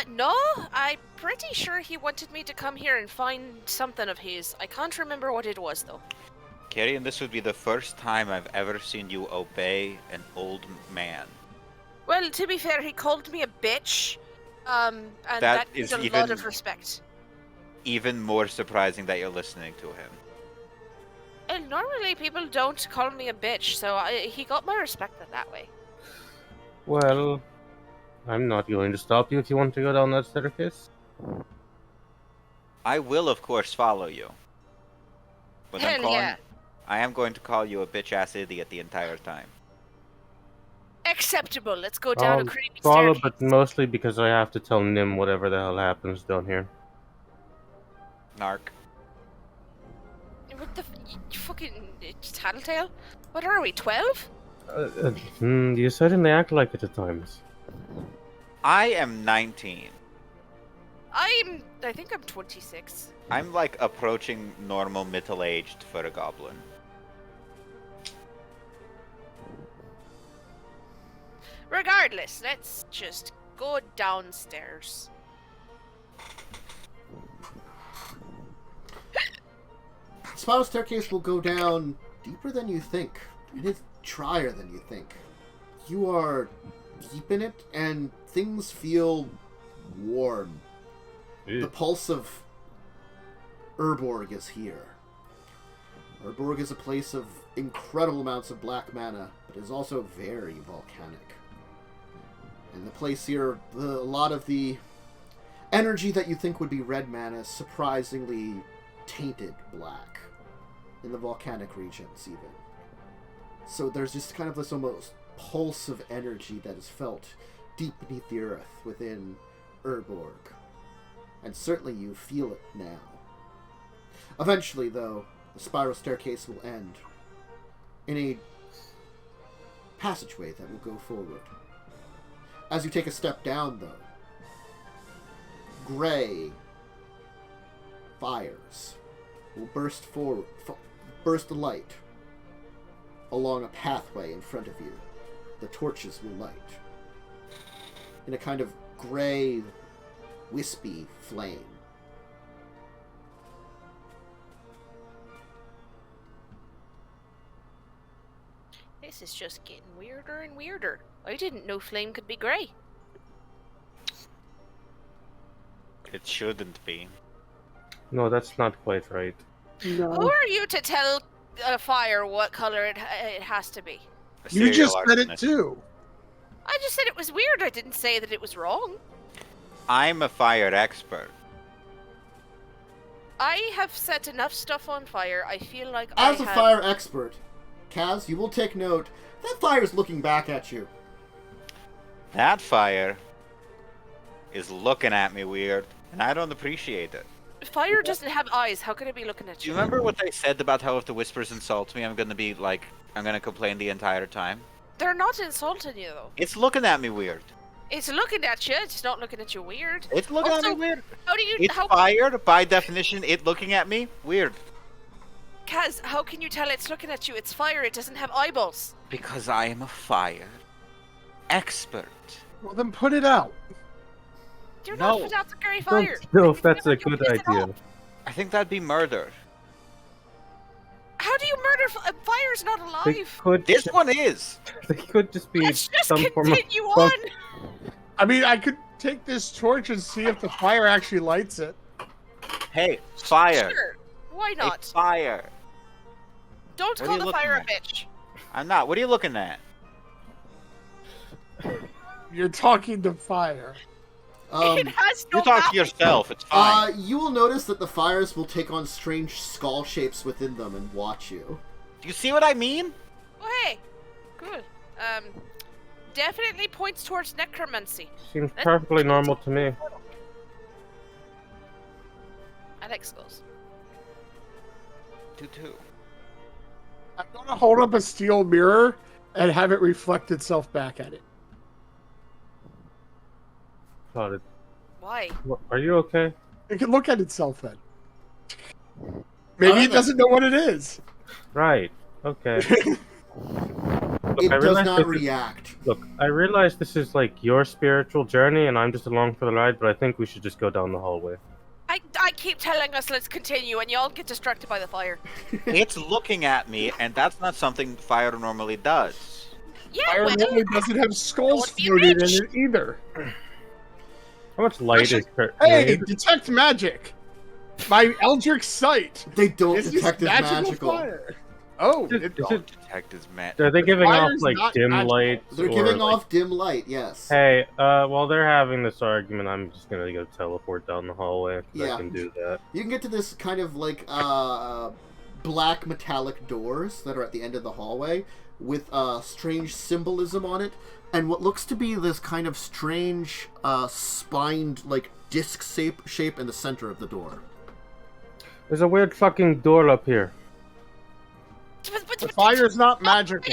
No, I'm pretty sure he wanted me to come here and find something of his. I can't remember what it was, though. Carrion, this would be the first time I've ever seen you obey an old man. Well, to be fair, he called me a bitch. And That that is is a lot of respect. Even more surprising that you're listening to him. And normally people don't call me a bitch, so he got my respect that way. Well, I'm not going to stop you if you want to go down that staircase. I will, of course, follow you. But Hell yeah. I am going to call you a bitch-ass idiot the entire time. Acceptable. Let's go down a creepy Follow, staircase. but mostly because I have to tell Nim whatever the hell happens down here. Narc. What the you fucking tattletale? What are we, 12? You certainly act like it at times. I am 19. I think I'm 26. I'm like approaching normal middle-aged for a goblin. Regardless, let's just go downstairs. The spiral staircase will go down deeper than you think. It is drier than you think. You are deep in it, and things feel warm. The pulse of Urborg is here. Urborg is a place of incredible amounts of black mana, but is also very volcanic. And the place here, a lot of the energy that you think would be red mana is surprisingly tainted black in the volcanic regions even. So there's just kind of this almost pulse of energy that is felt deep beneath the earth within Erborg. And certainly you feel it now. Eventually, though, the spiral staircase will end in a passageway that will go forward. As you take a step down, though, gray fires will burst forward, burst a light along a pathway in front of you. The torches will light in a kind of gray, wispy flame. This is just getting weirder and weirder. I didn't know flame could be grey. It shouldn't be. No, that's not quite right. No. Who are you to tell a fire what color it has to be? A You just serial said it arsonist. too. I just said it was weird. I didn't say that it was wrong. I'm a fire expert. I have set enough stuff on fire. I feel like As a fire expert, Kaz, you will take note that fire is looking back at you. That fire is looking at me weird, and I don't appreciate it. Fire doesn't have eyes. How could it be looking at Do you you? remember what they said about how if the whispers insult me, I'm gonna complain the entire time? They're not insulting you though. It's looking at me weird. It's looking at you. It's not looking at you weird. It's looking at me Also, weird. How do you? It's how, fire, by definition, it looking at me, weird. Kaz, how can you tell it's looking at you? It's fire. It doesn't have eyeballs. Because I am a fire expert. Well, then put it out. You're No. not put out the grey I fire. don't know if that's a You're good pissed idea. off. I think that'd be murder. How do you murder? Fire's not They alive. could, This one is. they could just be Let's just some form of... continue on. I mean, I could take this torch and see if the fire actually lights it. Hey, fire. Sure. Why A not? fire. Don't What are call you the fire a looking at? bitch. I'm not. What are you looking at? You're talking to fire. It has no You talk mouth. to yourself. It's fine. You will notice that the fires will take on strange skull shapes within them and watch you. Do you see what I mean? Oh, hey. Good. Definitely points towards necromancy. Seems Let's- perfectly normal to me. I like skulls. Two. I'm gonna hold up a steel mirror and have it reflect itself back at it. Claud, Why? are you okay? It can look at itself then. Maybe it doesn't know what it is. Right. Okay. Look, It I does realize not this is- react. Look, I realize this is like your spiritual journey, and I'm just along for the ride. But I think we should just go down the hallway. I keep telling us let's continue, and y'all get distracted by the fire. It's looking at me, and that's not something fire normally does. Yeah, Fire well, normally doesn't have skulls Don't be a floated in bitch. it either. How much light is Hey, detect magic! My Eldritch Sight! They don't This is detect as magical magical. fire! Oh, Is it Don't detect his man. Are they giving off fire's like not dim magical. lights? They're or, giving like- off dim light, yes. Hey, while they're having this argument, I'm just gonna go teleport down the hallway. Yeah. I can do that. You can get to this kind of like black metallic doors that are at the end of the hallway with strange symbolism on it, and what looks to be this kind of strange spined like disc shape in the center of the door. There's a weird fucking door up here. The fire's not magical.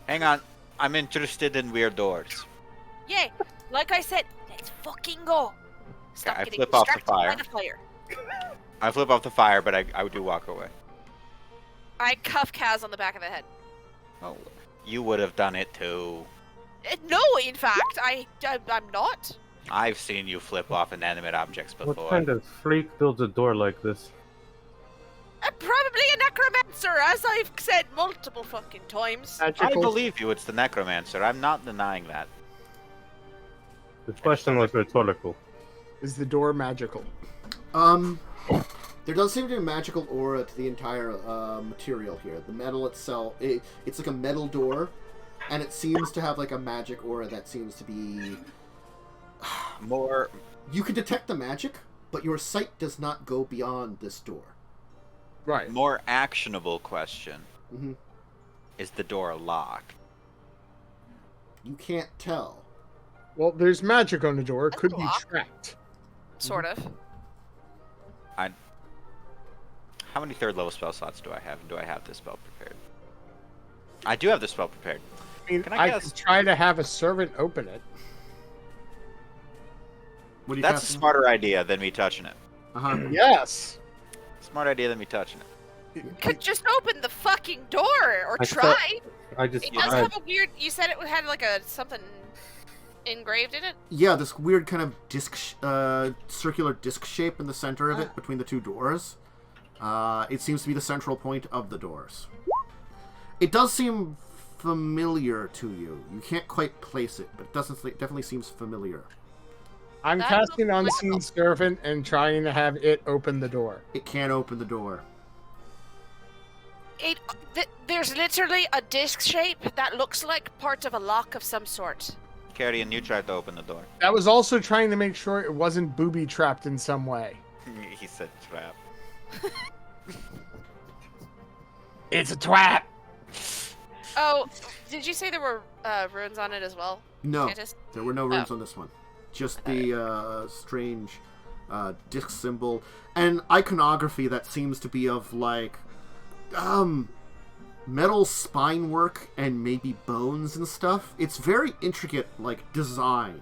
Hang on. I'm interested in weird doors. Yeah, like I said, let's fucking go. Stop I getting flip off the distracted by fire. the fire. I flip off the fire, but I do walk away. I cuff Kaz on the back of the head. Oh, you would have done it too. No, in fact, I'm not. I've seen you flip off inanimate objects before. What kind of freak builds a door like this? I'm probably a necromancer, as I've said multiple fucking times. I Magical. believe you, it's the necromancer. I'm not denying that. The question was rhetorical. Is the door magical? There does seem to be a magical aura to the entire material here. The metal itself, it's like a metal door, and it seems to have like a magic aura that seems to be... More. You can detect the magic, but your sight does not go beyond this door. Right. More actionable question. Mm-hmm. Is the door locked? You can't tell. Well, there's magic on the door. It That's could a be lock. trapped. Sort of. How many third level spell slots do I have? And do I have this spell prepared? I do have this spell prepared. I mean, Can I I guess? could try to have a servant open it. What do you That's a smarter idea than me touching it. Uh-huh. Yes. Smart idea than me touching it. Could just open the fucking door, or I try. I just It does have a weird. You said it had like a something engraved in it. Yeah, this weird kind of circular disc shape in the center of it between the two doors. It seems to be the central point of the doors. It does seem familiar to you. You can't quite place it, but it definitely seems familiar. I'm That casting looks Unseen Servant and trying to have it open the door. It can't open the door. There's literally a disc shape that looks like part of a lock of some sort. Carrion, you tried to open the door. That was also trying to make sure it wasn't booby trapped in some way. He said trap. It's a trap. Oh, did you say there were runes on it as well? No, Cantus? there were no runes on this one. Just the strange disc symbol and iconography that seems to be of like metal spine work and maybe bones and stuff. It's very intricate like design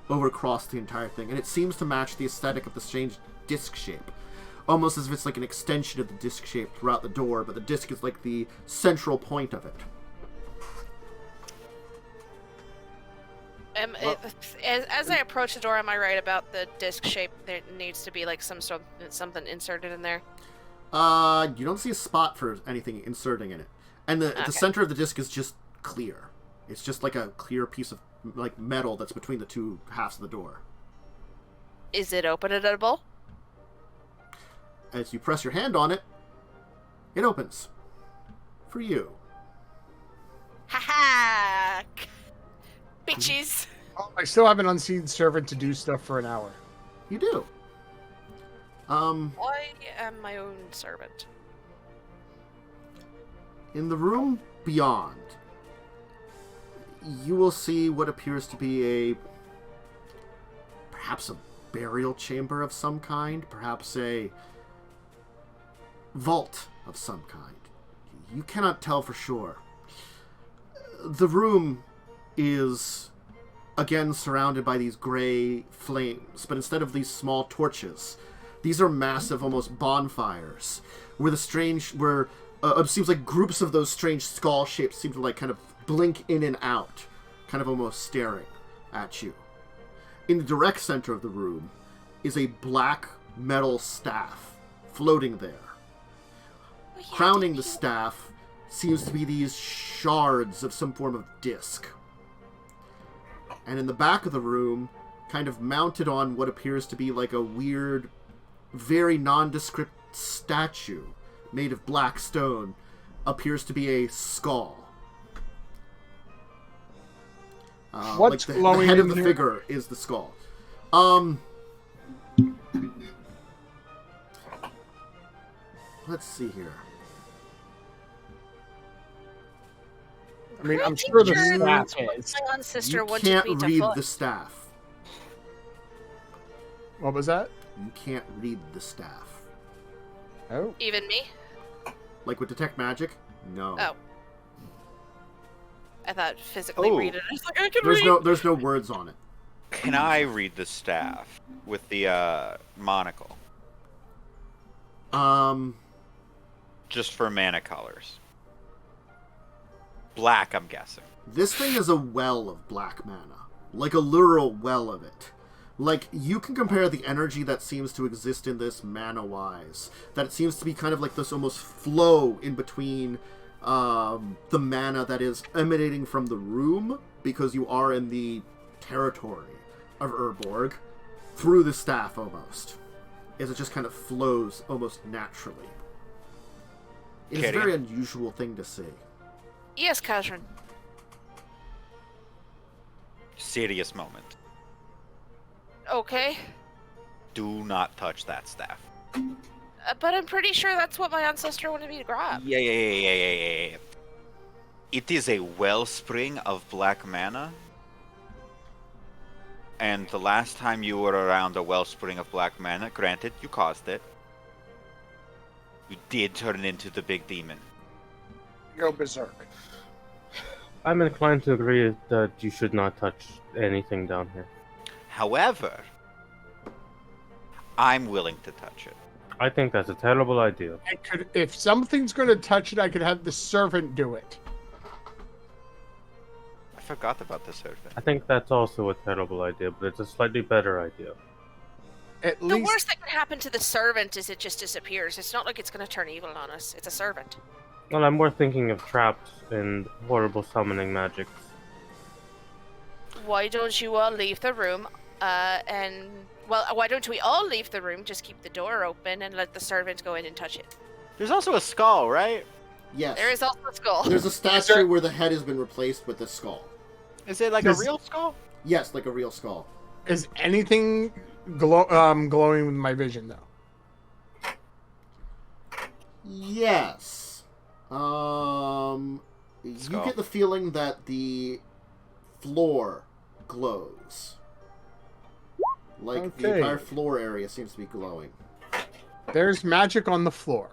over across the entire thing, and it seems to match the aesthetic of the strange disc shape. Almost as if it's like an extension of the disc shape throughout the door, but the disc is like the central point of it. As I approach the door, am I right about the disc shape? There needs to be like something inserted in there. You don't see a spot for anything inserting in it, and the Okay. center of the disc is just clear. It's just like a clear piece of like metal that's between the two halves of the door. Is it openable? as you press your hand on it, it opens. For you. Ha bitches! Oh, I still have an unseen servant to do stuff for an hour. You do. I am my own servant. In the room beyond, you will see what appears to be perhaps a burial chamber of some kind, perhaps a vault of some kind. You cannot tell for sure. The room is again surrounded by these gray flames, but instead of these small torches, these are massive, almost bonfires, where it seems like groups of those strange skull shapes seem to like kind of blink in and out, kind of almost staring at you. In the direct center of the room is a black metal staff floating there. Oh, yeah, Crowning the staff seems to be these shards of some form of disc. And in the back of the room, kind of mounted on what appears to be like a weird, very nondescript statue made of black stone, appears to be a skull. What's like the glowing head of in the here? figure is the skull. Let's see here. I mean, I'm sure the staff is. My ancestor You wanted can't me to read foot. the staff. What was that? You can't read the staff. Oh. Even me? Like with Detect Magic? No. Oh. I thought physically read it. I was like, I can There's read. there's no words on it. Can I read the staff with the monocle? Just for mana colors. Black, I'm guessing. This thing is a well of black mana. Like a literal well of it. Like, you can compare the energy that seems to exist in this mana-wise. That it seems to be kind of like this almost flow in between the mana that is emanating from the room, because you are in the territory of Urborg, through the staff almost. As it just kind of flows almost naturally. It is a Carrion. very unusual thing to see. Yes, Kazzrann. Serious moment. Okay. Do not touch that staff. But I'm pretty sure that's what my ancestor wanted me to grab. Yeah. It is a wellspring of black mana. And the last time you were around a wellspring of black mana, granted, you caused it. You did turn into the big demon. Go berserk. I'm inclined to agree that you should not touch anything down here. However, I'm willing to touch it. I think that's a terrible idea. I could, if something's going to touch it, I could have the servant do it. I forgot about the servant. I think that's also a terrible idea, but it's a slightly better idea. At The least worst that can happen to the servant is it just disappears. It's not like it's going to turn evil on us. It's a servant. Well, I'm more thinking of traps and horrible summoning magics. Why don't you all leave the room? Why don't we all leave the room? Just keep the door open and let the servant go in and touch it. There's also a skull, right? Yes. There is also a skull. There's a statue where the head has been replaced with a skull. Is it like Does- a real skull? Yes, like a real skull. is anything glowing with my vision though? Yes. You Skull. get the feeling that the floor glows. Like the Okay. entire floor area seems to be glowing. There's magic on the floor.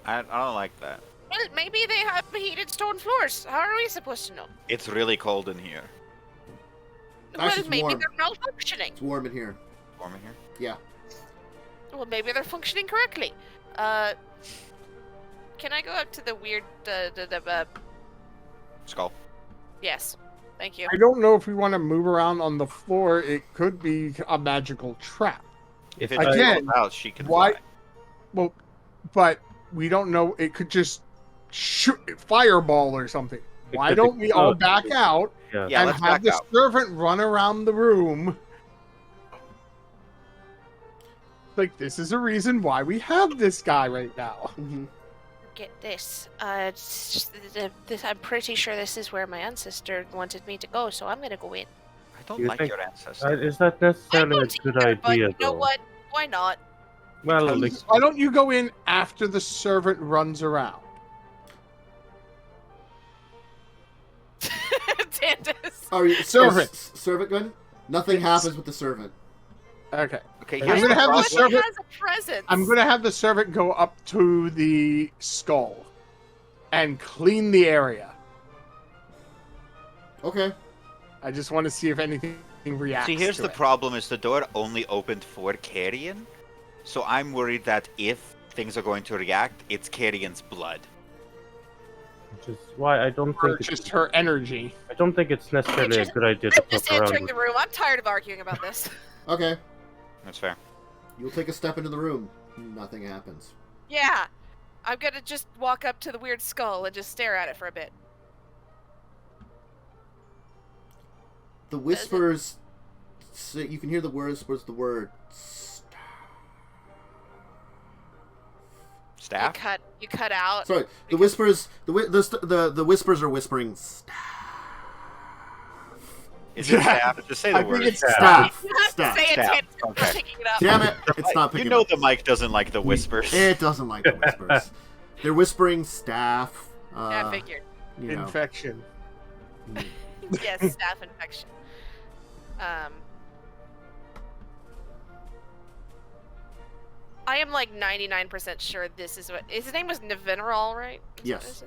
I don't like that. Well, maybe they have heated stone floors. How are we supposed to know? It's really cold in here. Actually, it's Maybe warm. they're malfunctioning. It's warm in here. Warm in here? Yeah. Well, maybe they're functioning correctly. Can I go up to the weird, Skull. yes. Thank you. I don't know if we want to move around on the floor. It could be a magical trap. If it Again, falls out, she can why- fly. Well, but we don't know. It could just shoot fireball or something. It Why could don't we all explode. back out Yeah. Yeah, and let's have back the out. servant run around the room Like, this is a reason why we have this guy right now. Mm-hmm. Get this. It's just I'm pretty sure this is where my ancestor wanted me to go, so I'm gonna go in. I don't You like think- your ancestor. Is that I necessarily a don't good either, idea, but you know though? what? Why not? Well, like, Why don't you go in after the servant runs around? Tandis. Are you Servant. Servant good? Nothing happens with the servant. Okay. Okay, I'm here's gonna the have the problem. servant- has a presence. I'm going to have the servant go up to the skull and clean the area. Okay. I just want to see if anything reacts. See, here's to the it. problem: is the door only opened for Carrion, so I'm worried that if things are going to react, it's Carrion's blood. which is why I don't Or think just her energy. I don't think it's necessarily a good idea to I'm just poke around entering with. the room. I'm tired of arguing about this. Okay. That's fair. You'll take a step into the room. Nothing happens. Yeah. I'm gonna just walk up to the weird skull and just stare at it for a bit. The whispers. You can hear the whispers. The word. Staff? You cut out. Sorry. The whispers. The whispers are whispering. Is it staff? Just say the I word. think it's Staff. You have Staff. to say it, Staff. Tandis. I'm Okay. not picking it up. Damn it! It's not picking You know up. the mic doesn't like the whispers. It doesn't like the whispers. They're whispering staff. I figured. You know. Infection. Yes, staph infection. I am like 99% sure this is what his name was Navineral, right? Yes.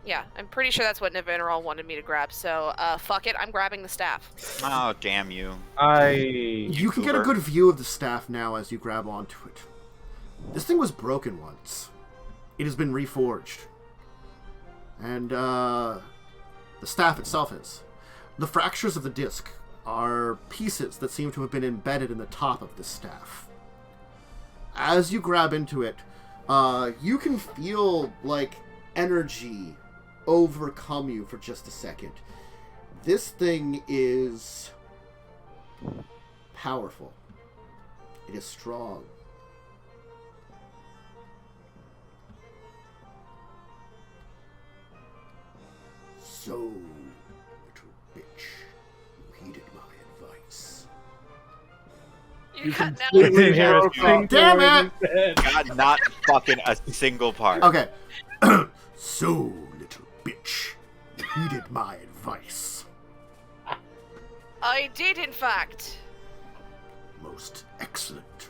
Yeah, I'm pretty sure that's what Navineral wanted me to grab. So, fuck it, I'm grabbing the staff. Oh, damn you. You can get a good view of the staff now as you grab onto it. This thing was broken once. It has been reforged. And, the staff itself is. The fractures of the disc are pieces that seem to have been embedded in the top of this staff. As you grab into it, you can feel, like, energy overcome you for just a second. This thing is powerful. It is strong. So, little bitch, you heeded my advice. You cut now. Damn it! God, not fucking a single part. Okay. So, little bitch, you heeded my advice. I did, in fact. Most excellent.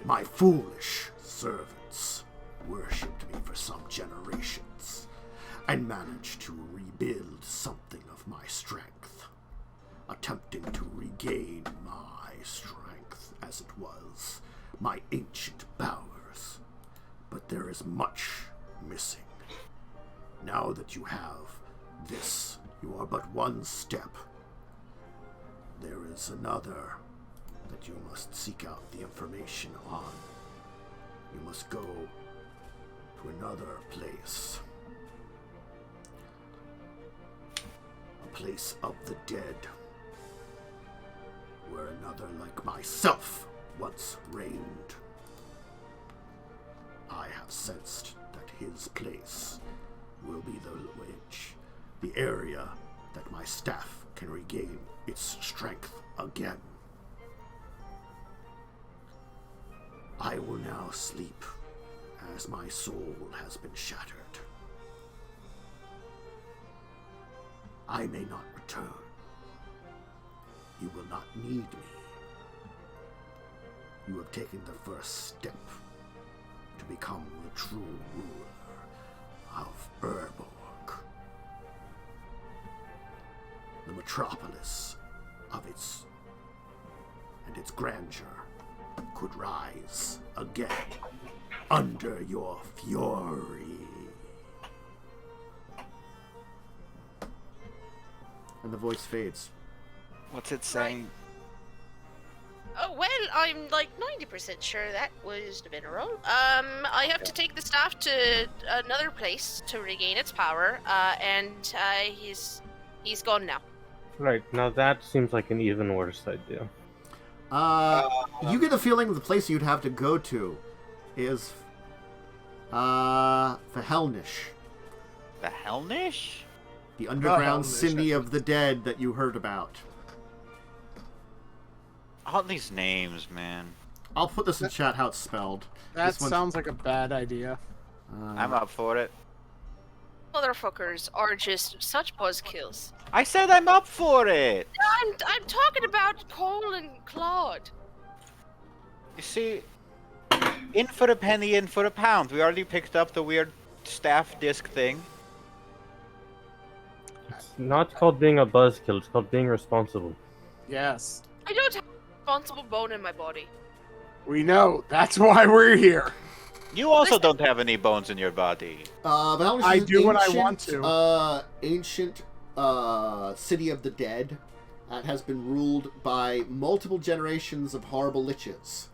My foolish servants worshipped me for some generations and managed to rebuild something of my strength, attempting to regain my strength as it was, my ancient powers. But there is much missing. Now that you have this, you are but one step. There is another that you must seek out the information on. You must go to another place. A place of the dead, where another like myself once reigned. I have sensed that his place will be the area that my staff can regain its strength again. I will now sleep, as my soul has been shattered. I may not return. You will not need me. You have taken the first step to become the true ruler of Erborg, the metropolis of its grandeur could rise again under your fury. And the voice fades. What's it saying? Oh, well, I'm like 90% sure that was the mineral. I have to take the staff to another place to regain its power, and he's gone now. Right, now that seems like an even worse idea. You get the feeling the place you'd have to go to is Verhelnish. The Hellnish? The underground Verhelnish, city of the dead that you heard about. All these names, man. I'll put this in chat how it's spelled. That sounds like a bad idea. I'm up for it. Motherfuckers are just such buzzkills. I said I'm up for it! I'm talking about Cole and Claude. You see, in for a penny, in for a pound. We already picked up the weird staff disc thing. It's not called being a buzzkill, it's called being responsible. Yes. I don't have a responsible bone in my body. We know. That's why we're here. You also don't have any bones in your body. But I do when I want to. Ancient city of the dead that has been ruled by multiple generations of horrible liches.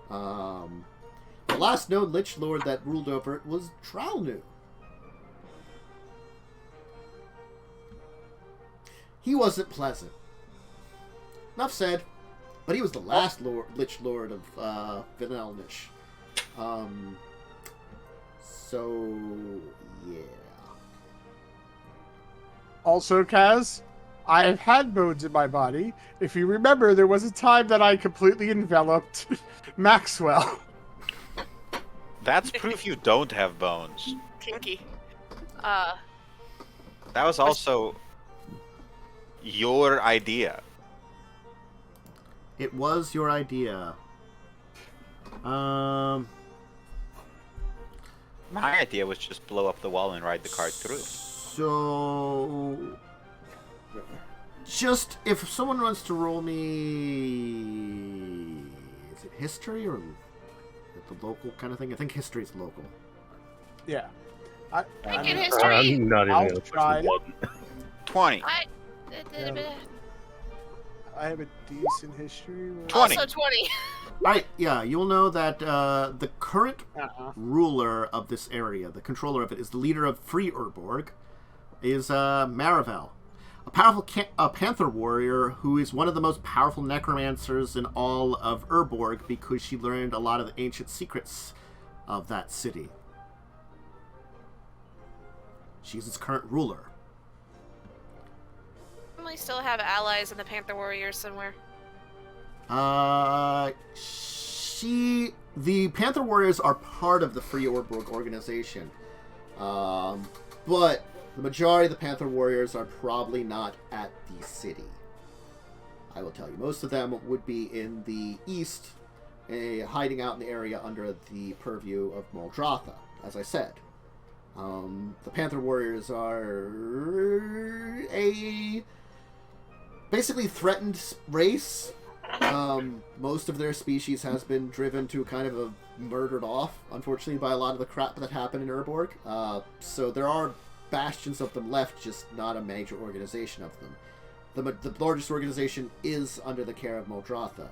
The last known lich lord that ruled over it was Tralnu. He wasn't pleasant. Enough said. But he was the last lich lord of Verhelnish. So, yeah. Also, Kaz, I have had bones in my body. If you remember, there was a time that I completely enveloped Maxwell. That's proof you don't have bones. Kinky. That was also your idea. It was your idea. My idea was just blow up the wall and ride the cart through. So, just if someone wants to roll me, is it history or the local kind of thing? I think history is local. Yeah. Make it history. I'm not even I'll gonna try. push the 20. I have a decent history. 20. Also 20. Right, yeah, you'll know that the current Uh-huh. ruler of this area, the controller of it, is the leader of Free Urborg, is Marivel, a powerful panther warrior who is one of the most powerful necromancers in all of Urborg because she learned a lot of the ancient secrets of that city. She's its current ruler. We still have allies in the Panther Warriors somewhere. The Panther Warriors are part of the Free Urborg organization. But the majority of the Panther Warriors are probably not at the city. I will tell you, most of them would be in the east, hiding out in the area under the purview of Muldrotha, as I said. The Panther Warriors are a basically threatened race. Most of their species has been driven to kind of murdered off, unfortunately, by a lot of the crap that happened in Erborg. So there are bastions of them left, just not a major organization of them. The largest organization is under the care of Muldrotha.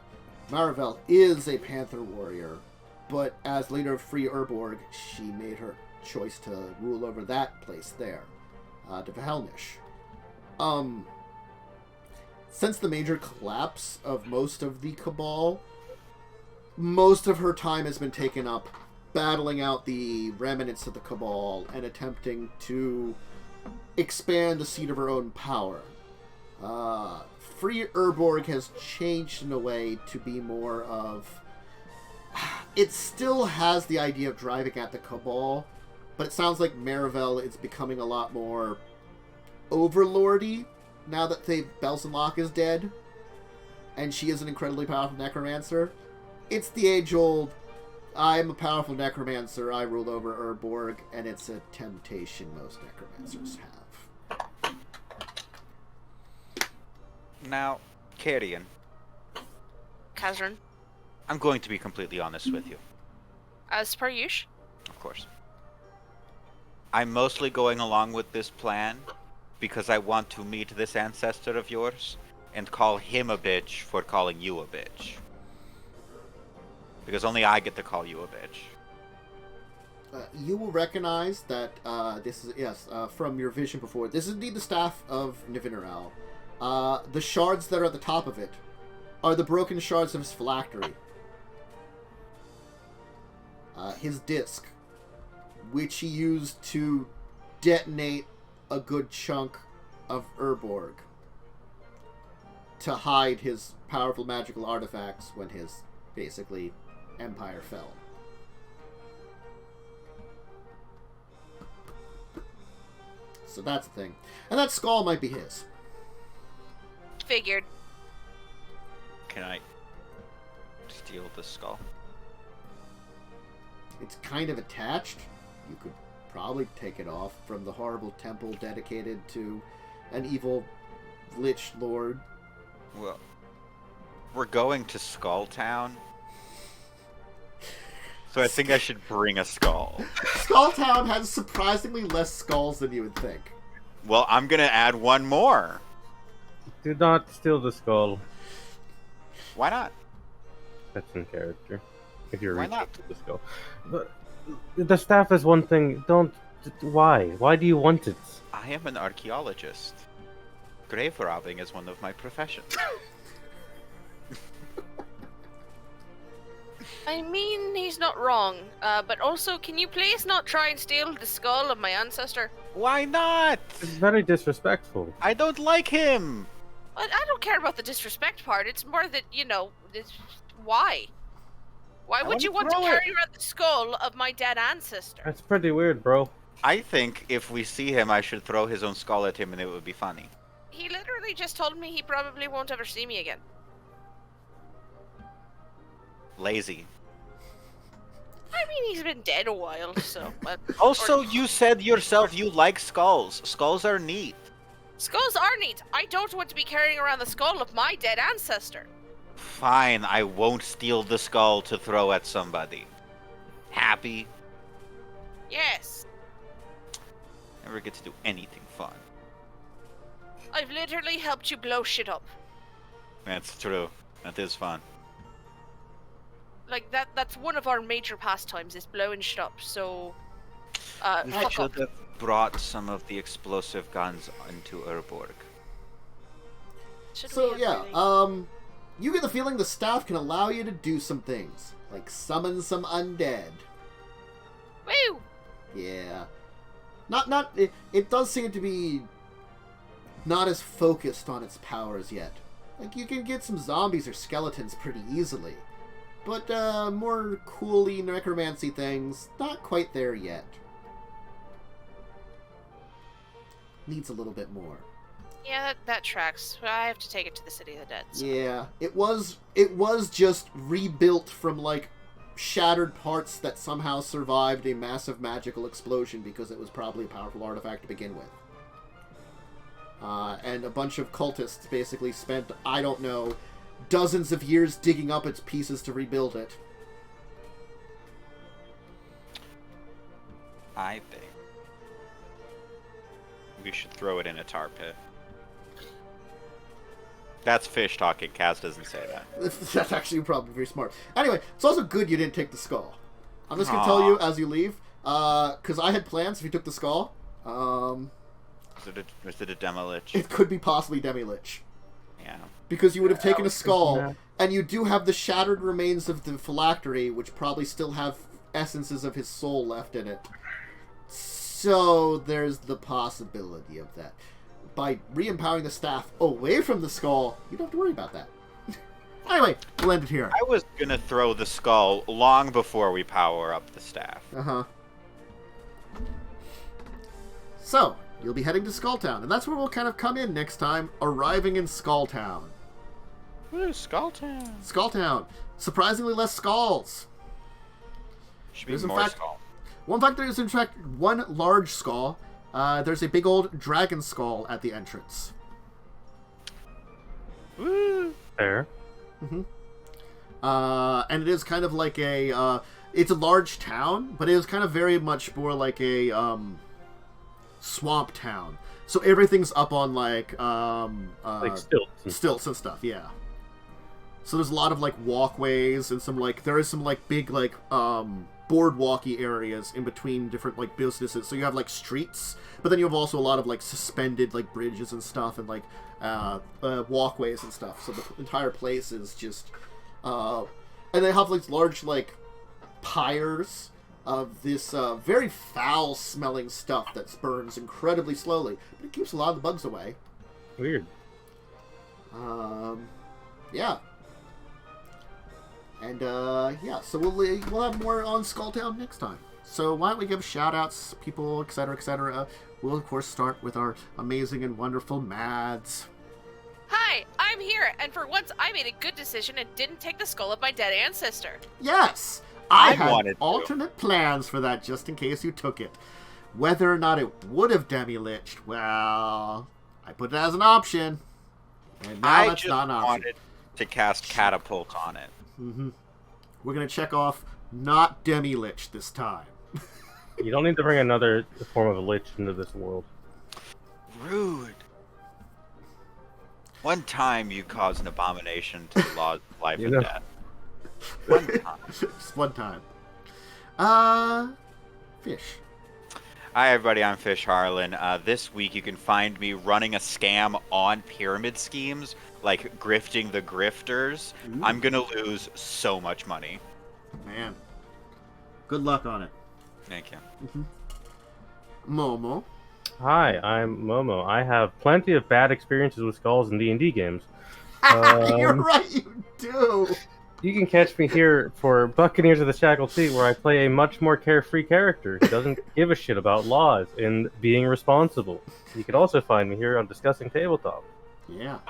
Marivel is a Panther warrior, but as leader of Free Erborg, she made her choice to rule over that place there, to Verhelnish. Since the major collapse of most of the Cabal, most of her time has been taken up battling out the remnants of the Cabal and attempting to expand the seat of her own power. Free Urborg has changed in a way to be more of... It still has the idea of driving at the Cabal, but it sounds like Marivel is becoming a lot more overlordy now that Belsenlock is dead, and she is an incredibly powerful necromancer. It's the age-old, I'm a powerful necromancer, I rule over Urborg, and it's a temptation most necromancers have. Now, Carrion, Kazzrann, I'm going to be completely honest with you. as per usual. Of course. I'm mostly going along with this plan because I want to meet this ancestor of yours and call him a bitch for calling you a bitch. Because only I get to call you a bitch. You will recognize that this is, yes, from your vision before, this is indeed the staff of Nivinarel. The shards that are at the top of it are the broken shards of his phylactery. His disc, which he used to detonate a good chunk of Urborg to hide his powerful magical artifacts when his, basically, empire fell. So that's the thing. And that skull might be his. Figured. Can I steal the skull? It's kind of attached. You could probably take it off from the horrible temple dedicated to an evil Lich Lord. Well, we're going to Skull Town, so I think I should bring a skull. Skull Town has surprisingly less skulls than you would think. Well, I'm gonna add one more. Do not steal the skull. Why not? That's in character. If you're Why not? the skull. But the staff is one thing. Don't. Why? Why do you want it? I am an archaeologist. Grave robbing is one of my professions. I mean, he's not wrong. But also, can you please not try and steal the skull of my ancestor? Why not? It's very disrespectful. I don't like him. I don't care about the disrespect part. It's more that, why? Why would you want to carry around the skull of my dead ancestor? That's pretty weird, bro. I think if we see him, I should throw his own skull at him and it would be funny. He literally just told me he probably won't ever see me again. Lazy. I mean, he's been dead a while, so... Also, you said yourself you like skulls. Skulls are neat. Skulls are neat. I don't want to be carrying around the skull of my dead ancestor. Fine, I won't steal the skull to throw at somebody. Happy? Yes. Never get to do anything fun. I've literally helped you blow shit up. That's true. That is fun. Like, that's one of our major pastimes, is blowing shit up, so... We fuck should up. have brought some of the explosive guns into Erborg. Should we So have yeah, really- you get the feeling the staff can allow you to do some things, like summon some undead. Woo! Yeah. It does seem to be not as focused on its powers yet. Like, you can get some zombies or skeletons pretty easily. But, more coolly necromancy things, not quite there yet. Needs a little bit more. Yeah, that tracks. I have to take it to the City of the Dead. So. Yeah, it was just rebuilt from, like, shattered parts that somehow survived a massive magical explosion because it was probably a powerful artifact to begin with. And a bunch of cultists basically spent, I don't know, dozens of years digging up its pieces to rebuild it. I think we should throw it in a tar pit. That's fish talking. Kaz doesn't say that. That's actually probably very smart. Anyway, it's also good you didn't take the skull. I'm just gonna tell you as you leave, because I had plans if you took the skull. Is it a Demi-Lich? It could be possibly Demi-Lich. Yeah. Because you would have taken a skull, and you do have the shattered remains of the phylactery, which probably still have essences of his soul left in it. So there's the possibility of that. By re-empowering the staff away from the skull, you don't have to worry about that. Anyway, we'll end it here. I was gonna throw the skull long before we power up the staff. Uh-huh. So, you'll be heading to Skulltown, and that's where we'll kind of come in next time, arriving in Skulltown. Woo, Skulltown. Skulltown. Surprisingly less skulls. Should be There's in more fact- skull. One fact, there is in fact one large skull. There's a big old dragon skull at the entrance. Woo! Fair. And it is kind of like a, it's a large town, but it is kind of very much more like a, swamp town. So everything's up on like Stilts. Stilts and stuff, yeah. So there's a lot of like walkways and some like, there is some like big like, boardwalky areas in between different like businesses. So you have like streets, but then you have also a lot of like suspended like bridges and stuff, and like walkways and stuff. So the entire place is just, and they have like large like pyres of this very foul-smelling stuff that burns incredibly slowly, but it keeps a lot of the bugs away. Weird. Yeah. And, yeah, so we'll have more on Skulltown next time. So why don't we give shout-outs, people, etc., etc. We'll, of course, start with our amazing and wonderful Mads. Hi, I'm here, and for once I made a good decision and didn't take the skull of my dead ancestor. Yes! I had wanted to. alternate plans for that just in case you took it. Whether or not it would have demi-liched, well, I put it as an option. And now that's not an option. Wanted to cast Catapult on it. Mm-hmm. We're going to check off not demi-lich this time. You don't need to bring another form of a lich into this world. Rude. One time you caused an abomination to the laws of life and death. One time. Just one time. Fish. Hi everybody, I'm Fish Harlan. This week you can find me running a scam on pyramid schemes, like grifting the grifters. Ooh. I'm gonna lose so much money. Man. Good luck on it. Thank you. Mm-hmm. Momo. Hi, I'm Momo. I have plenty of bad experiences with skulls in D&D games. You're right, you do! You can catch me here for Buccaneers of the Shackled Sea, where I play a much more carefree character who doesn't give a shit about laws and being responsible. You can also find me here on Discussing Tabletop. Yeah.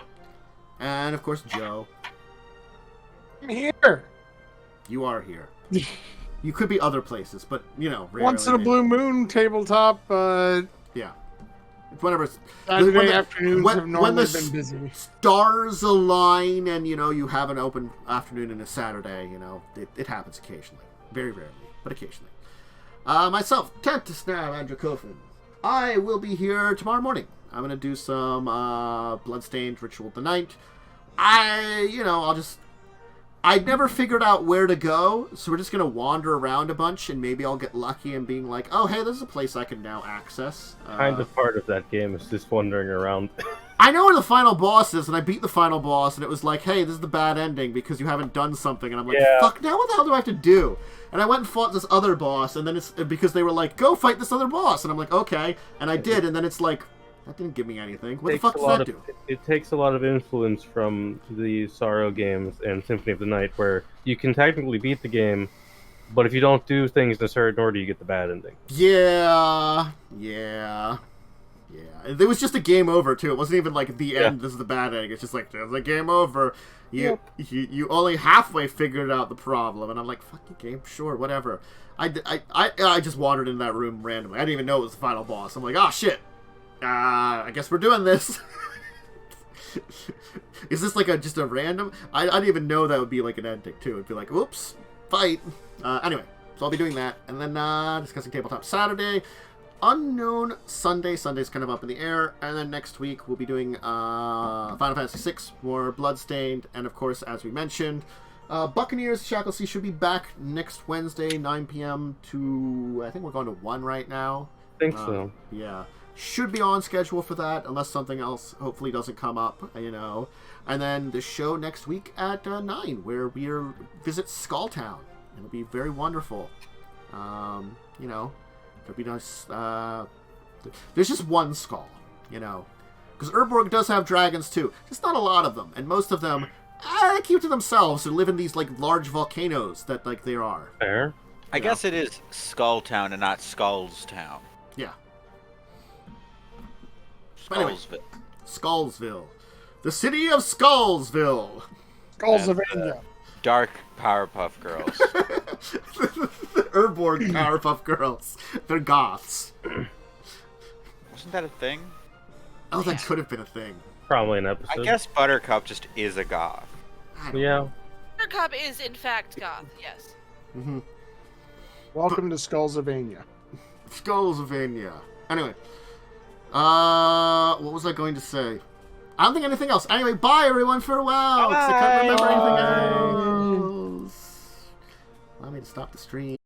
And, of course, Joe. I'm here. You are here. You could be other places, but, you know, rarely. Once in a blue moon tabletop, yeah. Whenever Saturday afternoons have normally been busy. Stars align and, you know, you have an open afternoon and a Saturday, you know, it happens occasionally. Very rarely, but occasionally. Myself, Tentus now, and Dracovin. I will be here tomorrow morning. I'm going to do some Bloodstained Ritual of the Night. I'd never figured out where to go, so we're just going to wander around a bunch, and maybe I'll get lucky and being like, oh, hey, there's a place I can now access. Kind of part of that game is just wandering around. I know where the final boss is, and I beat the final boss, and it was like, hey, this is the bad ending because you haven't done something. And I'm like, fuck, now what the hell do I have to do? And I went and fought this other boss, and then it's because they were like, go fight this other boss. And I'm like, okay. And I did, and then it's like, that didn't give me anything. What the fuck does that do? It takes a lot of influence from the Sorrow games and Symphony of the Night, where you can technically beat the game, but if you don't do things in a certain order, you get the bad ending. Yeah. It was just a game over, too. It wasn't even like the end, this is the bad ending. It's just like, there's a game over. You only halfway figured out the problem. And I'm like, fuck the game, sure, whatever. I just wandered into that room randomly. I didn't even know it was the final boss. I'm like, oh, shit. I guess we're doing this. Is this like just a random? I didn't even know that would be like an ending too. It'd be like, oops, fight. Anyway, so I'll be doing that, and then Discussing Tabletop Saturday, Unknown Sunday. Sunday's kind of up in the air, and then next week we'll be doing Final Fantasy VI, more Bloodstained, and of course, as we mentioned, Buccaneers Shackled Sea should be back next Wednesday, 9 p.m. to I think we're going to 1 right now. I think so. Yeah. Should be on schedule for that, unless something else hopefully doesn't come up, you know. And then the show next week at 9, where we visit Skulltown. It'll be very wonderful. You know, it'll be nice. There's just one skull, you know. Because Erborg does have dragons, too. Just not a lot of them. And most of them, they keep to themselves and live in these, like, large volcanoes that, like, there are. Fair. I guess it is Skulltown and not Skullstown. Yeah. Skullsville. Skullsville. The city of Skullsville. Skullsavania. Dark Powerpuff Girls. The Urborg Powerpuff Girls. They're goths. Wasn't that a thing? Oh, that could have been a thing. Probably an episode. I guess Buttercup just is a goth. Yeah. Buttercup is, in fact, goth, yes. Mm-hmm. Welcome to Skullsavania. Skullsavania. Anyway. What was I going to say? I don't think anything else. Anyway, bye everyone, farewell! 'Cause I can't remember anything else. Allow me to stop the stream.